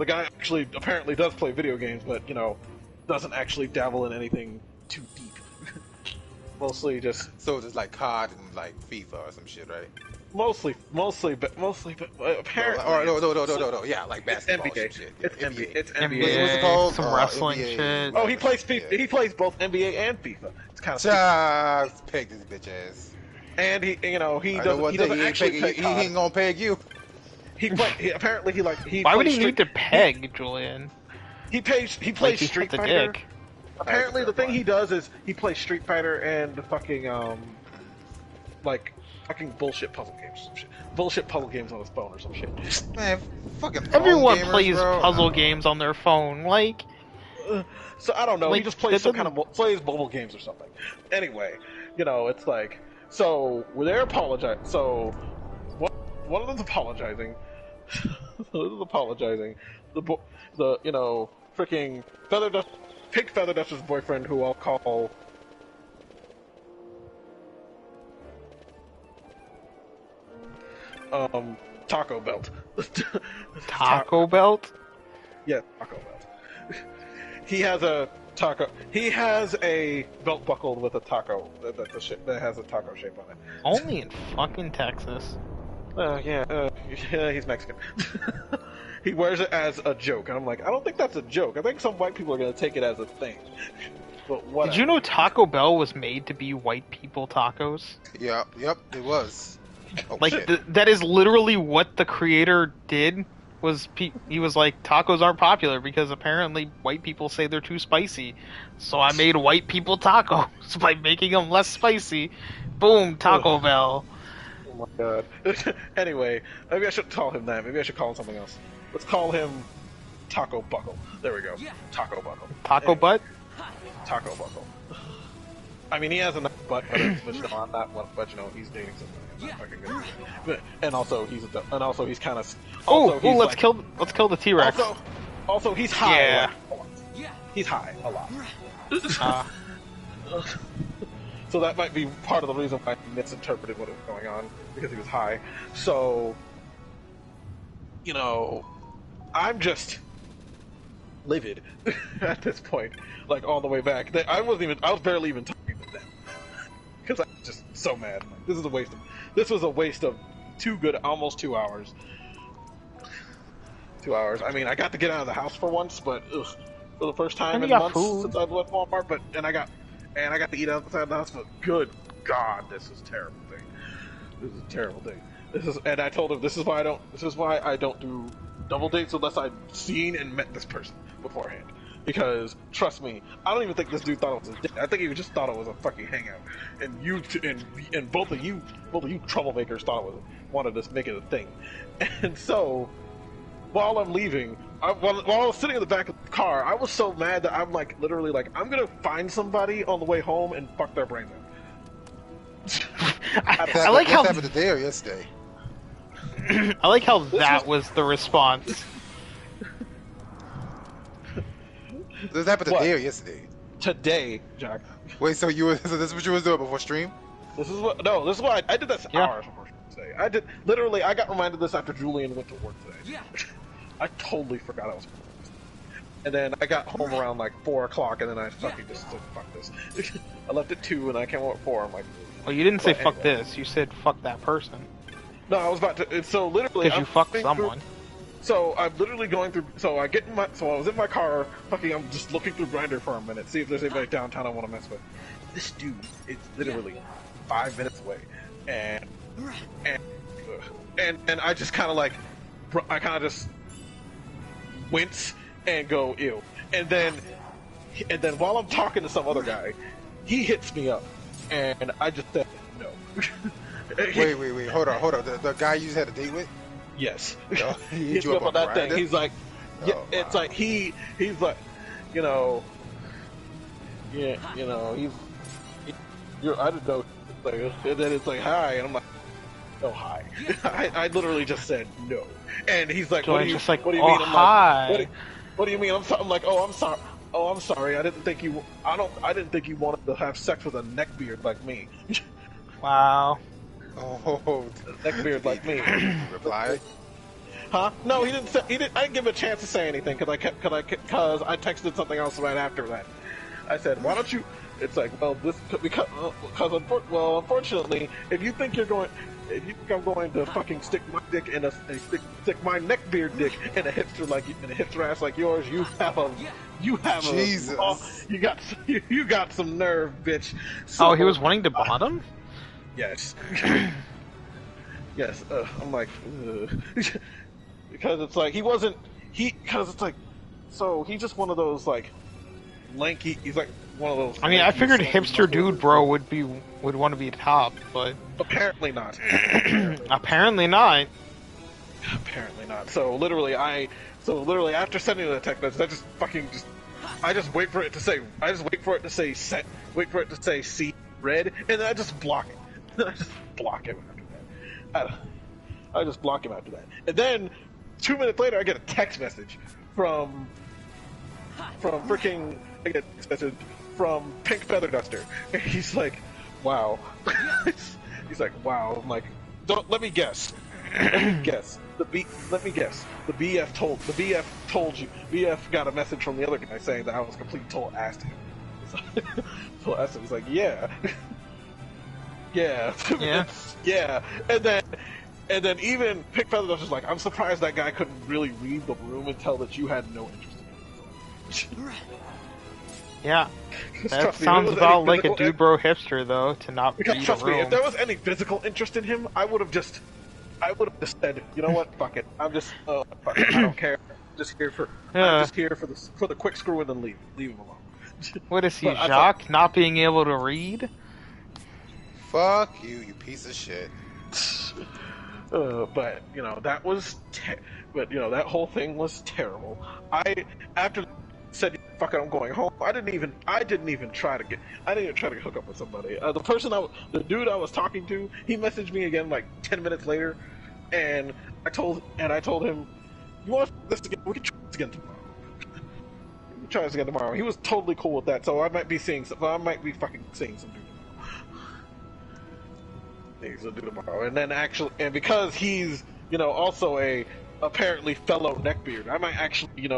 guy actually apparently does play video games, but doesn't actually dabble in anything too deep. Mostly just like COD and like FIFA or some shit, right? Mostly, but apparently. No. Yeah, like basketball. NBA. Shit. It's NBA. It's NBA. What's it called? Some wrestling NBA. shit. Oh, he plays FIFA. He plays both NBA and FIFA. It's kind of. Just peg this bitch ass. And he doesn't actually peg. He ain't gonna peg you. Why would he need to peg, Julian? He plays Street Fighter. Apparently, the thing he does is he plays Street Fighter and the fucking bullshit puzzle games. Bullshit puzzle games on his phone or some shit. Man, fucking everyone gamers, plays bro. puzzle games on their phone. Like, so I don't know. Like, he just plays plays mobile games or something. Anyway, it's like. So they're apologizing. So one of them's apologizing. The freaking Pink Feather Duster's boyfriend, who I'll call Taco Belt. Taco Belt? Yeah, Taco Belt. He has a belt buckled with a taco that has a taco shape on it. Only in fucking Texas. Yeah, he's Mexican. He wears it as a joke, and I'm like, I don't think that's a joke. I think some white people are gonna take it as a thing. But whatever. Did you know Taco Bell was made to be white people tacos? Yep, it was. Oh, like that is literally what the creator did. He was like, tacos aren't popular because apparently white people say they're too spicy. So I made white people tacos by making them less spicy. Boom, Taco Bell. Oh my god. Anyway, maybe I should call him that. Maybe I should call him something else. Let's call him Taco Buckle. There we go. Taco Buckle. Taco Butt? Taco Buckle. I mean, he has a nice butt, but on that one, but he's dating somebody. Fucking good. And also he's kind of. Let's kill the T-Rex. Also he's high. Yeah. He's high a lot. So that might be part of the reason why I misinterpreted what was going on, because he was high. So, I'm just livid at this point. Like all the way back, I was barely even talking to them because I'm just so mad. Like, this was a waste of almost 2 hours. 2 hours. I mean, I got to get out of the house for once, but for the first time in months since I've left Walmart. But I got to eat outside the house. But good God, this is a terrible thing. This is a terrible thing. And I told him this is why I don't do double dates unless I've seen and met this person beforehand. Because trust me, I don't even think this dude thought it was a date. I think he just thought it was a fucking hangout. And both of you troublemakers thought it was wanted to make it a thing. And so, while I'm leaving, while I was sitting in the back of the car, I was so mad that I'm like literally like I'm gonna find somebody on the way home and fuck their brains out. I like how happened today or yesterday. I like how that was the response. This happened today or yesterday? Today, Jack. Wait, so this is what you was doing before stream? This is what I did this hours before today. I got reminded of this after Julian went to work today. Yeah. I totally forgot I was. And then I got home around like 4 o'clock, and then I fucking just said, fuck this. I left at 2, and I came home at 4. I'm like, well, you didn't say fuck this. You said fuck that person. No, I was about to. So literally, because you fucked someone. So I'm literally going through. So I was in my car, fucking. I'm just looking through Grindr for a minute, see if there's anybody downtown I want to mess with. This dude, it's literally 5 minutes away, and I just kind of like, I kind of just wince and go ew, and then while I'm talking to some other guy, he hits me up, and I just said no. Wait, hold on. The guy you had a date with? Yes. No, he hit me up on that thing. He's like, yeah, wow. It's like he's like, I didn't know. And then it's like hi, and I'm like, no hi. I literally just said no, and he's like, so what do you mean? Hi. Like, what do you mean? I'm like, oh, I'm sorry. Oh, I'm sorry. I didn't think you wanted to have sex with a neckbeard like me. Wow. Oh, neckbeard like me. Reply? Huh? No, he didn't. I didn't give him a chance to say anything because I texted something else right after that. I said, "Why don't you?" It's like, well, unfortunately, if you think I'm going to fucking stick my dick in stick my neckbeard dick in a hipster ass like yours, you have Jesus. You got some nerve, bitch. So, he was wanting to bottom? Yes. Yes. I'm like, because it's like so he's just one of those like lanky. He's like one of those. I mean, I figured hipster dude bro would want to be top, but apparently not. Apparently not. Apparently not. So literally after sending the text message, I just wait for it to say see red, and then I just block it. I just block him after that. I just block him after that. And then 2 minutes later, I get a text message from Pink Feather Duster. And he's like, wow. He's like, wow. I'm like, let me guess. Let me guess. The BF told you. BF got a message from the other guy saying that I was complete total ass to him. Total ass to him. He's like, yeah. Yeah. Yeah. And then even Pink Feather was just like, I'm surprised that guy couldn't really read the room and tell that you had no interest in him. Yeah. That sounds about like a dude bro hipster though, to not read trust a room. Me, if there was any physical interest in him, I would have just said, you know what, fuck it. I'm just fuck it. I don't care. I'm just here for the quick screw and then leave him alone. What is he, Jacques? Not being able to read? Fuck you, you piece of shit. But that was, that whole thing was terrible. After said fuck it, I'm going home. I didn't even try to hook up with somebody. The dude I was talking to, he messaged me again like 10 minutes later, and I told him, you want this again? We can try this again tomorrow. Try this again tomorrow. He was totally cool with that, so I might be fucking seeing some dude tomorrow. And then and because he's, also a apparently fellow neckbeard, I might actually,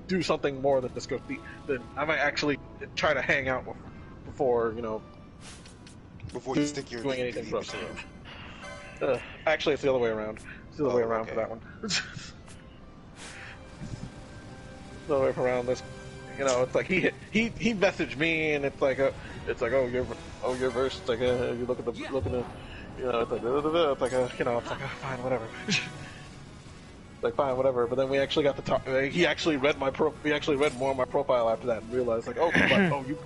do something more than just go then I might actually try to hang out before you stick your doing anything for us. Actually, it's the other way around. It's the other way around for that one. The other way around this. You know, it's like he messaged me, and it's like you're versed. It's like you look at the you know, it's like it's like you know, it's like fine, whatever. Like fine, whatever. But then we actually got to talk. He actually read more of my profile after that, and realized like, you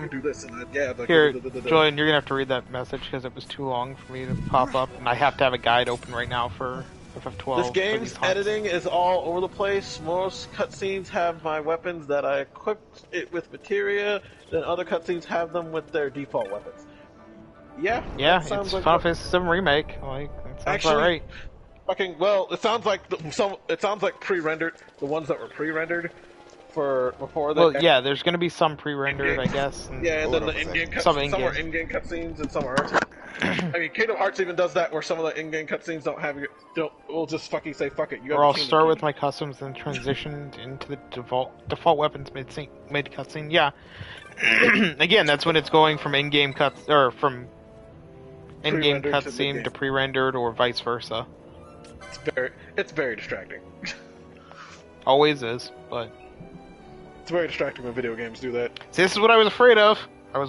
do this and that. Yeah. Like, here, Julian, you're gonna have to read that message because it was too long for me to pop up, and I have to have a guide open right now for FF12. This game's editing is all over the place. Most cutscenes have my weapons that I equipped it with materia, then other cutscenes have them with their default weapons. Yeah. Yeah, it's like Final Fantasy VII Remake. Like, that sounds about right. It sounds like it sounds like pre-rendered. The ones that were pre-rendered for before. Yeah, there's going to be some pre-rendered, I guess. And and then the in-game cutscenes. Some are in-game cutscenes, and some aren't. I mean, Kingdom Hearts even does that, where some of the in-game cutscenes will just fucking say fuck it. Or I'll start with my customs and transition into the default weapons mid cutscene. Yeah. Again, that's when it's going from in-game from in-game cutscene to pre-rendered, or vice versa. It's very distracting. Always is, but it's very distracting when video games do that. See, this is what I was afraid of. I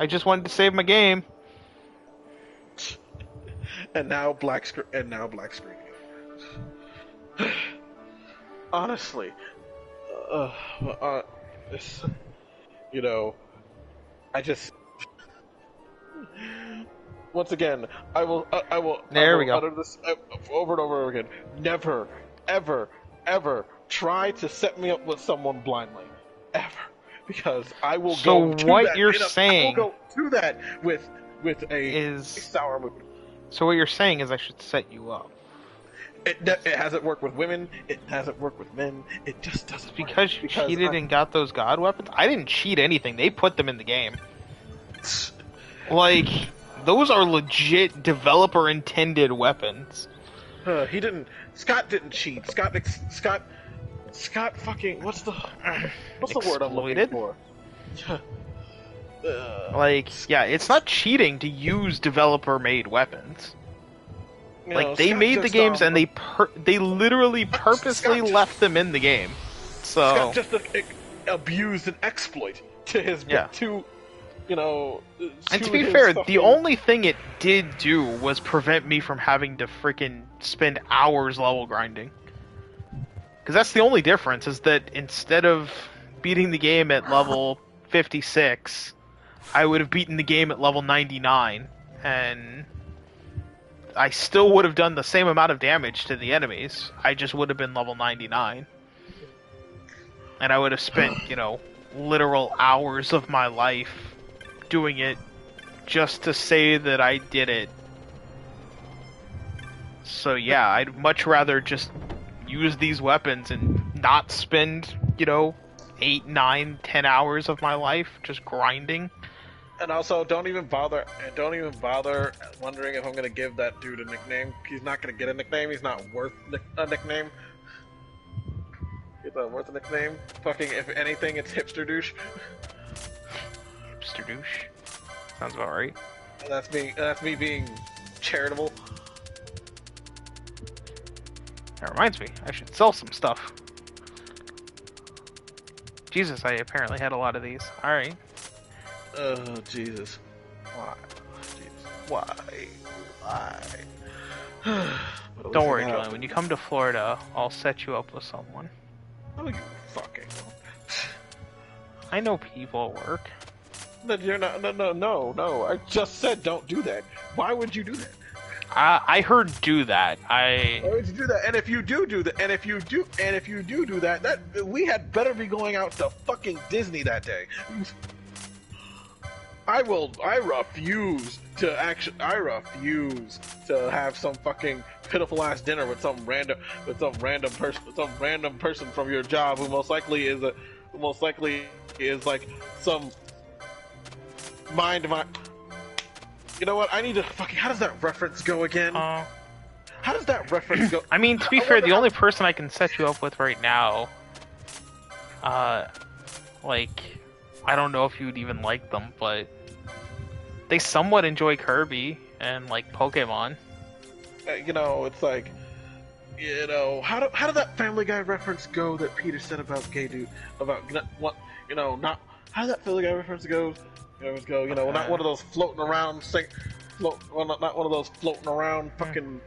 just wanted to save my game. And now black screen. Honestly, you know, I just. Once again, I will utter this over and over again. Never, ever, ever try to set me up with someone blindly, ever, because I will go to what that. You're saying? I will go to that with a sour mood. So what you're saying is I should set you up. It hasn't worked with women. It hasn't worked with men. It just doesn't. Because you cheated and got those god weapons. I didn't cheat anything. They put them in the game. Like. Those are legit developer-intended weapons. He didn't. Scott didn't cheat. Scott fucking. What's the word I'm looking for? Yeah, it's not cheating to use developer-made weapons. They Scott made the games and they literally purposely left them in the game. So Scott just abused an exploit to his to. You know, and to be fair, the only thing it did do was prevent me from having to freaking spend hours level grinding. Because that's the only difference, is that instead of beating the game at level 56, I would have beaten the game at level 99, and I still would have done the same amount of damage to the enemies. I just would have been level 99. And I would have spent, you know, literal hours of my life doing it just to say that I did it. So yeah, I'd much rather just use these weapons and not spend, you know, 8, 9, 10 hours of my life just grinding. And also, don't even bother wondering if I'm gonna give that dude a nickname. He's not gonna get a nickname. He's not worth a nickname. He's not worth a nickname. Fucking, if anything, it's Hipster Douche. Hipster Douche. Sounds about right. That's me being charitable. That reminds me, I should sell some stuff. Jesus, I apparently had a lot of these. Alright. Oh, Jesus. Why? Jesus. Why? Don't worry, Julian. When you come to Florida, I'll set you up with someone. Oh, you fucking... I know people at work. You're not. No. I just said don't do that. Why would you do that? I heard do that. Why would you do that? And if you do that, that we had better be going out to fucking Disney that day. I refuse to have some fucking pitiful ass dinner with some random person from your job who most likely is like some mind. You know what? I need to fucking. How does that reference go again? How does that reference go? I mean, to be fair, the only person I can set you up with right now, like, I don't know if you'd even like them, but they somewhat enjoy Kirby and like Pokemon. You know, it's like, You know, how did that Family Guy reference go that Peter said about gay dude about what not how did that Family Guy reference go? Not one of those floating around not one of those floating around fucking.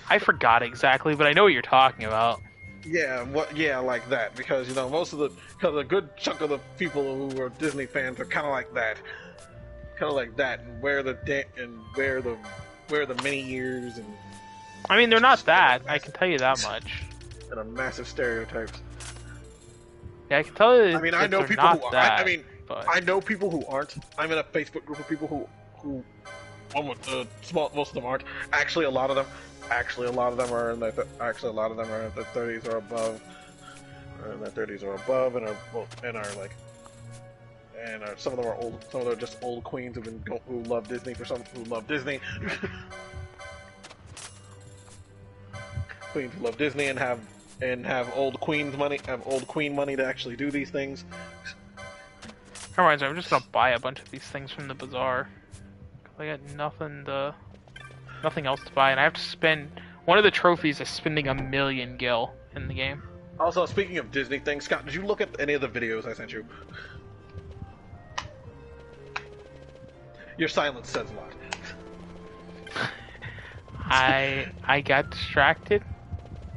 I forgot exactly, but I know what you're talking about. Yeah, like that, because because a good chunk of the people who are Disney fans are kind of like that, and wear the mini ears and. I mean, they're not that. I can tell you that much. And a massive stereotypes. Yeah, I can tell you. I mean, I know people not who. That, I know people who aren't. I'm in a Facebook group of people who most of them aren't. Actually, a lot of them are in their 30s or above. Some of them are old. Some of them are just old queens who love Disney who love Disney. Queens who love Disney and have old queen money to actually do these things. That reminds me, I'm just gonna buy a bunch of these things from the bazaar. I got nothing else to buy, and I have to spend. One of the trophies is spending 1 million gil in the game. Also, speaking of Disney things, Scott, did you look at any of the videos I sent you? Your silence says a lot. I got distracted.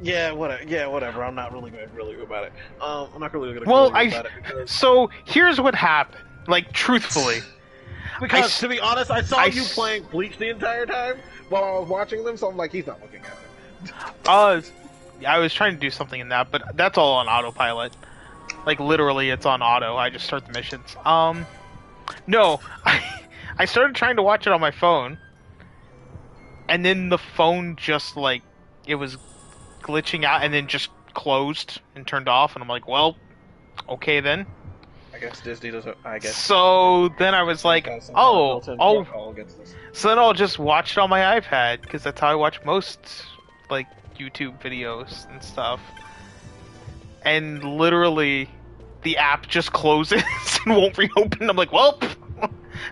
Yeah, whatever. I'm not really good about it. I'm not really going to about it. Because... So, here's what happened. Like, truthfully. Because, to be honest, I saw you playing Bleach the entire time while I was watching them, so I'm like, he's not looking at them. I was trying to do something in that, but that's all on autopilot. Like, literally, it's on auto. I just start the missions. No. I started trying to watch it on my phone, and then the phone just, like, it was glitching out and then just closed and turned off, and I'm like, well, okay then. I guess Disney doesn't. So then I was like, so then I'll just watch it on my iPad, because that's how I watch most, like, YouTube videos and stuff. And literally, the app just closes and won't reopen. I'm like, well.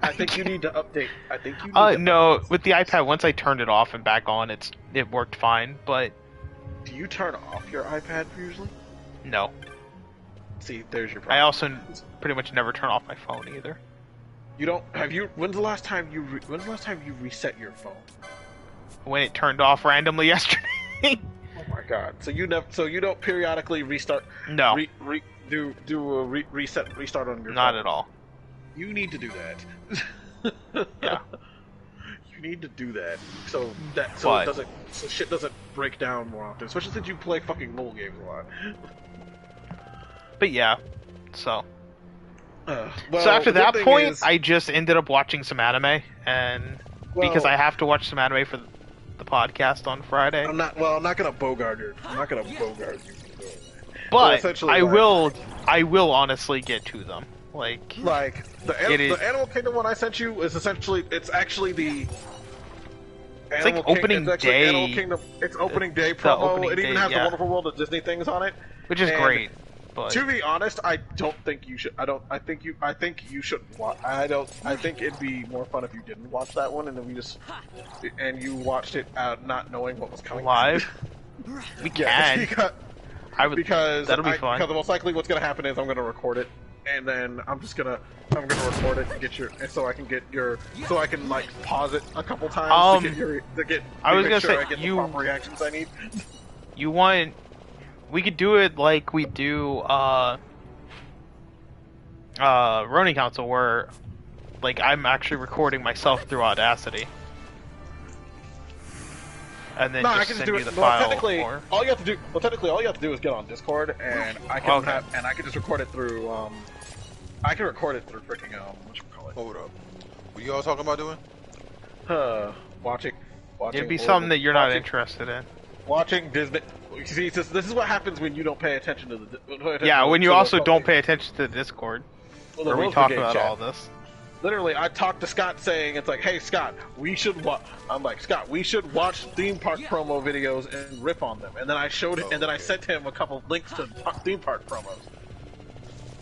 I think you need to update. No, with the iPad, once I turned it off and back on, it worked fine. But do you turn off your iPad usually? No. See, there's your problem. I also pretty much never turn off my phone either. You don't? Have you? When's the last time you reset your phone? When it turned off randomly yesterday. Oh my god! So you don't periodically restart? No. Do a restart on your Not phone? At all. You need to do that. Yeah. You need to do that so shit doesn't break down more often, especially since you play fucking mobile games a lot. But yeah, so. Well, so after that point, I just ended up watching some anime, and because I have to watch some anime for the podcast on Friday. I'm not gonna bogart you. But I will honestly get to them. Like the Animal Kingdom one I sent you is essentially it's actually the it's like opening day. Animal Kingdom, it's opening day promo. It even has the Wonderful World of Disney things on it, which is great. But to be honest, I don't think you should. I think you should watch. I think it'd be more fun if you didn't watch that one, and then you watched it not knowing what was coming live. We can. Because that'll be fun. Because most likely, what's gonna happen is I'm gonna record it, and then I'm gonna record it to get so I can like pause it a couple times to get the proper reactions I need. We could do it like we do Ronin Council, where like I'm actually recording myself through Audacity. And then I can just do you it. The file. Technically, all you have to do is get on Discord, and I can just record it through. I can record it through freaking whatchamacallit. Hold up. What you all talking about doing? Watching. It'd be something that you're not interested in. Watching Disney. See, this is what happens when you don't pay attention to the. Yeah, when you also don't pay attention to the Discord, where we talk about all this. Literally, I talked to Scott saying, it's like, hey Scott, we should watch theme park promo videos and rip on them. And then I showed it, and then I sent him a couple links to theme park promos.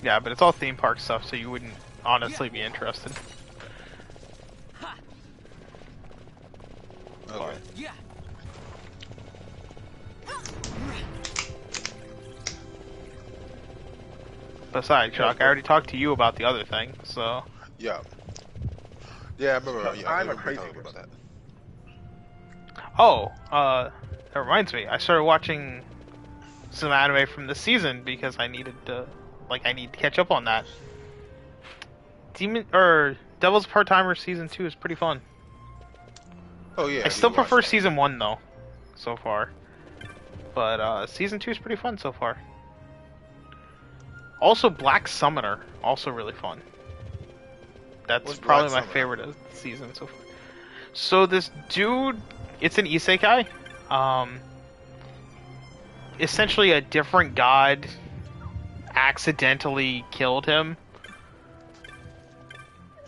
Yeah, but it's all theme park stuff, so you wouldn't honestly be interested. Okay. Besides, Chuck, I already talked to you about the other thing, so... Yeah. Yeah, I remember. Yeah, I'm a remember crazy talking about that. Oh, that reminds me. I started watching some anime from this season because I needed to... Like, I need to catch up on that. Devil's Part-Timer Season 2 is pretty fun. Oh, yeah. I still prefer Season 1, though, so far. But, Season 2 is pretty fun so far. Also, Black Summoner, also really fun. That's probably my favorite of the season so far. So this dude, it's an isekai. Essentially a different god accidentally killed him.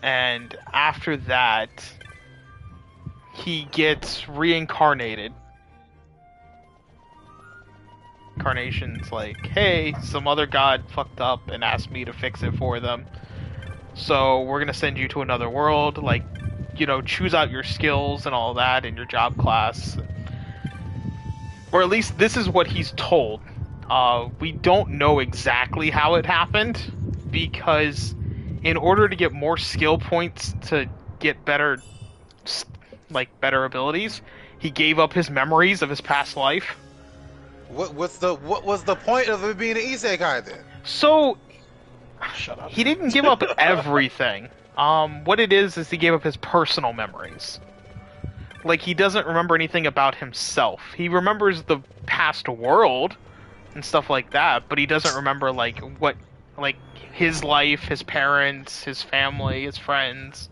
And after that, he gets reincarnated. Incarnation's like, hey, some other god fucked up and asked me to fix it for them. So we're gonna send you to another world, like, you know, choose out your skills and all that in your job class. Or at least this is what he's told. We don't know exactly how it happened, because in order to get more skill points to get better, like, better abilities, he gave up his memories of his past life. What was the point of it being an isekai then? So shut up. He didn't give up everything. What it is he gave up his personal memories. Like, he doesn't remember anything about himself. He remembers the past world and stuff like that, but he doesn't remember, like, what, like, his life, his parents, his family, his friends.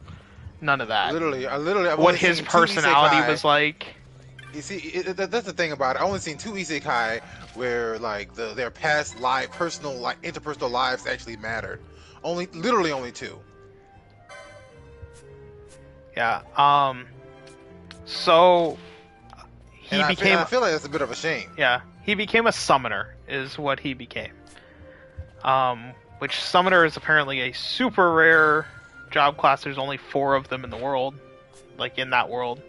None of that. I've what his personality was like. You see, that's the thing about it. I only seen 2 isekai where, like, their past life, personal, like, interpersonal lives actually mattered. Literally only 2. Yeah. So he became. I feel like that's a bit of a shame. Yeah, he became a summoner, is what he became. Which summoner is apparently a super rare job class. There's only 4 of them in the world, like in that world.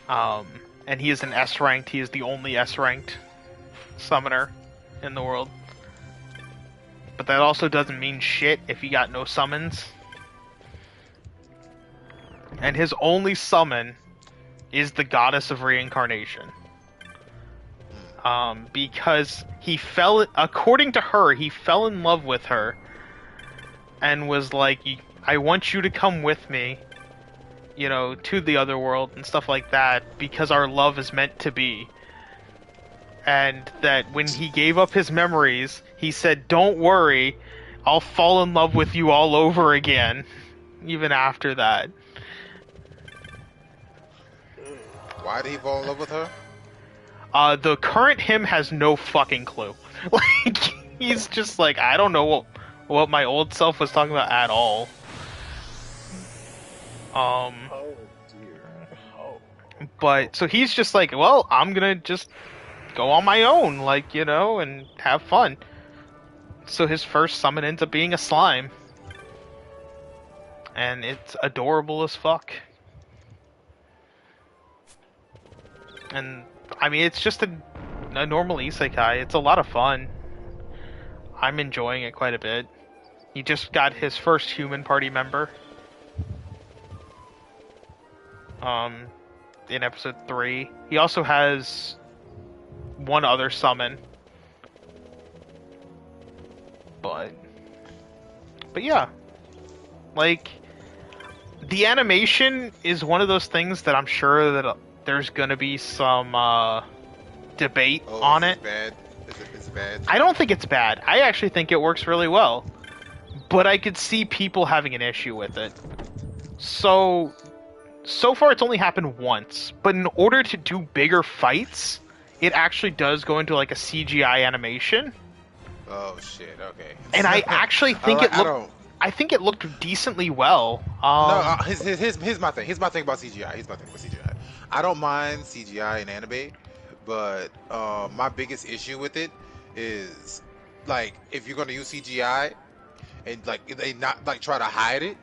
And he is an S-ranked. He is the only S-ranked summoner in the world. But that also doesn't mean shit if you got no summons. And his only summon is the goddess of reincarnation. Because according to her, he fell in love with her and was like, I want you to come with me, you know, to the other world and stuff like that, because our love is meant to be. And that when he gave up his memories, he said, don't worry, I'll fall in love with you all over again, even after that. Why did he fall in love with her? The current him has no fucking clue. Like, he's just like, I don't know what my old self was talking about at all. Oh dear. Oh. But, so he's just like, well, I'm gonna just go on my own, like, you know, and have fun. So his first summon ends up being a slime. And it's adorable as fuck. And, I mean, it's just a normal isekai. It's a lot of fun. I'm enjoying it quite a bit. He just got his first human party member. In episode 3. He also has one other summon. But yeah. Like, the animation is one of those things that I'm sure that there's gonna be some debate on it. Bad? Is it bad? I don't think it's bad. I actually think it works really well. But I could see people having an issue with it. So far it's only happened once. But in order to do bigger fights, it actually does go into like a CGI animation. Oh shit, okay. And I actually think I think it looked decently well. No, here's my thing. Here's my thing about CGI. I don't mind CGI in anime, but my biggest issue with it is, like, if you're gonna use CGI and like they not like try to hide it,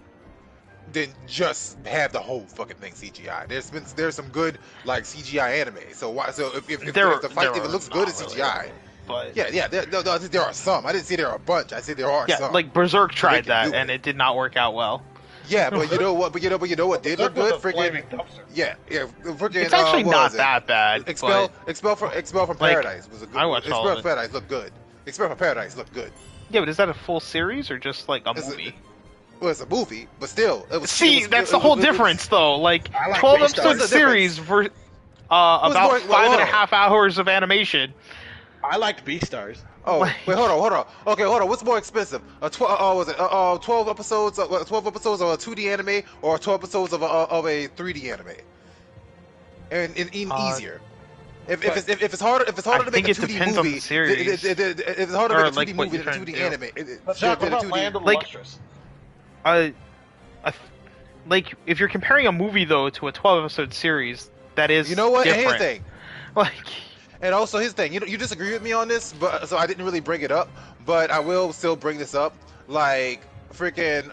than just have the whole fucking thing CGI. There's some good like CGI anime. So why? So if the fight if it looks good in CGI, but yeah, there are some. I didn't say there are a bunch. I said there are some. Like Berserk tried that and it did not work out well. Yeah, but you know what? But you know what did look good? Freaking freaking. It's actually not that bad. Expel from Paradise was a good. I watched all of it. Paradise looked good. Expel from Paradise looked good. Yeah, but is that a full series or just like a movie? Well, it's a movie, but still. That's the whole difference, though. Like 12 episode series for about 5.5 hours of animation. I liked Beastars. Oh, wait, hold on. Okay, hold on. What's more expensive? 12 episodes? 12 episodes of a 2D anime, or 12 episodes of a 3D anime? And easier. If it's harder to make a 2D movie, if it's harder to make a 2D movie than a 2D anime, let's talk about Land of the Lustrous. Like if you're comparing a movie though to a 12 episode series, that is what? Different. And here's the thing. Like, and also his thing. You disagree with me on this, but so I didn't really bring it up, but I will still bring this up. Like freaking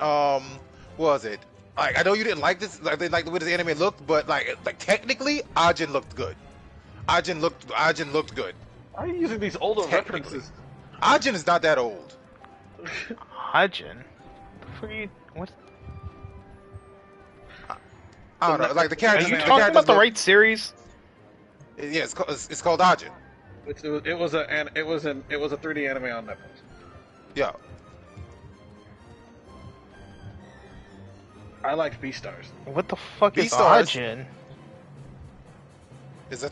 what was it? Like I know you didn't like this, like the way this anime looked, but like technically, Ajin looked good. Ajin looked good. Why are you using these older references? Ajin is not that old. Ajin? What? I don't know. Like the character. Are you talking about the right series? Yeah, it's called Ajin. It was a 3D anime on Netflix. Yeah. I liked Beastars. What the fuck is Ajin? It was a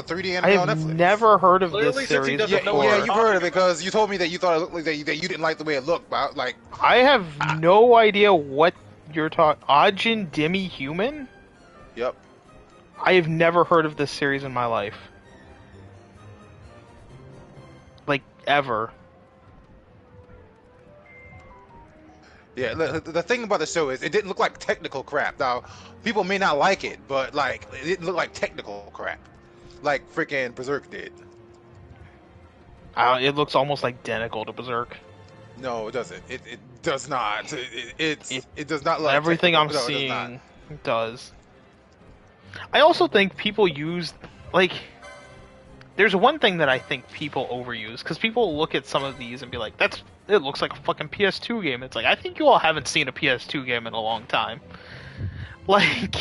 3D anime on Netflix. I've never heard of this series before. Yeah, you've heard of it because you told me that you thought it looked like that you didn't like the way it looked. But like, I have no idea what you're talking. Ajin Demi-Human? Yep. I have never heard of this series in my life. Like ever. Yeah, the thing about the show is it didn't look like technical crap. Now, people may not like it, but like it didn't look like technical crap, like freaking Berserk did. It looks almost identical to Berserk. No, it doesn't. It does not. It does not look. Everything I'm seeing does. I also think people use like. There's one thing that I think people overuse, because people look at some of these and be like, it looks like a fucking PS2 game. It's like, I think you all haven't seen a PS2 game in a long time. Like,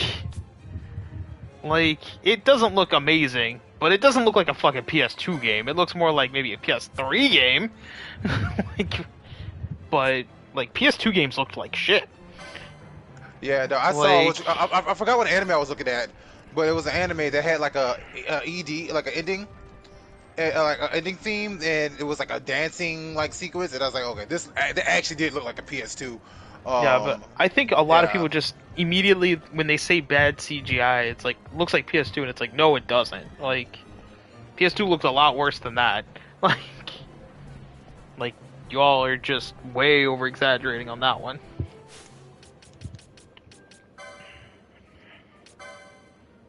it doesn't look amazing, but it doesn't look like a fucking PS2 game. It looks more like maybe a PS3 game. But, PS2 games looked like shit. Yeah, no, I saw, I forgot what anime I was looking at, but it was an anime that had like a ED, like an ending. Like an ending theme, and it was like a dancing sequence, and I was like, okay, this actually did look like a PS2. Yeah, but I think a lot of people just immediately when they say bad CGI, it's like looks like PS2, and it's like no, it doesn't. Like PS2 looks a lot worse than that. Like you all are just way over exaggerating on that one.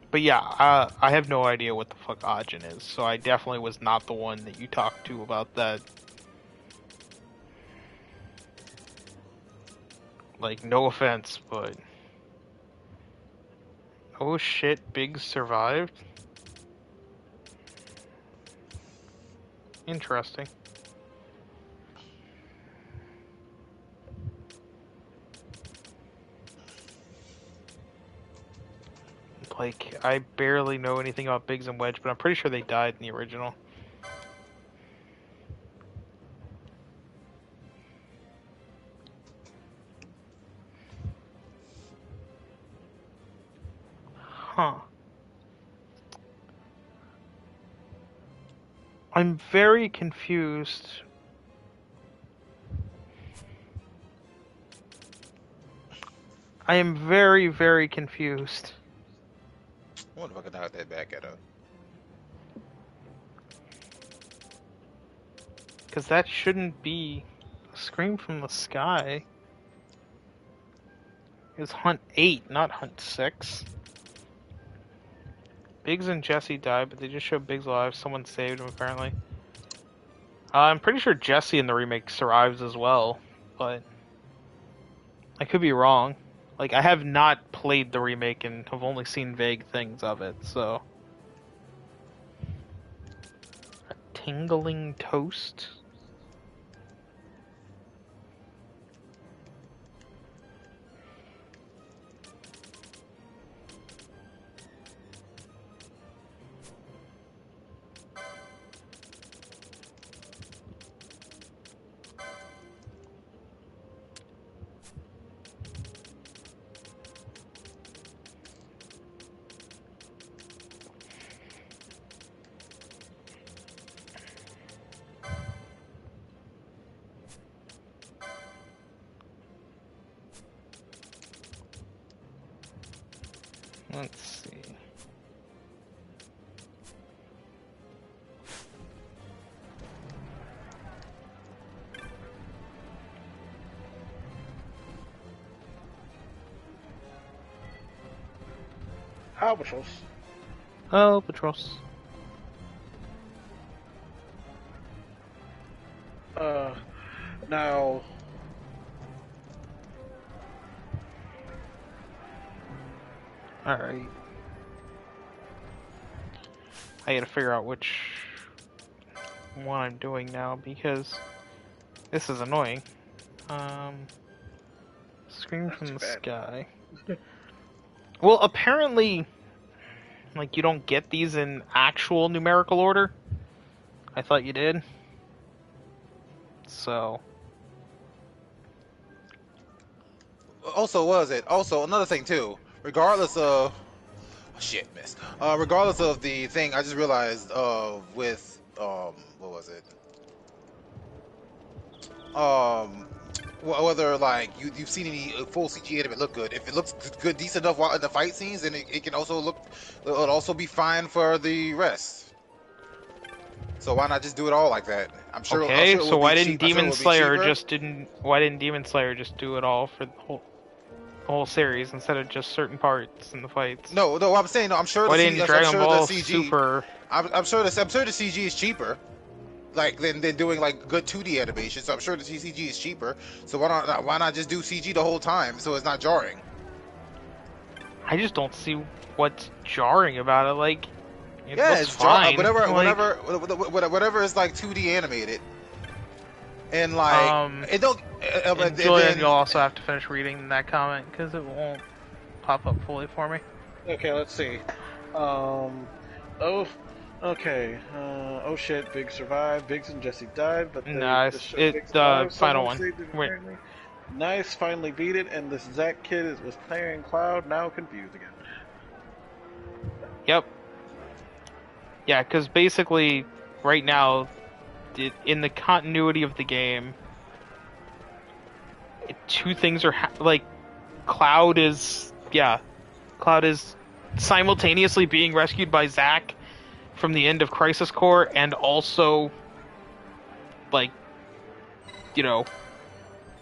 But yeah, I have no idea what the fuck Ajin is, so I definitely was not the one that you talked to about that. Like, no offense, but... Oh shit, Biggs survived? Interesting. Like, I barely know anything about Biggs and Wedge, but I'm pretty sure they died in the original. Huh. I'm very confused. I am very, very confused. I wonder if I can knock that back at her. Because that shouldn't be a scream from the sky. It was Hunt 8, not Hunt 6. Biggs and Jesse died, but they just showed Biggs alive. Someone saved him, apparently. I'm pretty sure Jesse in the remake survives as well, but I could be wrong. Like, I have not played the remake and have only seen vague things of it, so... A tingling toast? Let's see. Albatross. Albatross. Now... Alright. I gotta figure out which one I'm doing now, because this is annoying. Scream from the sky. Well, apparently, like, you don't get these in actual numerical order. I thought you did. So... Also, was it? Also, another thing, too. Regardless of... Shit, missed. Regardless of the thing, I just realized, with, what was it? Whether, like, you've seen any full CG if it look good. If it looks good, decent enough while in the fight scenes, then it can also look... It'll also be fine for the rest. So why not just do it all like that? Okay, so why didn't Demon Slayer just Why didn't Demon Slayer just do it all for the whole series instead of just certain parts in the fights? No, I'm saying, no, I'm sure. Why the didn't Dragon Ball CG, Super? I'm sure the CG is cheaper, like than doing like good 2D animation. So I'm sure the CG is cheaper. So why not just do CG the whole time so it's not jarring? I just don't see what's jarring about it. Like, it's fine. Whatever is like 2D animated, and like it don't. Julian, you'll also have to finish reading that comment because it won't pop up fully for me. Okay, let's see. Okay. Oh shit, Biggs survived. Biggs and Jesse died, but the final one. Wait. Nice, finally beat it, and this Zack kid was playing Cloud, now confused again. Yep. Yeah, because basically, right now, in the continuity of the game, two things are like, Cloud is simultaneously being rescued by Zack from the end of Crisis Core, and also, like,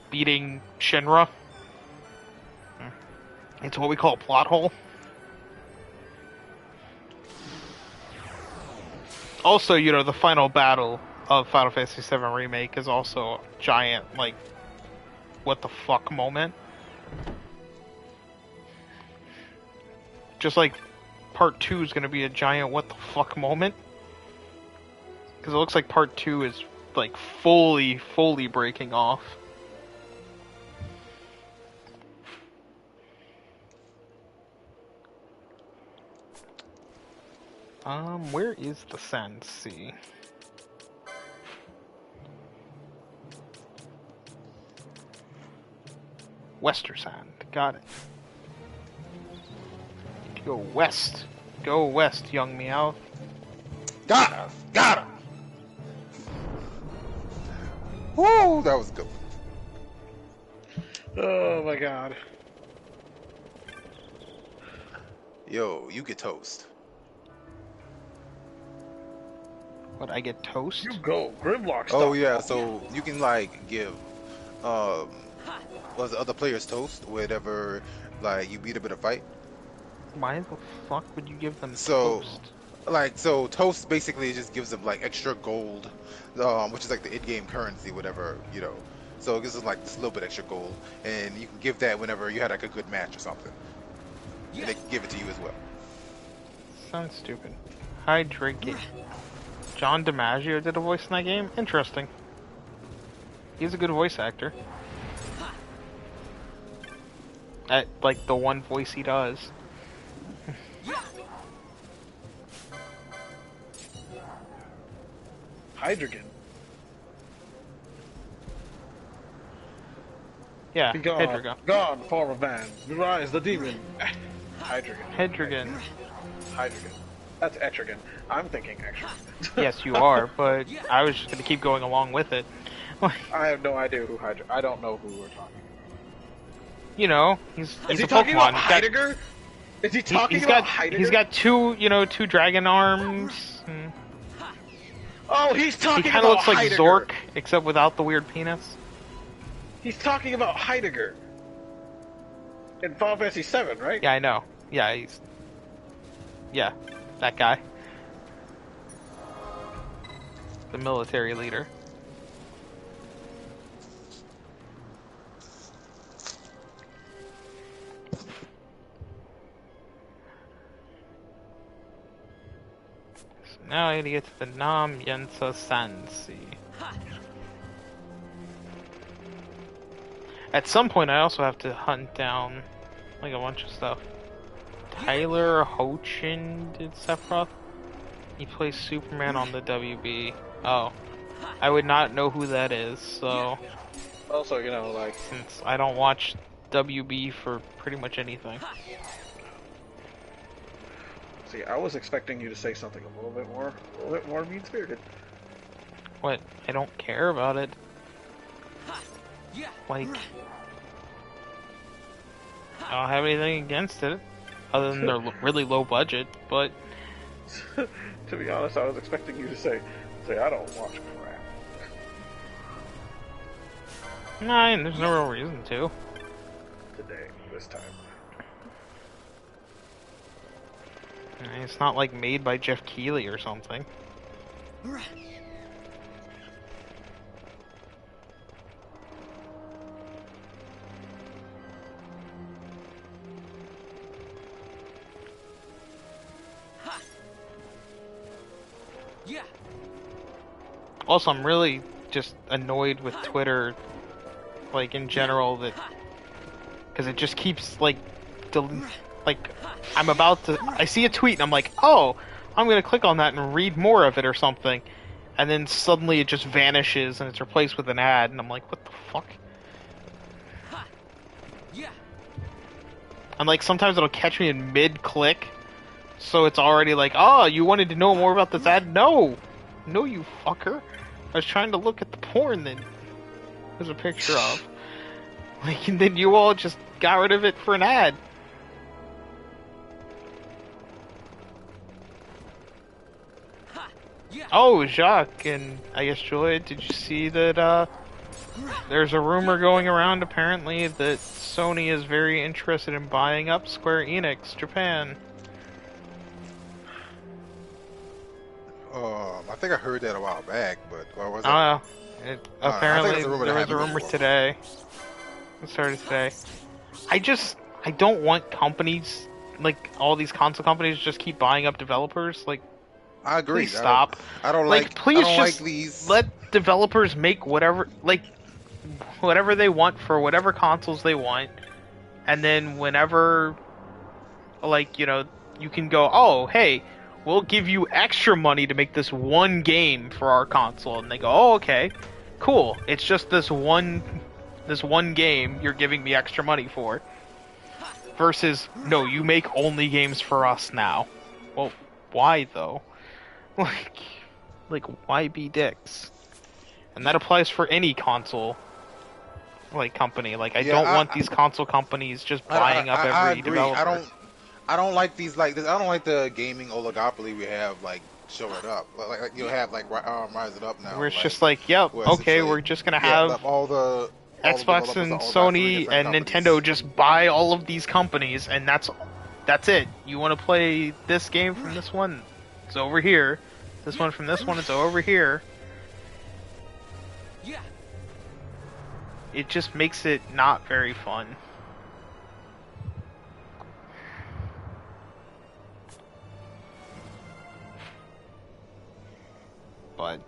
beating Shinra. It's what we call a plot hole. Also, the final battle of Final Fantasy VII Remake is also a giant, like, what the fuck moment. Just like Part 2 is going to be a giant what the fuck moment. Because it looks like Part 2 is, like, fully breaking off. Where is the Sensei? Westersand. Got it. Go west. Go west, young Meow. Got him! Got him! Woo! That was good. Oh my god. Yo, you get toast. What, I get toast? You go, Grimlock style. Oh yeah, so you can like give was the other players toast whenever like you beat them in a fight. Why the fuck would you give them toast? So toast basically just gives them like extra gold, which is like the in-game currency, whatever, So this is like this little bit extra gold, and you can give that whenever you had like a good match or something, and they can give it to you as well. Sounds stupid. Hydrate. John DiMaggio did a voice in that game? Interesting. He's a good voice actor. At, like, the one voice he does. Hydrogen. Yeah, Be gone, Hedrigan. gone, form of man. Rise the demon. Hydrogen. Hedrigan. Hydrogen. That's Etrigan. I'm thinking Etrigan. Yes, you are, but I was just gonna keep going along with it. I have no idea who Hydra. I don't know who we're talking about. You know, he's Is he a talking Pokemon. about Heidegger? Is he talking about Heidegger? He's got two dragon arms. Oh, he's talking about He kind of looks like Heidegger. Zork, except without the weird penis. He's talking about Heidegger. In Final Fantasy VII, right? Yeah, I know. Yeah, yeah, that guy. The military leader. So now I gotta get to the Nam Yensa Sansi. At some point I also have to hunt down like a bunch of stuff. Tyler Hoechlin did Sephiroth. He plays Superman on the WB. Oh. I would not know who that is, so... Also, you know, like... Since I don't watch WB for pretty much anything. See, I was expecting you to say something a little bit more mean-spirited. What? I don't care about it. Like... I don't have anything against it. Other than they're really low budget, but... To be honest, I was expecting you to say I don't watch crap. Nah, there's no real reason to. Today, this time. It's not like made by Jeff Keighley or something. Also, I'm really just annoyed with Twitter, like, in general, that... Because it just keeps, like, I'm about to... I see a tweet and I'm like, oh, I'm gonna click on that and read more of it or something. And then suddenly it just vanishes and it's replaced with an ad, and I'm like, what the fuck? And, like, sometimes it'll catch me in mid-click, so it's already like, oh, you wanted to know more about this ad? No! No, you fucker. I was trying to look at the porn that there's a picture of. Like, and then you all just got rid of it for an ad. Oh, Jacques, and I guess Julia, did you see that, there's a rumor going around, apparently, that Sony is very interested in buying up Square Enix Japan. I think I heard that a while back, but or was it? Apparently, there was a rumor today. It started today. I don't want companies, like, all these console companies just keep buying up developers. Like, I agree. Please stop. I don't like, like. please I don't just like these. let developers make whatever they want for whatever consoles they want, and then whenever, like, you know, you can go, oh, hey, we'll give you extra money to make this one game for our console, and they go, oh, okay, cool. It's just this one game you're giving me extra money for. Versus, no, you make only games for us now. Well, why though? Like, why be dicks? And that applies for any console, like, company. Like, I don't want these console companies just buying up every developer. I don't like these, like, I don't like the gaming oligopoly we have, like, show it up. Like you have, like, Rise It Up now. Where it's just like, yep, okay, we're just gonna have all the Xbox and Sony and Nintendo just buy all of these companies, and that's it. You want to play this game from this one? It's over here. This one from this one, it's over here. it just makes it not very fun. But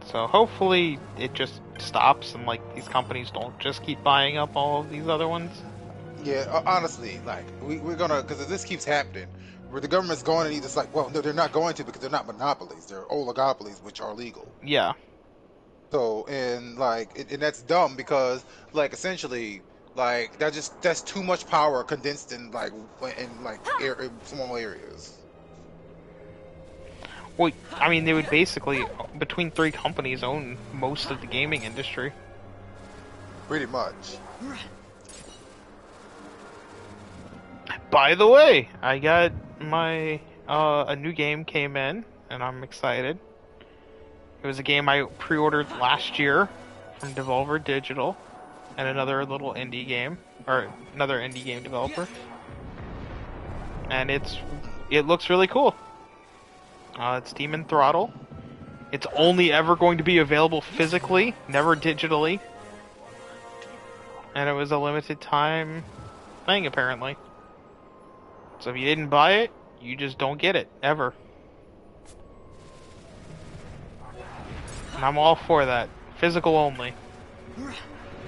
so hopefully it just stops and like these companies don't just keep buying up all of these other ones. Yeah, honestly, like we're gonna, because if this keeps happening, where the government's going to need this, like, well, no, they're not going to, because they're not monopolies, they're oligopolies, which are legal. Yeah. So, and like, and that's dumb because, like, essentially, like that's too much power condensed in in small areas. Well, I mean, they would basically, between 3 companies, own most of the gaming industry. Pretty much. By the way, I got my a new game came in, and I'm excited. It was a game I pre-ordered last year from Devolver Digital, and another little indie game, or another indie game developer. And it looks really cool. It's Demon Throttle. It's only ever going to be available physically, never digitally. And it was a limited time thing, apparently. So if you didn't buy it, you just don't get it, ever. And I'm all for that. Physical only.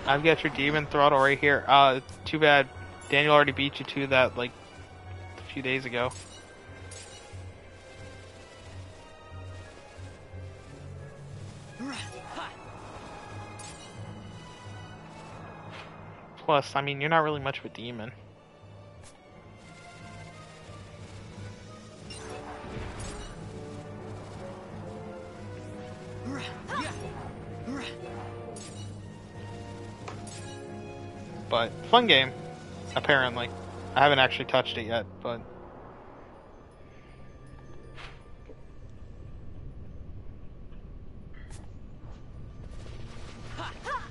I've got your Demon Throttle right here. Too bad Daniel already beat you to that, like, a few days ago. Plus, I mean, you're not really much of a demon. But, fun game, apparently. I haven't actually touched it yet, but...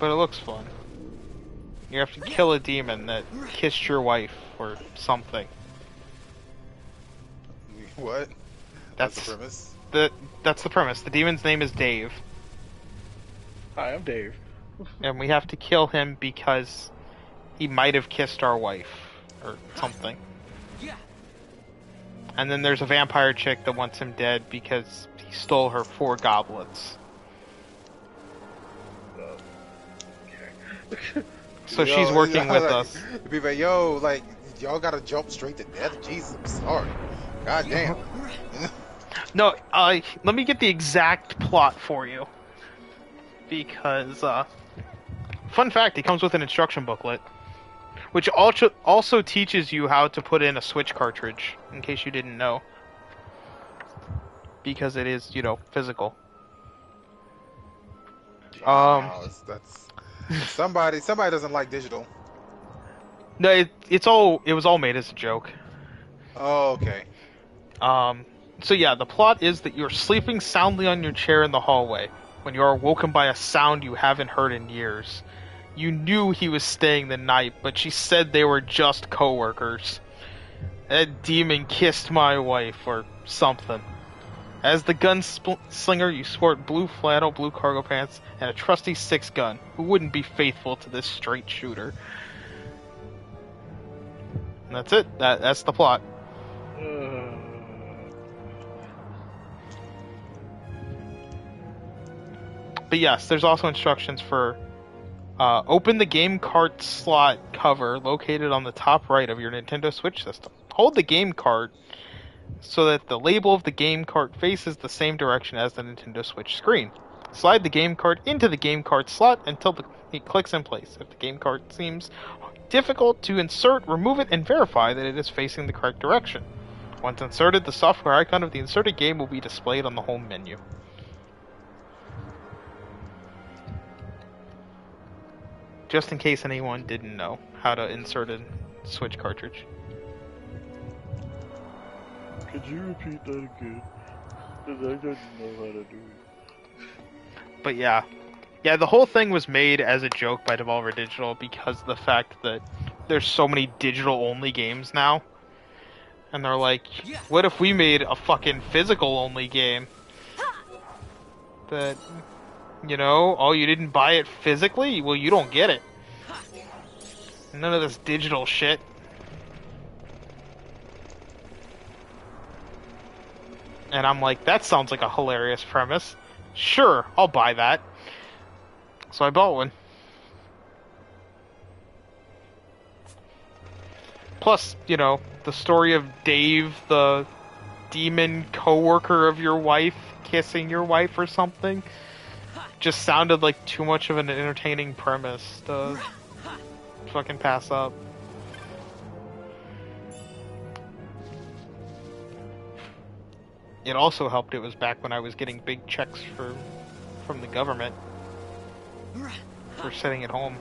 But it looks fun. You have to kill a demon that kissed your wife, or something. What? That's the premise? That's the premise. The demon's name is Dave. Hi, I'm Dave. And we have to kill him because he might have kissed our wife, or something. And then there's a vampire chick that wants him dead because he stole her 4 goblets. So she's working with us. Be like, yo, like, y'all gotta jump straight to death? Jesus, I'm sorry. God damn. No, let me get the exact plot for you. Because, fun fact, it comes with an instruction booklet. Which also teaches you how to put in a Switch cartridge, in case you didn't know. Because it is, you know, physical. That's somebody doesn't like digital. No, it was all made as a joke. Oh, okay. So yeah, the plot is that you're sleeping soundly on your chair in the hallway when you are awoken by a sound you haven't heard in years. You knew he was staying the night, but she said they were just co-workers. That demon kissed my wife, or something. As the gunslinger, you sport blue flannel, blue cargo pants, and a trusty 6-gun. Who wouldn't be faithful to this straight shooter? And that's it. That's the plot. But yes, there's also instructions for open the game cart slot cover located on the top right of your Nintendo Switch system. Hold the game cart so that the label of the game cart faces the same direction as the Nintendo Switch screen. Slide the game cart into the game cart slot until it clicks in place. If the game cart seems difficult to insert, remove it and verify that it is facing the correct direction. Once inserted, the software icon of the inserted game will be displayed on the home menu. Just in case anyone didn't know how to insert a Switch cartridge. Could you repeat that again? Because I didn't know how to do it. But yeah. Yeah, the whole thing was made as a joke by Devolver Digital because of the fact that there's so many digital-only games now. And they're like, what if we made a fucking physical-only game? That You know? Oh, you didn't buy it physically? Well, you don't get it. None of this digital shit. And I'm like, that sounds like a hilarious premise. Sure, I'll buy that. So I bought one. Plus, you know, the story of Dave, the demon co-worker of your wife, kissing your wife or something, just sounded like too much of an entertaining premise to fucking pass up. It also helped it was back when I was getting big checks from the government for sitting at home.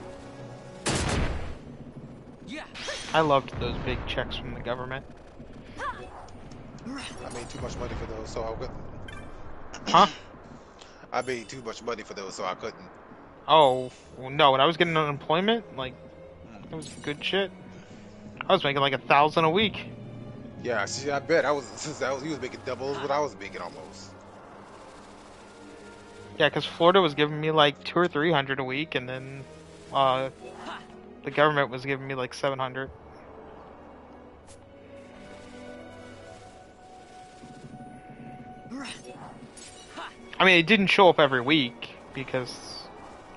I loved those big checks from the government. I made too much money for those, so I couldn't. Huh? I made too much money for those, so I couldn't. Oh, no, when I was getting unemployment, like, it was good shit. I was making like 1,000 a week. Yeah, see, I bet he was making doubles what I was making almost. Yeah, because Florida was giving me like 200 or 300 a week, and then the government was giving me like 700. I mean, it didn't show up every week because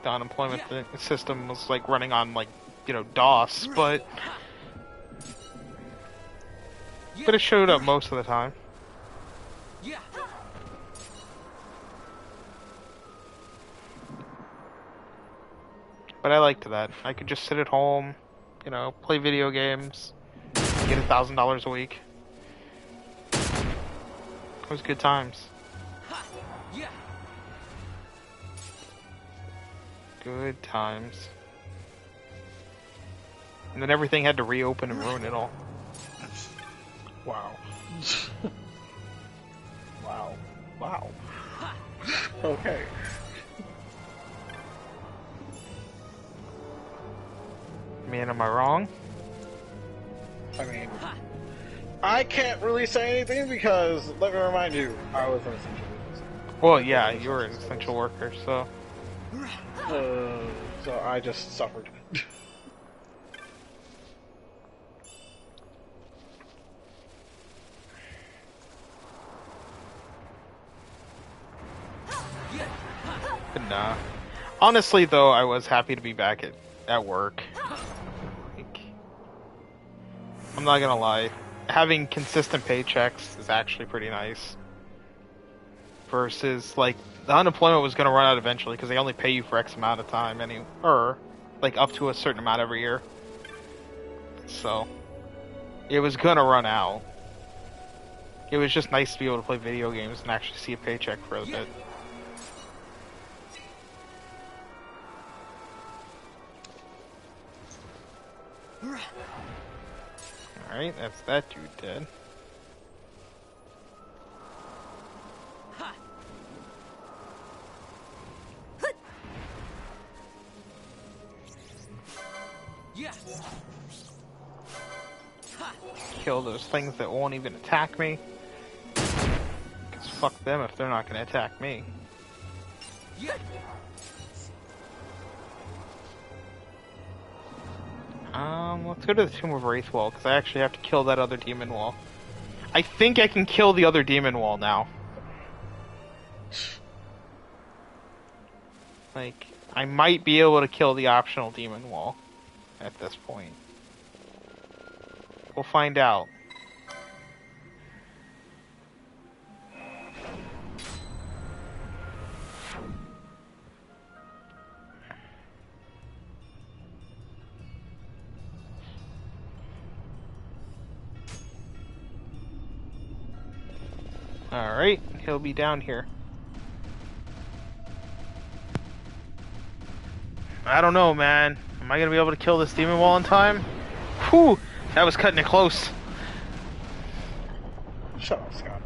the unemployment system was like running on like, you know, DOS, but it showed up most of the time. But I liked that. I could just sit at home, you know, play video games, get $1,000 a week. It was good times. Good times. And then everything had to reopen and ruin it all. Wow. Wow. Wow. Okay. Man, am I wrong? I mean, I can't really say anything because, let me remind you, I was an essential worker. Well, yeah, you were an essential worker, so... So I just suffered. But nah. Honestly, though, I was happy to be back at work. Like, I'm not gonna lie. Having consistent paychecks is actually pretty nice. Versus, like, the unemployment was gonna run out eventually because they only pay you for X amount of time, or like up to a certain amount every year. So, it was gonna run out. It was just nice to be able to play video games and actually see a paycheck for a bit. Alright, that's that dude dead. Kill those things that won't even attack me. Because fuck them if they're not going to attack me. Let's go to the Tomb of Wraithwall, because I actually have to kill that other demon wall. I think I can kill the other demon wall now. Like, I might be able to kill the optional demon wall at this point. We'll find out. Alright, he'll be down here. I don't know, man. Am I gonna be able to kill this demon wall in time? Whew! That was cutting it close. Shut up, Scott.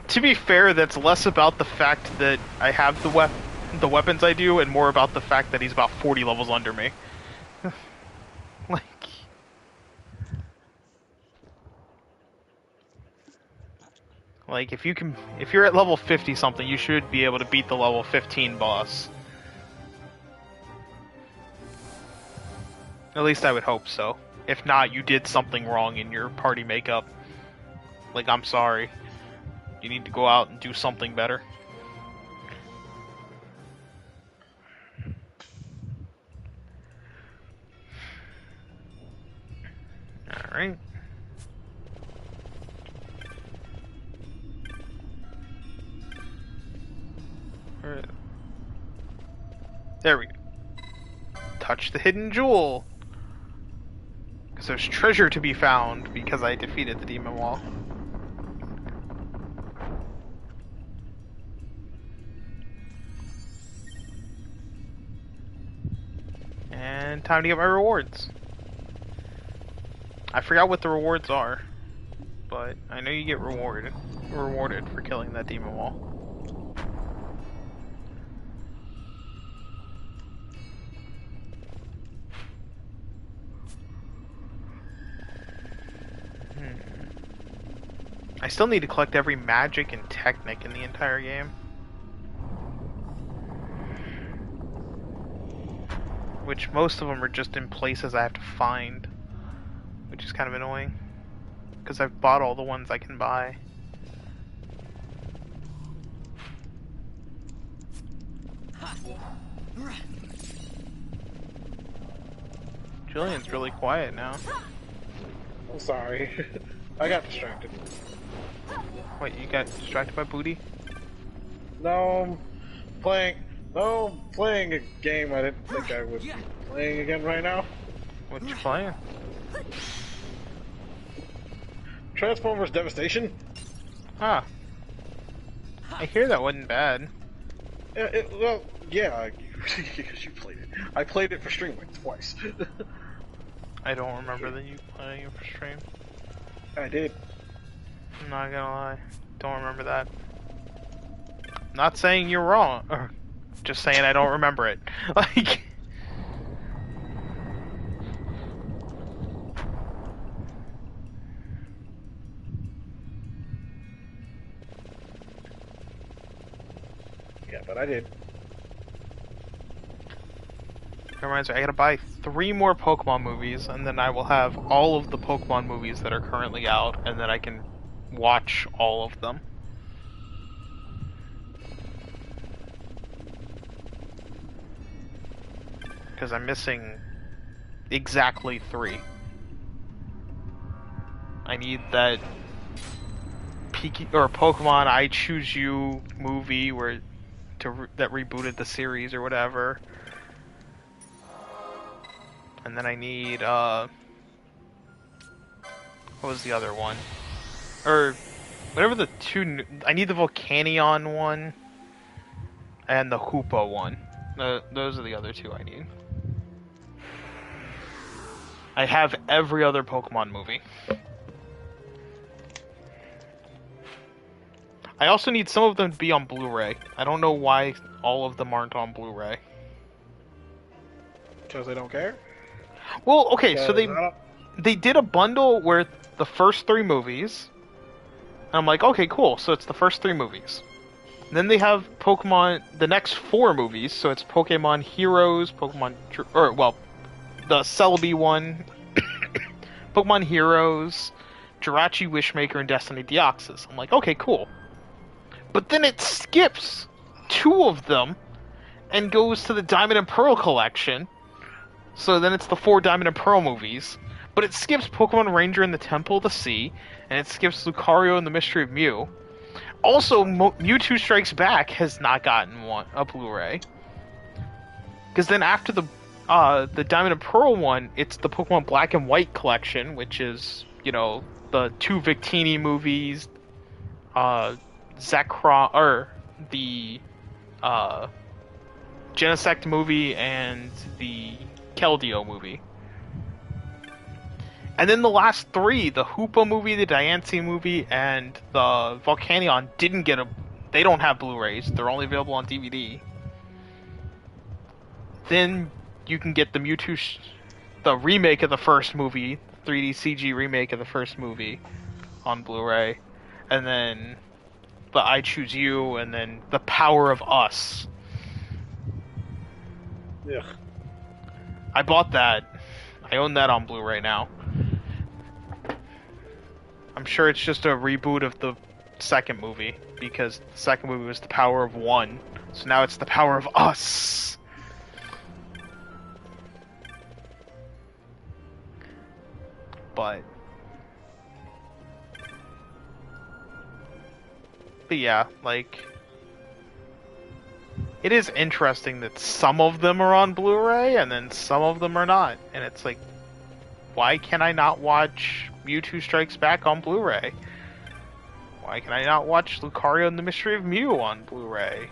To be fair, that's less about the fact that I have the weapons I do, and more about the fact that he's about 40 levels under me. Like, Like, if you're at level 50 something, you should be able to beat the level 15 boss. At least I would hope so. If not, you did something wrong in your party makeup. Like, I'm sorry. You need to go out and do something better. Alright. There we go. Touch the hidden jewel. Because there's treasure to be found because I defeated the demon wall. And time to get my rewards. I forgot what the rewards are, but I know you get rewarded for killing that demon wall. I still need to collect every magic and technic in the entire game. Which most of them are just in places I have to find. Which is kind of annoying. Because I've bought all the ones I can buy. Julian's really quiet now. I'm sorry. I got distracted. Wait, you got distracted by booty? No, I'm playing a game I didn't think I would be playing again right now. What you playing? Transformers Devastation. Huh. I hear that wasn't bad. Well, yeah, because you played it. I played it for stream like twice. I don't remember that you playing it for stream. I did. I'm not gonna lie. Don't remember that. Not saying you're wrong, or just saying I don't remember it. Like... Yeah, but I did. That reminds me, I gotta buy 3 more Pokemon movies, and then I will have all of the Pokemon movies that are currently out, and then I can watch all of them. Because I'm missing exactly 3. I need that Pokemon I Choose You movie that rebooted the series or whatever. And then I need, what was the other one? Or, whatever the two, I need the Volcanion one, and the Hoopa one. Those are the other 2 I need. I have every other Pokemon movie. I also need some of them to be on Blu-ray. I don't know why all of them aren't on Blu-ray. Because they don't care? Well, okay, so they did a bundle where the first 3 movies, and I'm like, okay, cool, so it's the first 3 movies. And then they have Pokemon, the next 4 movies, so it's Pokemon Heroes, the Celebi one, Pokemon Heroes, Jirachi Wishmaker, and Destiny Deoxys. I'm like, okay, cool. But then it skips 2 of them and goes to the Diamond and Pearl collection. So then it's the 4 Diamond and Pearl movies. But it skips Pokemon Ranger and the Temple of the Sea, and it skips Lucario and the Mystery of Mew. Also, Mewtwo Strikes Back has not gotten a Blu-ray. Because then after the Diamond and Pearl one, it's the Pokemon Black and White collection, which is, you know, the 2 Victini movies, the Genesect movie, and the Keldeo movie. And then the last 3, the Hoopa movie, the Diancie movie, and the Volcanion they don't have Blu-rays, they're only available on DVD. Then you can get the Mewtwo, the remake of the first movie, 3D CG remake of the first movie on Blu-ray. And then the I Choose You and then The Power of Us. Yeah. I bought that. I own that on Blu-ray now. I'm sure it's just a reboot of the second movie, because the second movie was The Power of One, so now it's The Power of Us. But yeah, like, it is interesting that some of them are on Blu-ray and then some of them are not, and it's like, why can I not watch Mewtwo Strikes Back on Blu-ray? Why can I not watch Lucario and the Mystery of Mew on Blu-ray?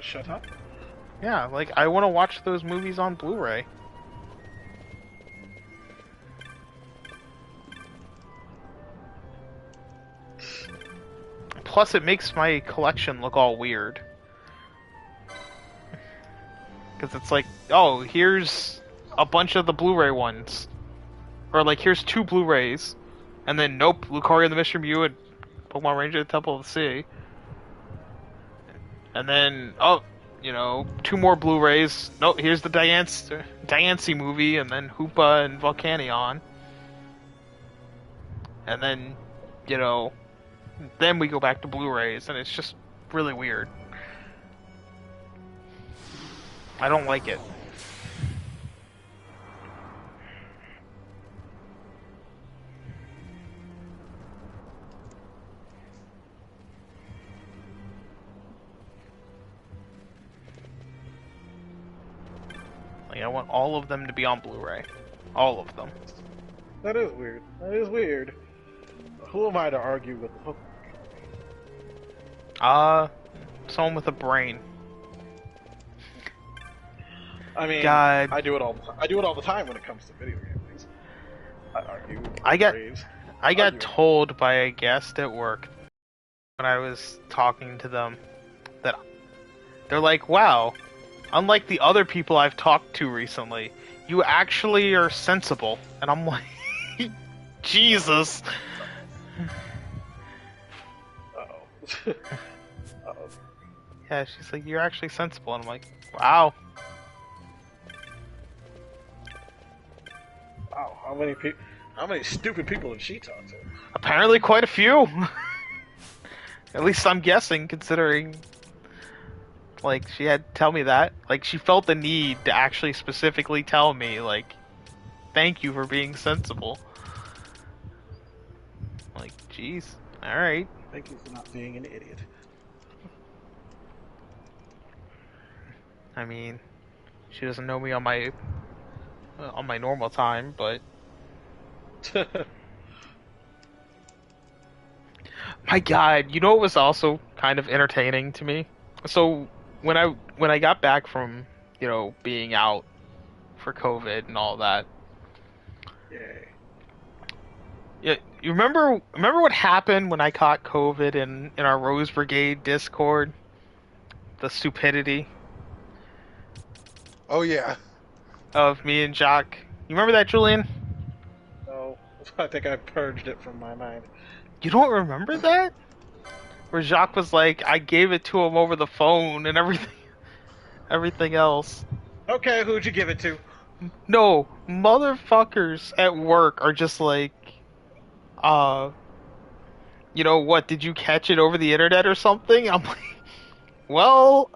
Shut up. Yeah, like, I want to watch those movies on Blu-ray. Plus, it makes my collection look all weird. Because it's like, oh, here's a bunch of the Blu-ray ones. Or like, here's 2 Blu-rays. And then, nope, Lucario and the Mystery Mew and Pokemon Ranger the Temple of the Sea. And then, oh, you know, 2 more Blu-rays. Nope, here's the Diancie movie, and then Hoopa and Volcanion. And then, you know, then we go back to Blu-rays, and it's just really weird. I don't like it. Like, I want all of them to be on Blu-ray. All of them. That is weird. That is weird. Who am I to argue with the Someone with a brain. I mean, God. I do it all the time when it comes to video games. I argue. I got told by a guest at work when I was talking to them that they're like, wow, unlike the other people I've talked to recently, you actually are sensible. And I'm like, Jesus. Uh-oh. Uh-oh. Yeah, she's like, you're actually sensible. And I'm like, wow. Wow, how many stupid people did she talk to? Apparently quite a few. At least I'm guessing, considering, like, she had to tell me that. Like, she felt the need to actually specifically tell me, like, thank you for being sensible. Like, jeez. Alright. Thank you for not being an idiot. I mean, she doesn't know me on my normal time, but my God, you know what was also kind of entertaining to me? So when I got back from, you know, being out for COVID and all that. Yay. Yeah, you remember what happened when I caught COVID in our Rose Brigade Discord? The stupidity. Oh yeah. Of me and Jacques. You remember that, Julian? No, I think I purged it from my mind. You don't remember that? Where Jacques was like, I gave it to him over the phone and everything else. Okay, who'd you give it to? No, motherfuckers at work are just like, you know what, did you catch it over the internet or something? I'm like, well,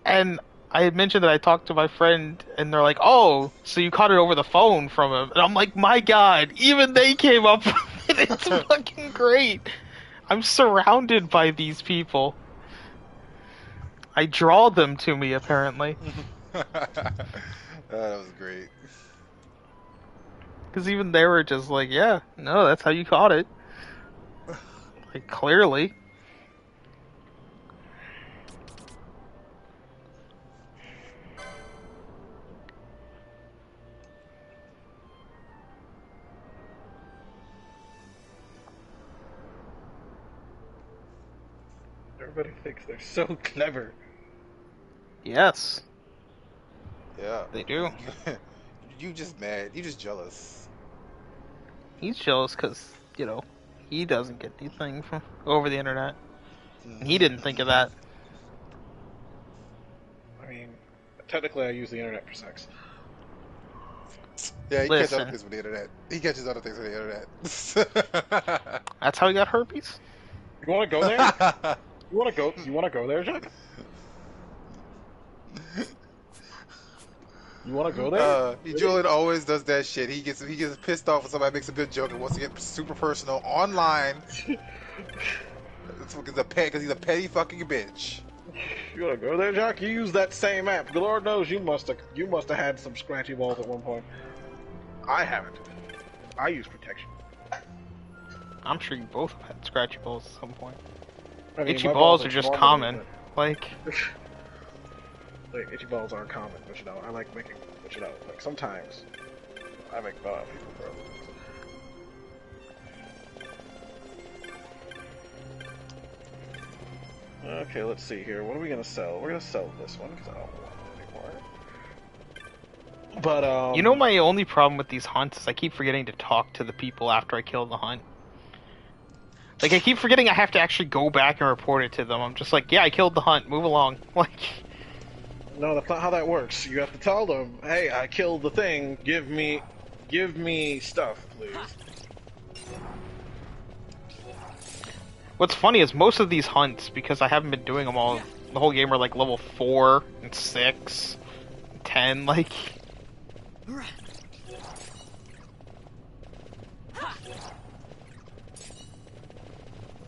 and I had mentioned that I talked to my friend, and they're like, oh, so you caught it over the phone from him. And I'm like, my God, even they came up with it. It's fucking great. I'm surrounded by these people. I draw them to me, apparently. That was great. Because even they were just like, yeah, no, that's how you caught it. Like, clearly. Everybody thinks they're so clever. Yes. Yeah. They do. You just mad. You just jealous. He's jealous because you know, he doesn't get anything from over the internet. And he didn't think of that. I mean, technically I use the internet for sex. Yeah, he catches other things with the internet. He catches other things with the internet. That's how he got herpes? You wanna go there? You wanna go there, Jack? You wanna go there? Julian always does that shit. He gets pissed off when somebody makes a good joke and wants to get super personal online. It's because he's a petty fucking bitch. You wanna go there, Jack? You use that same app. The Lord knows you must have had some scratchy balls at one point. I haven't. I use protection. I'm sure you both have had scratchy balls at some point. I mean, itchy balls are just common. Like itchy balls aren't common, but you know, I like making, but you know, like sometimes I make fun of people, bro. Okay, let's see here. What are we gonna sell? We're gonna sell this one because I don't want it anymore. But you know, my only problem with these hunts is I keep forgetting to talk to the people after I kill the hunt. Like, I keep forgetting I have to actually go back and report it to them. I'm just like, yeah, I killed the hunt. Move along. Like, no, that's not how that works. You have to tell them, hey, I killed the thing. Give me stuff, please. What's funny is most of these hunts, because I haven't been doing them all, the whole game are like level 4 and 6, 10, like.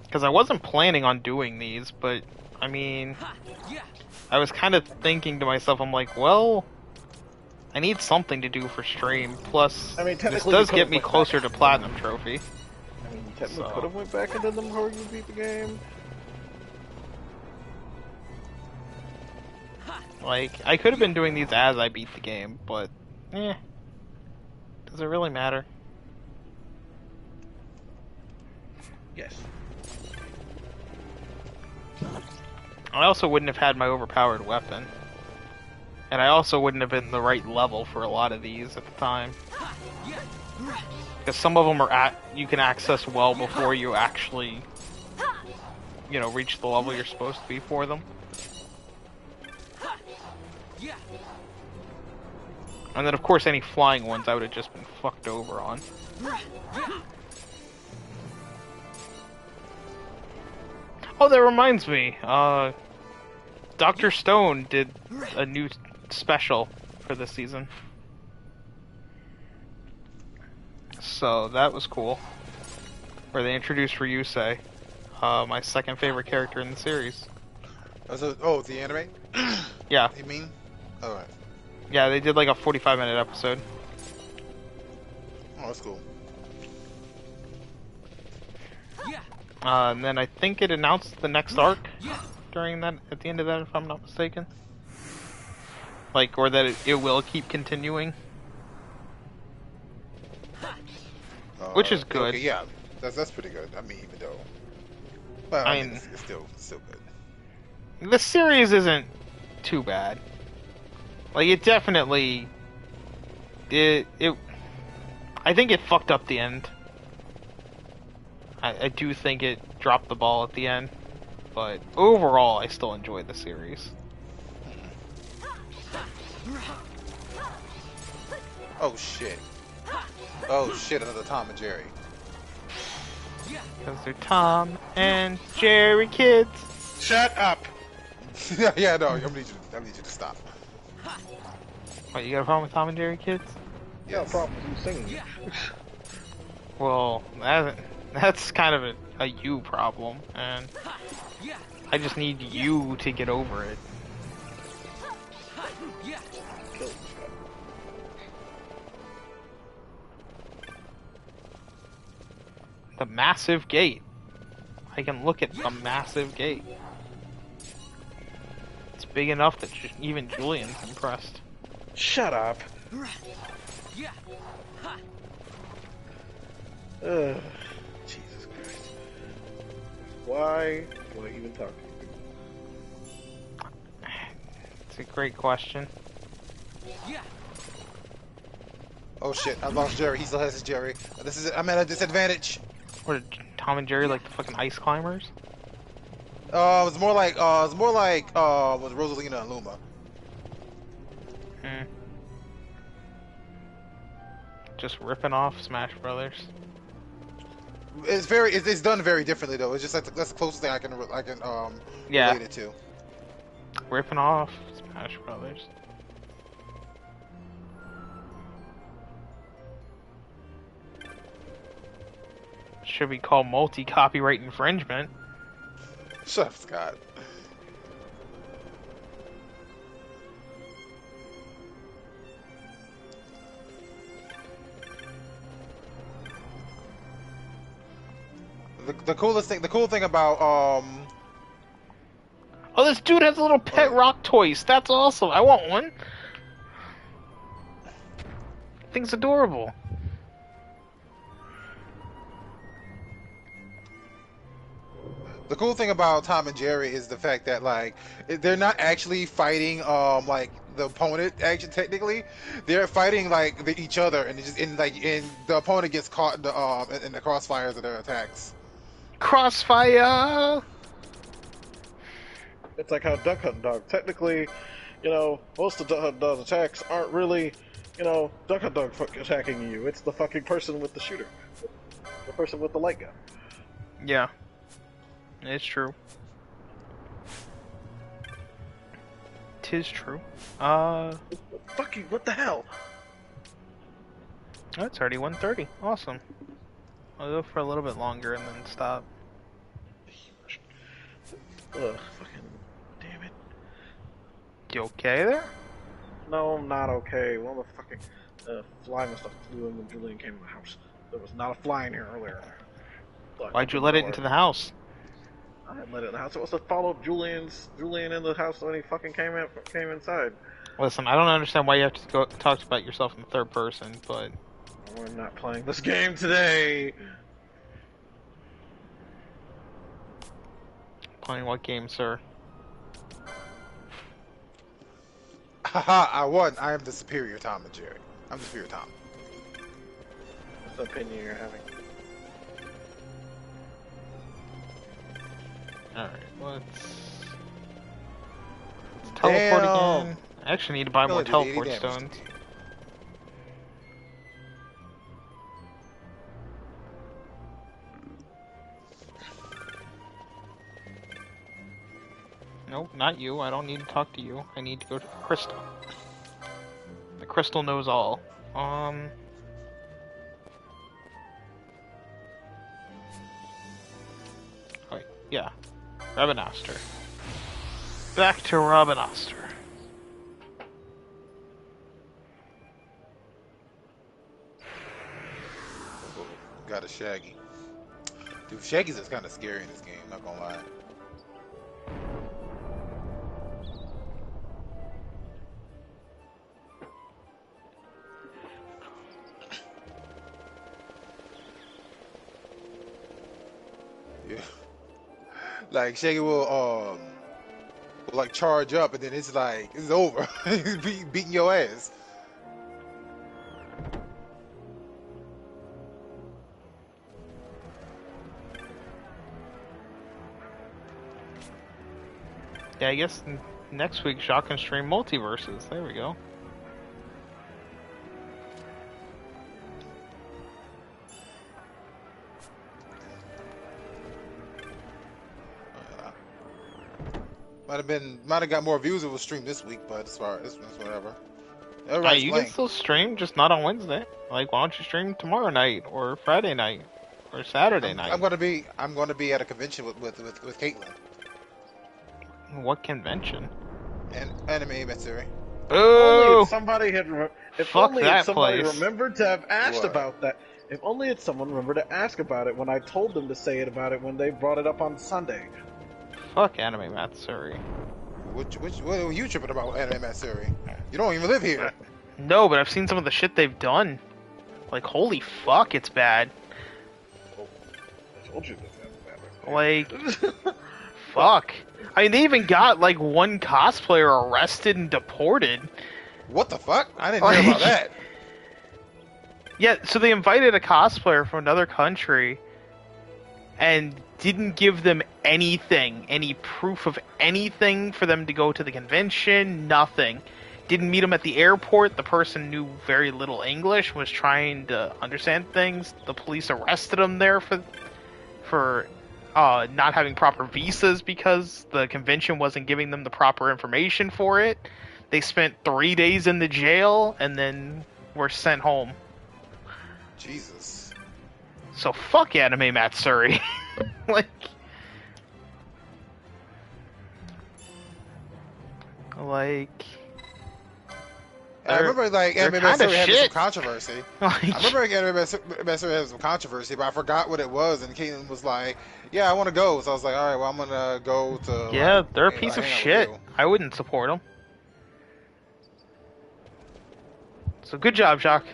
Because I wasn't planning on doing these, but, I mean, I was kind of thinking to myself, I'm like, well, I need something to do for stream, plus, I mean, this does get me closer to Platinum Trophy. I mean, you technically could have went back into them before you beat the game. Like, I could have been doing these as I beat the game, but, does it really matter? Yes. I also wouldn't have had my overpowered weapon. And I also wouldn't have been the right level for a lot of these at the time. Because some of them are you can access well before you actually, you know, reach the level you're supposed to be for them. And then of course any flying ones I would have just been fucked over on. Oh, that reminds me, Dr. Stone did a new special for this season. So that was cool. Where they introduced Ryusei, my second favorite character in the series. Oh, the anime? Yeah. You mean? Alright. Yeah, they did like a 45-minute episode. Oh, that's cool. And then I think it announced the next arc during that, at the end of that, if I'm not mistaken. Like, or that it will keep continuing. Which is good. Okay, yeah, that's pretty good. I mean, even though, but I mean, it's still good. The series isn't too bad. Like, it definitely, I think it fucked up the end. I do think it dropped the ball at the end, but overall, I still enjoyed the series. Oh shit! Oh shit! Another Tom and Jerry. Because they're Tom and Jerry kids. Shut up! Yeah, no, I need you to stop. What, you got a problem with Tom and Jerry kids? Yeah, no problem with you singing. Well, that's kind of a you problem, and I just need you to get over it. The massive gate. I can look at the massive gate. It's big enough that even Julian's impressed. Shut up. Jesus Christ. Why do I even talk to you? It's a great question. Oh shit, I lost Jerry. He still has his Jerry. I'm at a disadvantage. What, Tom and Jerry like the fucking ice climbers? It's more like was Rosalina and Luma. Just ripping off Smash Brothers. It's done very differently though. It's just like that's the closest thing I can relate it to. Ripping off Smash Brothers. Should be called multi-copyright infringement. Shut up, Scott. The cool thing about oh, this dude has a little pet rock toys. That's awesome. I want one. Thing's adorable. The cool thing about Tom and Jerry is the fact that like they're not actually fighting like the opponent actually technically. They're fighting like each other and the opponent gets caught in the crossfires of their attacks. Crossfire. It's like how Duck Hunt Dog. Technically, you know, most of Duck Hunt Dog's attacks aren't really, you know, Duck Hunt Dog attacking you. It's the fucking person with the shooter, the person with the light gun. Yeah. It's true. Tis true. Fuck you, what the hell? Oh, it's already 1:30. Awesome. I'll go for a little bit longer and then stop. Ugh, fucking damn it. You okay there? No, I'm not okay. One of the fucking fly and stuff flew in when Julian came in the house. There was not a fly in here earlier. Look, Why'd you let it into the house? I didn't let it in the house. It was to follow Julian in the house when he fucking came inside. Listen, I don't understand why you have to go talk about yourself in the third person, but we're not playing this game today. Playing what game, sir? Haha, I won. I am the superior Tom and Jerry. I'm the superior Tom. What's the opinion you're having? Alright, let's teleport again. I actually need to buy more teleport stones. Nope, not you. I don't need to talk to you. I need to go to the crystal. The crystal knows all. Wait, yeah. Robinaster. Back to Robinaster. Got a Shaggy. Dude, Shaggy's is kind of scary in this game, not gonna lie. Yeah. Like Shaggy will like charge up and then it's like it's over. He's beating your ass. Yeah, I guess next week Jacques can stream multiverses. There we go. Might have got more views if it was streamed this week, but as far as whatever. You can still stream, just not on Wednesday. Like, why don't you stream tomorrow night or Friday night or Saturday night? I'm gonna be at a convention with Caitlin. What convention? Anime Matsuri. Oh! If somebody remembered to have asked about that. If only if someone remembered to ask about it when I told them to say it about it when they brought it up on Sunday. Fuck Anime Matsuri. What are you tripping about, Anime Matsuri? You don't even live here. No, but I've seen some of the shit they've done. Like, holy fuck, it's bad. Oh, I told you that's bad. Like, fuck. I mean, they even got, like, one cosplayer arrested and deported. What the fuck? I didn't hear about that. Yeah, so they invited a cosplayer from another country, and didn't give them anything, any proof of anything for them to go to the convention, nothing. Didn't meet them at the airport. The person knew very little English, was trying to understand things. The police arrested him there for not having proper visas because the convention wasn't giving them the proper information for it. They spent 3 days in the jail and then were sent home. Jesus. So fuck Anime Matsuri. like, I remember like Anime Matsuri having some controversy. I remember Anime Matsuri having some controversy, but I forgot what it was. And Caitlin was like, "Yeah, I want to go." So I was like, "All right, well, I'm gonna go to." Yeah, like, they're a piece of shit. I wouldn't support them. So good job, Jacques.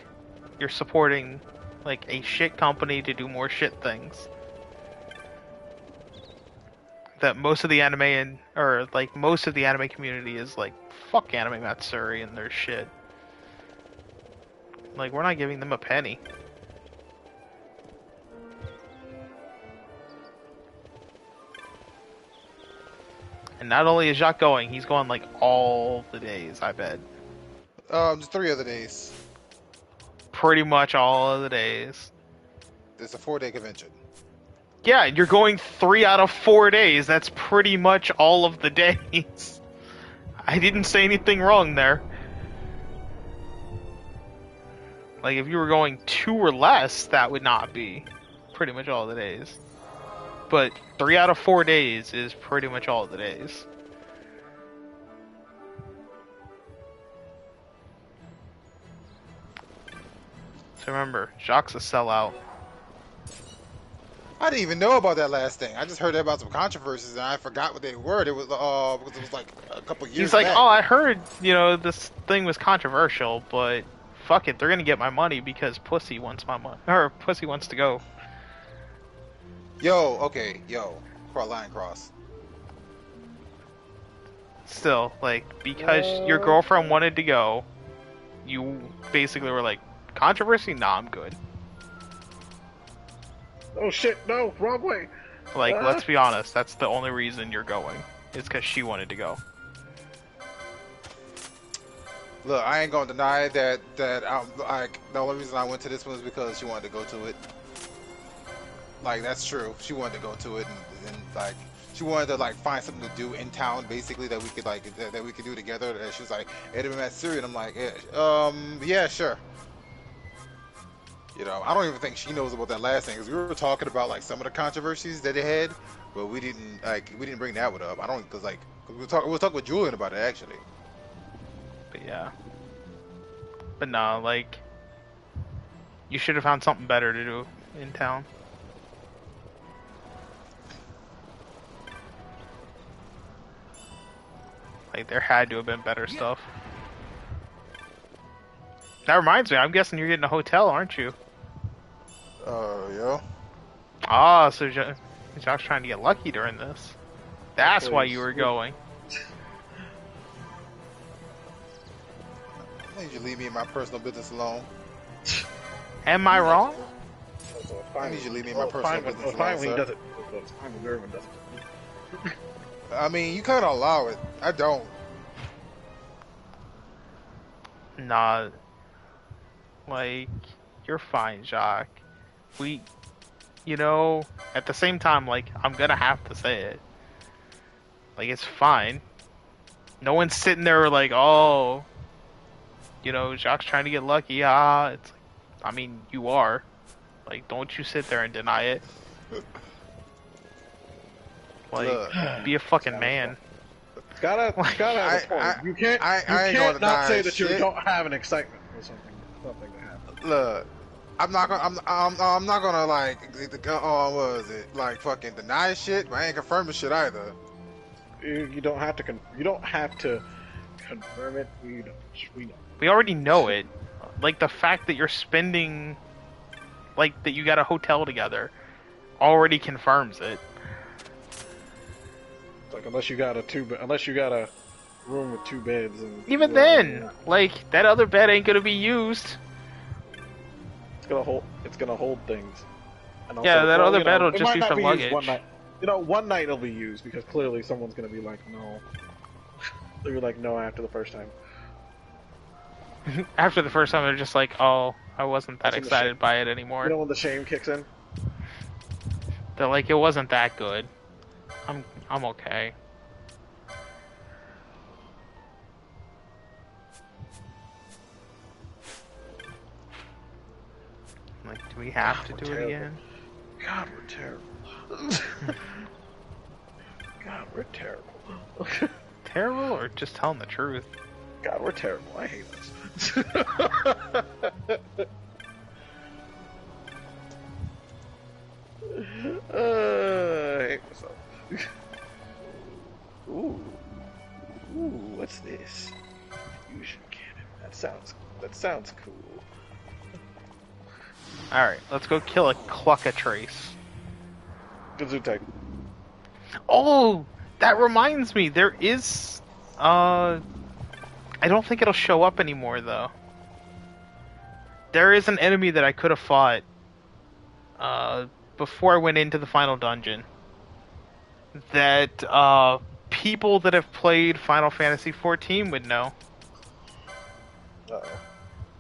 You're supporting like a shit company to do more shit things. That most of the anime most of the anime community is like, fuck Anime Matsuri and their shit. Like, we're not giving them a penny. And not only is Jacques going, he's going like all the days, I bet. Just 3 other days. Pretty much all of the days. It's a 4-day convention. Yeah, you're going 3 out of 4 days. That's pretty much all of the days. I didn't say anything wrong there. Like, if you were going 2 or less, that would not be pretty much all the days. But 3 out of 4 days is pretty much all the days. So remember, Jacques' a sellout. I didn't even know about that last thing. I just heard about some controversies and I forgot what they were. It was because it was like a couple years He's like, back. oh, I heard, this thing was controversial, but fuck it, they're gonna get my money because Pussy wants my money, or Pussy wants to go. Line cross. Still, like, because your girlfriend wanted to go, you basically were like, controversy? Nah, I'm good. Oh shit, no, wrong way. Like, let's be honest, that's the only reason you're going. It's because she wanted to go. Look, I ain't gonna deny that like the only reason I went to this one was because she wanted to go to it. Like, that's true. She wanted to go to it and like she wanted to like find something to do in town, basically, that we could like that we could do together. And she was like, Anime Matsuri, and I'm like, yeah, sure. I don't even think she knows about that last thing, because we were talking about like some of the controversies that they had, but we didn't bring that one up. I don't, because we were talking with Julian about it actually. But yeah. But no, like, you should have found something better to do in town. Like, there had to have been better stuff. That reminds me, I'm guessing you're getting a hotel, aren't you? Yeah. Ah, so Jock's trying to get lucky during this. That's why you were going. I need you to leave me in my personal business alone. Am I wrong? I need you to leave me in my personal business alone, sir. Does it. It's fine when everyone does it. I mean, you kind of allow it. I don't. Nah. Like, you're fine, Jacques. At the same time, like, I'm gonna have to say it. Like, it's fine. No one's sitting there like, oh, Jacques trying to get lucky. It's like, I mean, you are. Like, don't you sit there and deny it. Like, be a fucking man. Gotta have a point. You can't not say that you don't have an excitement for something to happen. Look, I'm not gonna like, what was it? Like, fucking deny shit, but I ain't confirming shit either. You don't have to confirm it. We know. We already know it. Like, the fact that you're spending, like, that you got a hotel together already confirms it. Like, unless you got a room with 2 beds, and even then, like, that other bed ain't gonna be used. It's gonna hold things. And also, Yeah, that well, other bed will it just might be not for be used one luggage. night. One night it'll be used because clearly someone's gonna be like, no. They'll be like, no after the first time. After the first time, they're just like, oh, I wasn't that That's when excited by it anymore. You know when the shame kicks in? They're like, it wasn't that good. I'm okay. Like, do we have to do terrible. it again? God, we're terrible. God, we're terrible. Terrible or just telling the truth? God, we're terrible. I hate us. I hate myself. Ooh, what's this? Fusion cannon. That sounds cool. All right, let's go kill a Cluckatrace. Gesundheit. Oh, that reminds me. There is, I don't think it'll show up anymore though. There is an enemy that I could have fought, before I went into the final dungeon. That people that have played Final Fantasy XIV would know. Uh-oh.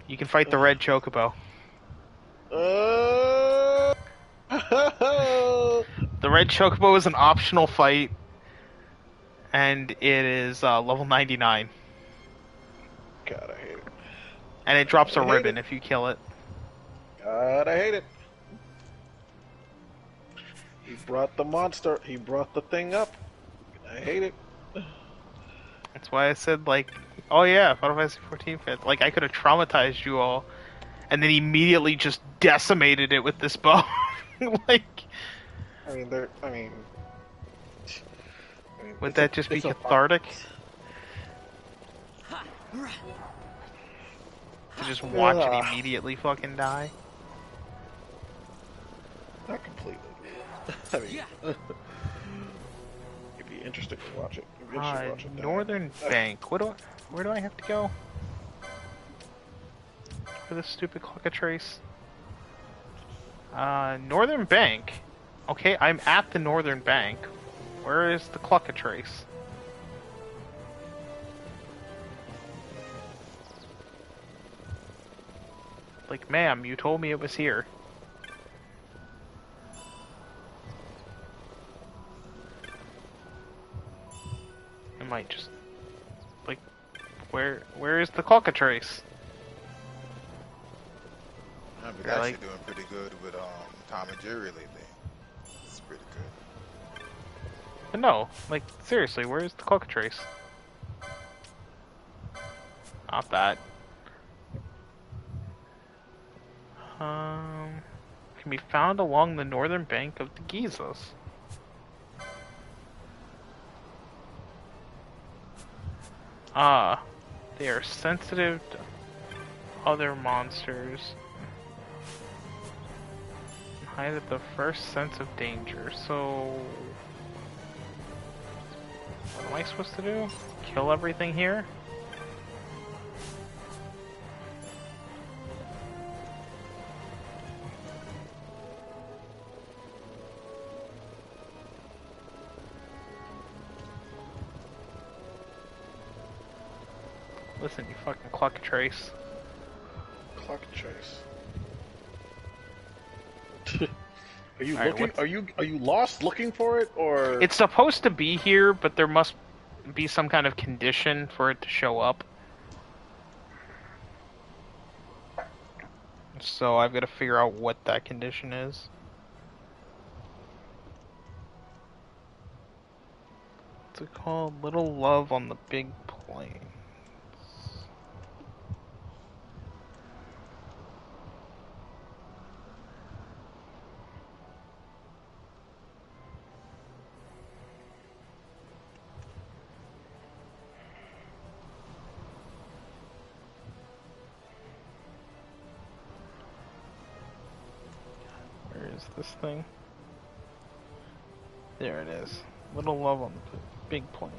You can fight the red chocobo. The red chocobo is an optional fight, and it is level 99. God, I hate it. And it drops a ribbon if you kill it. God, I hate it. He brought the monster. He brought the thing up. I hate it. That's why I said, like, oh yeah, Final Fantasy XIV fit. Like, I could have traumatized you all, and then immediately just decimated it with this bow. Like, would that just be cathartic? To just watch it immediately fucking die? Not completely. I mean, it'd be interesting to watch it. Northern Bank. Where do I have to go? For this stupid Cluckatrace? Northern Bank? Okay, I'm at the Northern Bank. Where is the Cluckatrace? Like, ma'am, you told me it was here. I might just... Like, where is the Cluckatrace? I've been actually doing pretty good with Tom and Jerry lately. It's pretty good. But no, like, seriously, where is the Cluckatrace? Not that. Can be found along the northern bank of the Gizos. They are sensitive to other monsters. And hide at the first sense of danger. So, what am I supposed to do? Kill everything here? Listen, you fucking Cluckatrace. Cluckatrace. Are you looking? Are you lost looking for it, or? It's supposed to be here, but there must be some kind of condition for it to show up. So I've got to figure out what that condition is. What's it called? Little Love on the Big Plains. Where is this thing? There it is. Little Love on the Big Plains.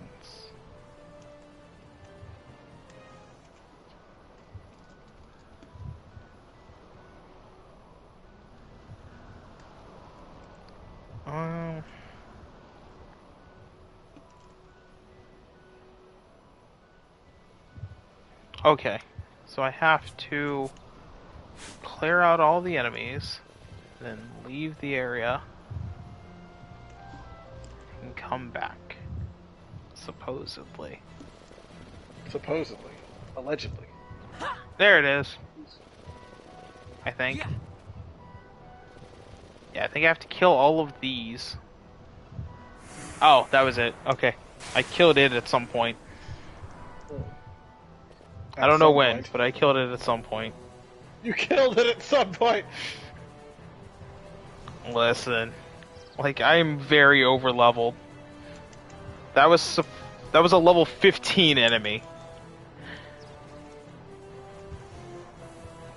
Okay, so I have to clear out all the enemies, then leave the area, and come back. Supposedly. Supposedly. Allegedly. There it is. I think. Yeah, I think I have to kill all of these. Oh, that was it. Okay. I killed it at some point. I don't know when, but I killed it at some point. You killed it at some point! Listen. Like, I'm very over-leveled. That was a level 15 enemy.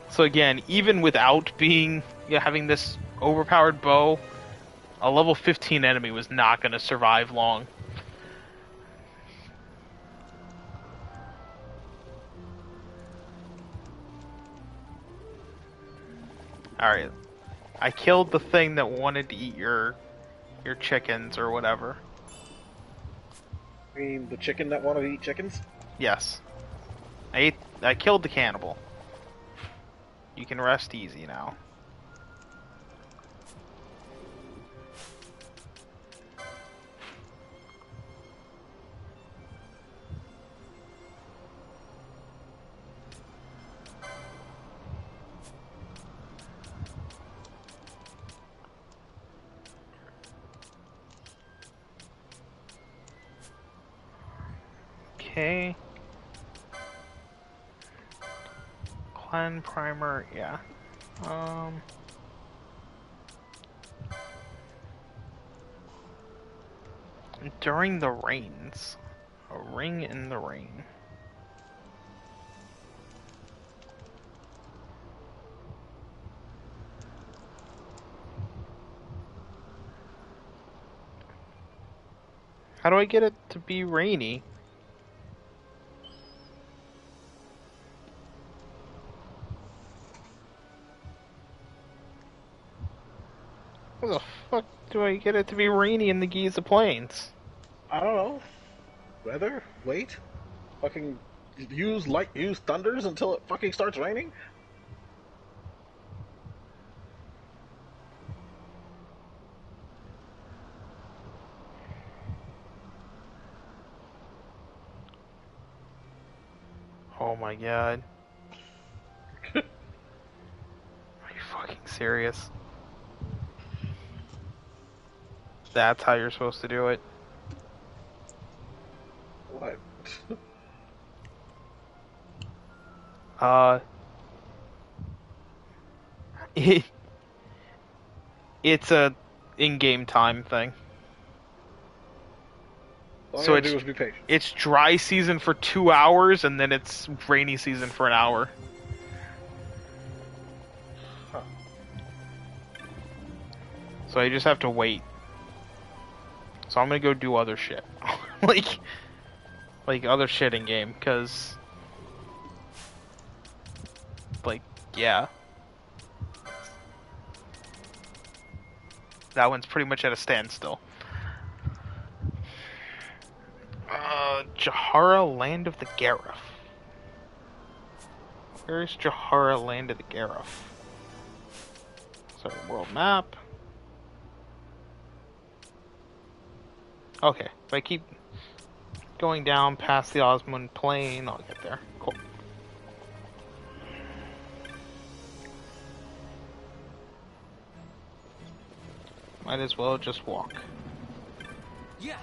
So again, even without having this overpowered bow, a level 15 enemy was not going to survive long. Alright. I killed the thing that wanted to eat your chickens or whatever. You mean the chicken that wanted to eat chickens? Yes. I killed the cannibal. You can rest easy now. Okay. Clan primer, yeah. During the rains. A ring in the rain. How do I get it to be rainy? How the fuck do I get it to be rainy in the Giza Plains? I don't know. Weather? Wait? Fucking use thunders until it fucking starts raining? Oh my god. Are you fucking serious? That's how you're supposed to do it. What? It's a in-game time thing. So it's dry season for 2 hours, and then it's rainy season for an hour. Huh. So I just have to wait. So I'm gonna go do other shit. like other shit in game, cause yeah. That one's pretty much at a standstill. Jahara, Land of the Gareth. Where's Jahara, Land of the Gareth? Sorry, world map. Okay, if I keep going down past the Osmond Plain, I'll get there. Cool. Might as well just walk. Yeah.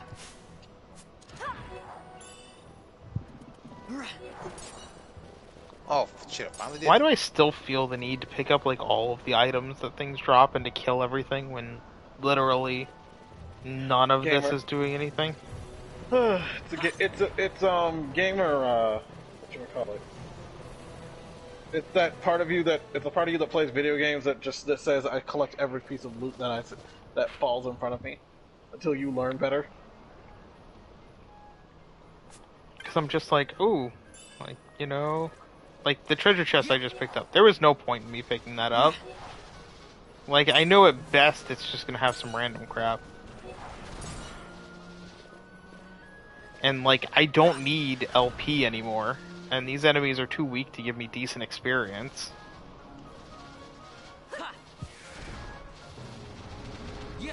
Oh shit! I finally did. Why do I still feel the need to pick up like all of the items that things drop and to kill everything when literally none of this is doing anything? it's gamer whatchamacallit. It's that part of you that plays video games that says I collect every piece of loot that falls in front of me until you learn better. Because I'm just like, ooh, like, you know, like the treasure chest I just picked up. There was no point in me picking that up. Like, I know at best it's just gonna have some random crap. And like, I don't need LP anymore. And these enemies are too weak to give me decent experience. You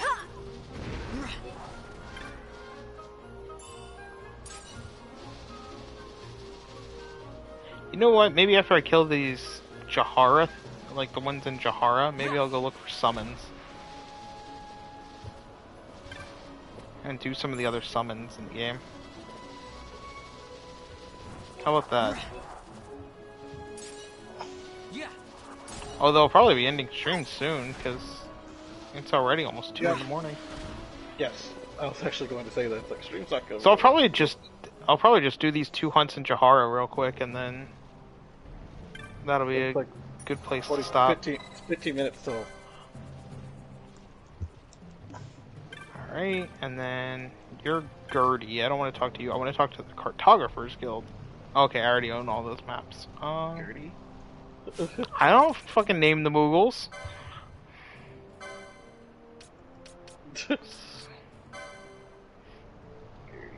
know what? Maybe after I kill these Jahara, like the ones in Jahara, maybe I'll go look for summons. And do some of the other summons in the game. How about that? Oh, they'll probably be ending stream soon, because it's already almost 2 in the morning. Yes, I was actually going to say that. Like, stream's not going. So I'll probably just do these 2 hunts in Jahara real quick, and then that'll be a good place to stop. 15 minutes till. Alright, and then you're Gertie. I don't want to talk to you. I want to talk to the Cartographers Guild. Okay, I already own all those maps. Gertie? I don't fucking name the Moogles.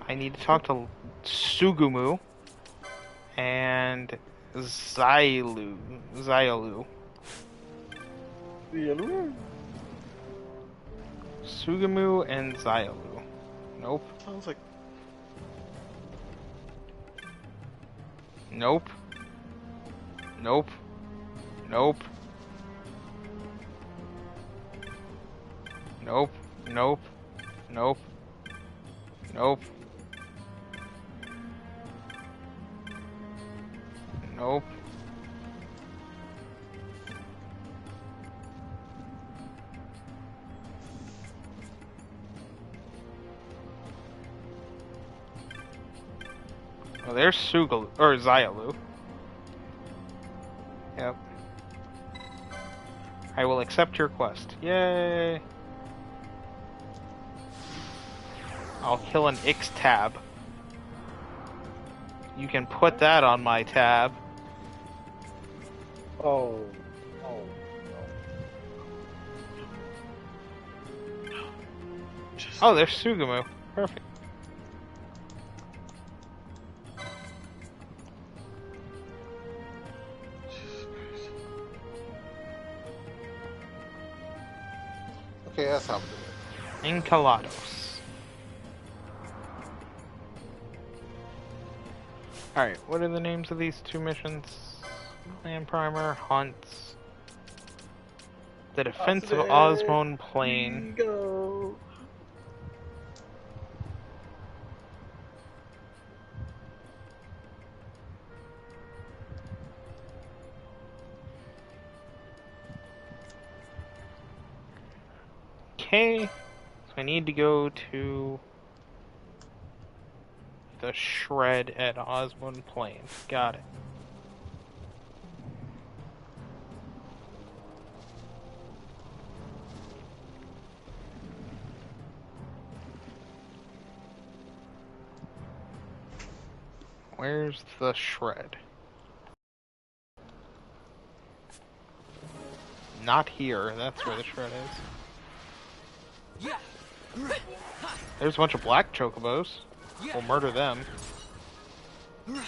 I need to talk to Sugumu and Xylu. Sugumu and Xylu. Nope. Sounds like. Nope. Nope. Nope. Nope. Nope. Nope. Nope. Nope. Oh, there's Sugalu, or Xyalu. Yep. I will accept your quest. Yay! I'll kill an X tab. You can put that on my tab. Oh. Oh, there's Sugumu. Perfect. Okay, that's how I'm doing it. Encalados. Alright, what are the names of these 2 missions? Land Primer, Hunts. The Defense of Osmond Plain. Go. Okay, so I need to go to the shred at Osmond Plain. Got it. Where's the shred? Not here, that's where the shred is. There's a bunch of black chocobos. We'll murder them. Bunch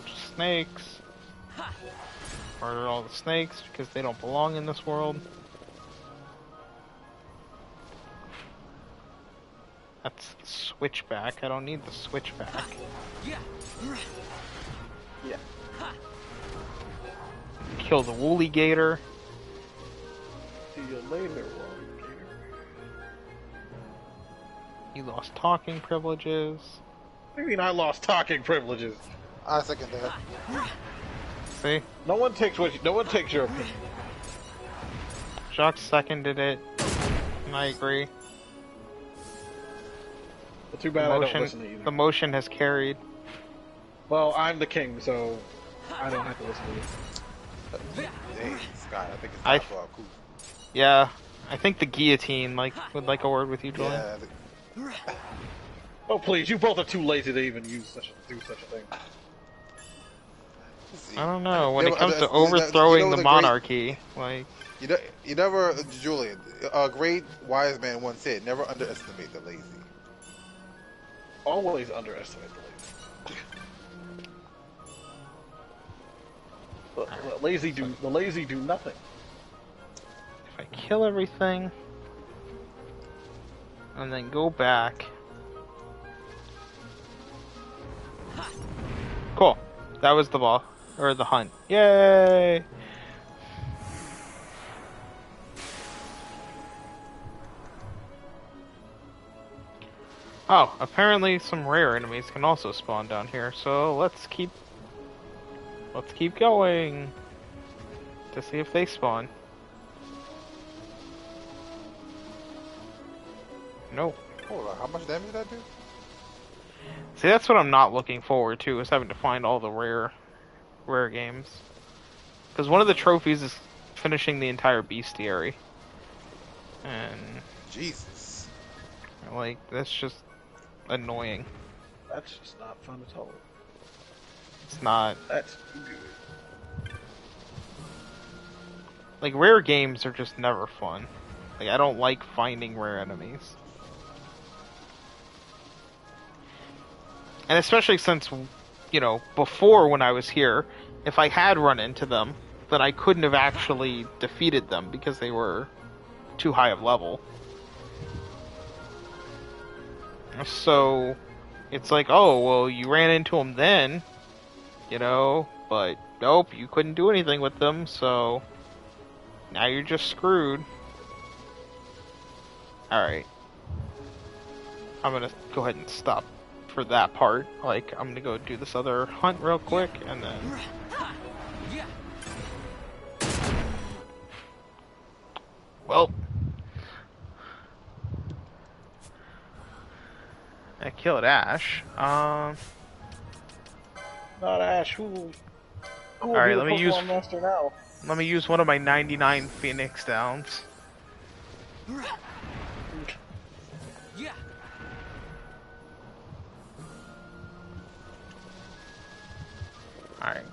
of snakes. Murder all the snakes because they don't belong in this world. That's the switchback. I don't need the switchback. Yeah. Kill the woolly gator. See you later, woolly gator. You lost talking privileges. What do you mean I lost talking privileges? I second that. See? No one takes your opinion. Jacques seconded it, and I agree. But too bad I don't listen to either. The motion has carried. Well, I'm the king, so I don't have to listen to you. Hey, Scott, I think it's time for our coup. Yeah, I think the guillotine would like a word with you, Julian. Yeah, oh please, you both are too lazy to even do such a thing. I don't know. When it comes to overthrowing the monarchy, like you never, Julian. A great wise man once said, "Never underestimate the lazy." always underestimate the lazy. The lazy do nothing. If I kill everything and then go back. Cool. That was the ball. Or the hunt. Yay! Oh, apparently some rare enemies can also spawn down here, so let's keep going to see if they spawn. Nope. Hold on, how much damage did that do? See, that's what I'm not looking forward to, is having to find all the rare games. Because one of the trophies is finishing the entire bestiary. And Jesus. like, that's just annoying. That's just not fun at all. It's not. That's good. Like, rare games are just never fun. Like, I don't like finding rare enemies. And especially since, you know, before when I was here, if I had run into them, then I couldn't have actually defeated them because they were too high of level. So, it's like, oh, well, you ran into them then, you know, but nope, you couldn't do anything with them, so now you're just screwed. Alright. I'm gonna go ahead and stop for that part. Like, I'm gonna go do this other hunt real quick, and then... Well... I killed Ash. Not Ash. Who Alright, let me use... Master now? Let me use one of my 99 Phoenix downs. Alright.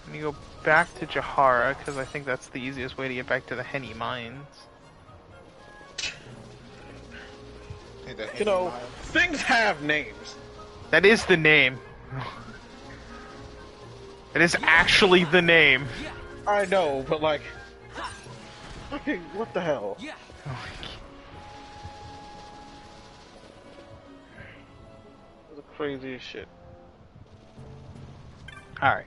Let me go back to Jahara, because I think that's the easiest way to get back to the Henny Mines. You know, things have names. That is the name. It is actually the name. I know, but like... Okay, what the hell? The craziest shit. Alright.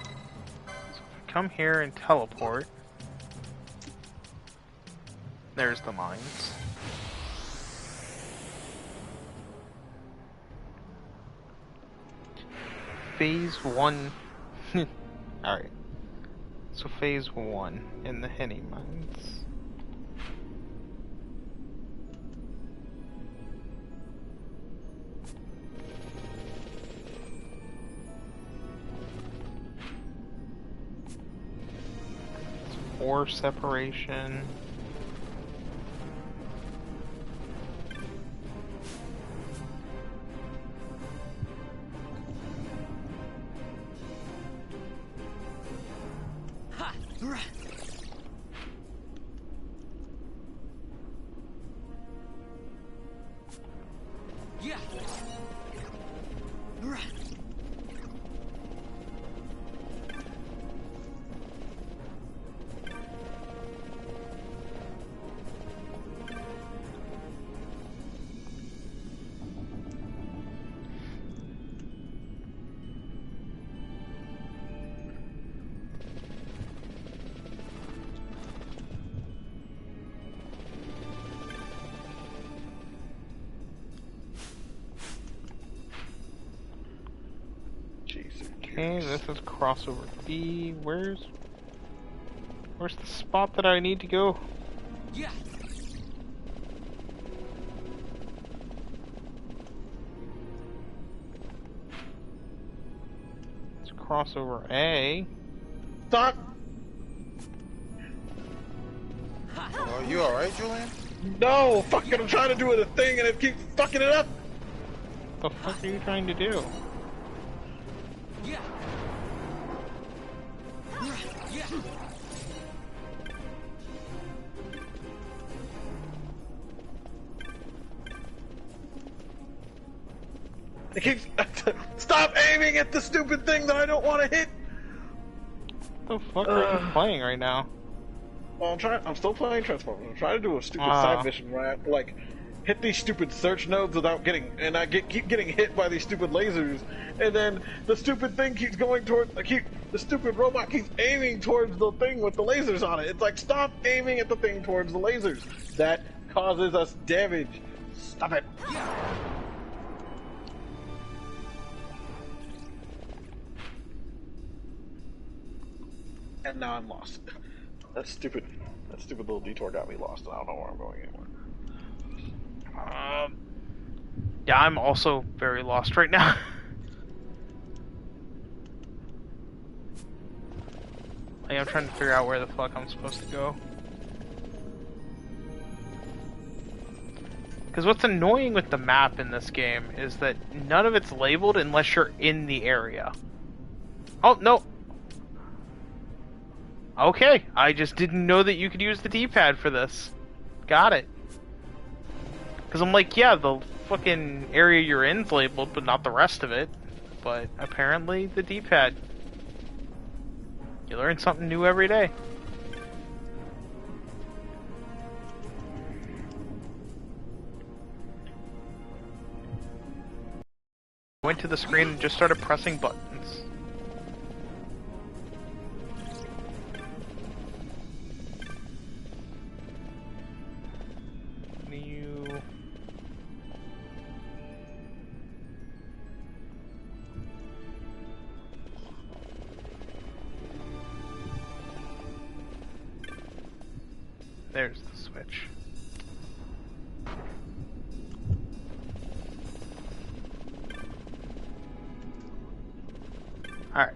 So if I come here and teleport, there's the mines. Phase 1. Alright. So phase 1 in the Henny Mines. Ore separation. Okay, this is crossover B. Where's the spot that I need to go? Yeah. It's crossover A. Stop! Oh, you alright, Julian? No! Fucking, I'm trying to do a thing and it keeps fucking it up! What the fuck are you trying to do? Yeah. Yeah. It keeps... Stop aiming at the stupid thing that I don't want to hit! What the fuck are you playing right now? Well, I'm still playing Transformers. I'm trying to do a stupid side mission where I have to, like, hit these stupid search nodes without getting... And I keep getting hit by these stupid lasers. And then the stupid thing keeps going toward... The stupid robot keeps aiming towards the thing with the lasers on it. It's like, stop aiming at the thing towards the lasers. That causes us damage. Stop it. And now I'm lost. That stupid little detour got me lost, and I don't know where I'm going anymore. Yeah, I'm also very lost right now. Like, I'm trying to figure out where the fuck I'm supposed to go. Because what's annoying with the map in this game is that none of it's labeled unless you're in the area. Oh, no. Okay, I just didn't know that you could use the D-pad for this. Got it. Because I'm like, yeah, the fucking area you're in's labeled, but not the rest of it. But apparently the D-pad. You learn something new every day. Went to the screen and just started pressing buttons. There's the switch. Alright.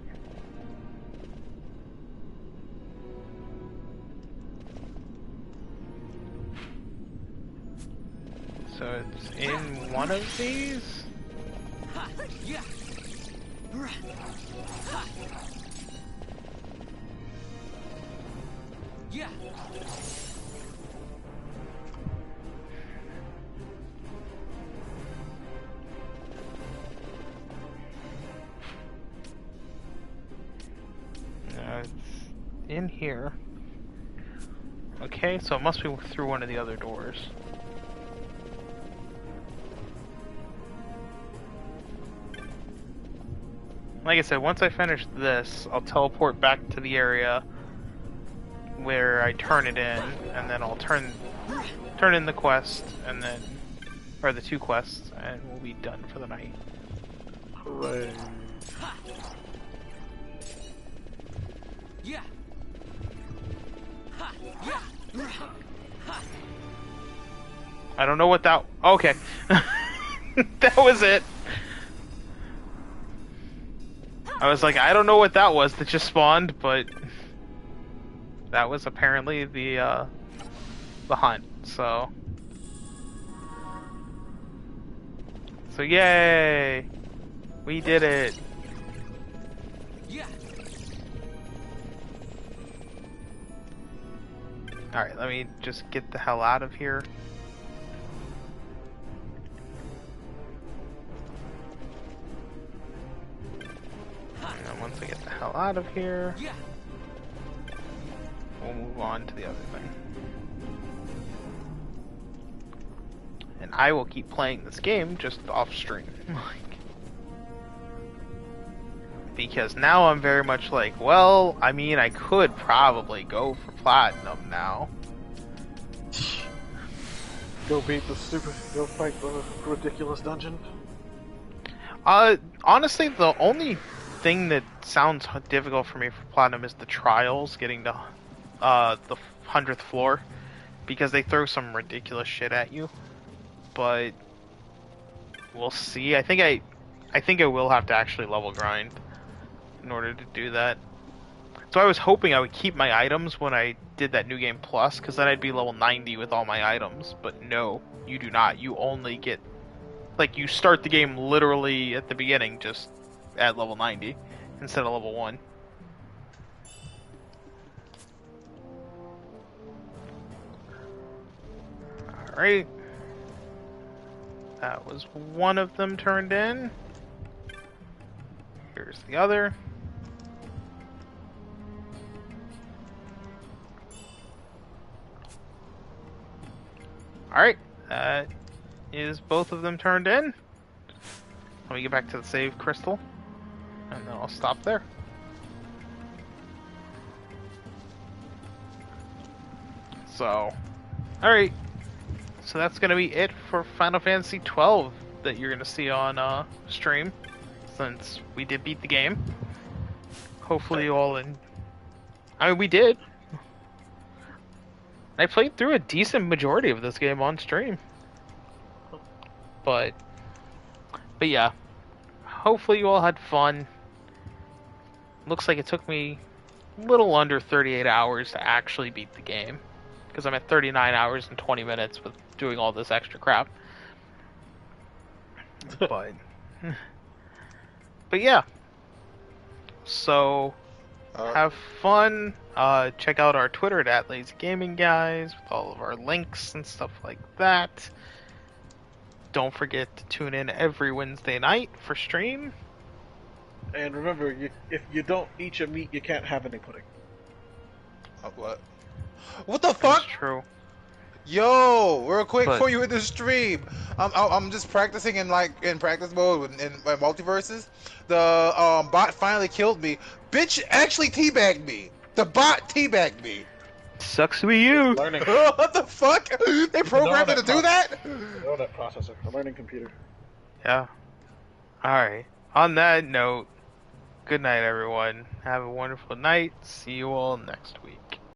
So it's in one of these? Yeah. Yeah. It's in here. Okay, so it must be through one of the other doors. Like I said, once I finish this, I'll teleport back to the area where I turn it in, and then I'll turn in the quest, and then, or the two quests, and we'll be done for the night. Hooray. Yeah. I don't know what that... Okay. That was it. I was like, I don't know what that was that just spawned, but... That was apparently the hunt, so... So yay! We did it! Yeah. Alright, let me just get the hell out of here. And then once I get the hell out of here, we'll move on to the other thing. And I will keep playing this game just off stream. Because now I'm very much like, well, I mean, I could probably go for platinum now. Go fight the ridiculous dungeon. Honestly, the only thing that sounds difficult for me for platinum is the trials, getting to the 100th floor, because they throw some ridiculous shit at you. But we'll see. I think I will have to actually level grind in order to do that. So I was hoping I would keep my items when I did that New Game Plus, because then I'd be level 90 with all my items. But no, you do not. You only get... Like, you start the game literally at the beginning, just at level 90, instead of level 1. Alright. That was one of them turned in. Here's the other. Alright, is both of them turned in? Let me get back to the save crystal, and then I'll stop there. So, alright. So that's going to be it for Final Fantasy 12 that you're going to see on stream, since we did beat the game. Hopefully you all I mean, we did. I played through a decent majority of this game on stream. But yeah. Hopefully you all had fun. Looks like it took me a little under 38 hours to actually beat the game. Because I'm at 39 hours and 20 minutes with doing all this extra crap. But yeah. So have fun. Check out our Twitter at @LazyGamingGuys with all of our links and stuff like that. Don't forget to tune in every Wednesday night for stream. And remember, if you don't eat your meat, you can't have any pudding. What? What the fuck? That's true. Yo, real quick before you hit the stream, I'm just practicing in practice mode in multiverses. The bot finally killed me. Bitch actually teabagged me. The bot teabagged me. Sucks to be you. Learning. What the fuck? They programmed it to do that? Know that processor. A learning computer. Yeah. Alright. On that note, good night everyone. Have a wonderful night. See you all next week.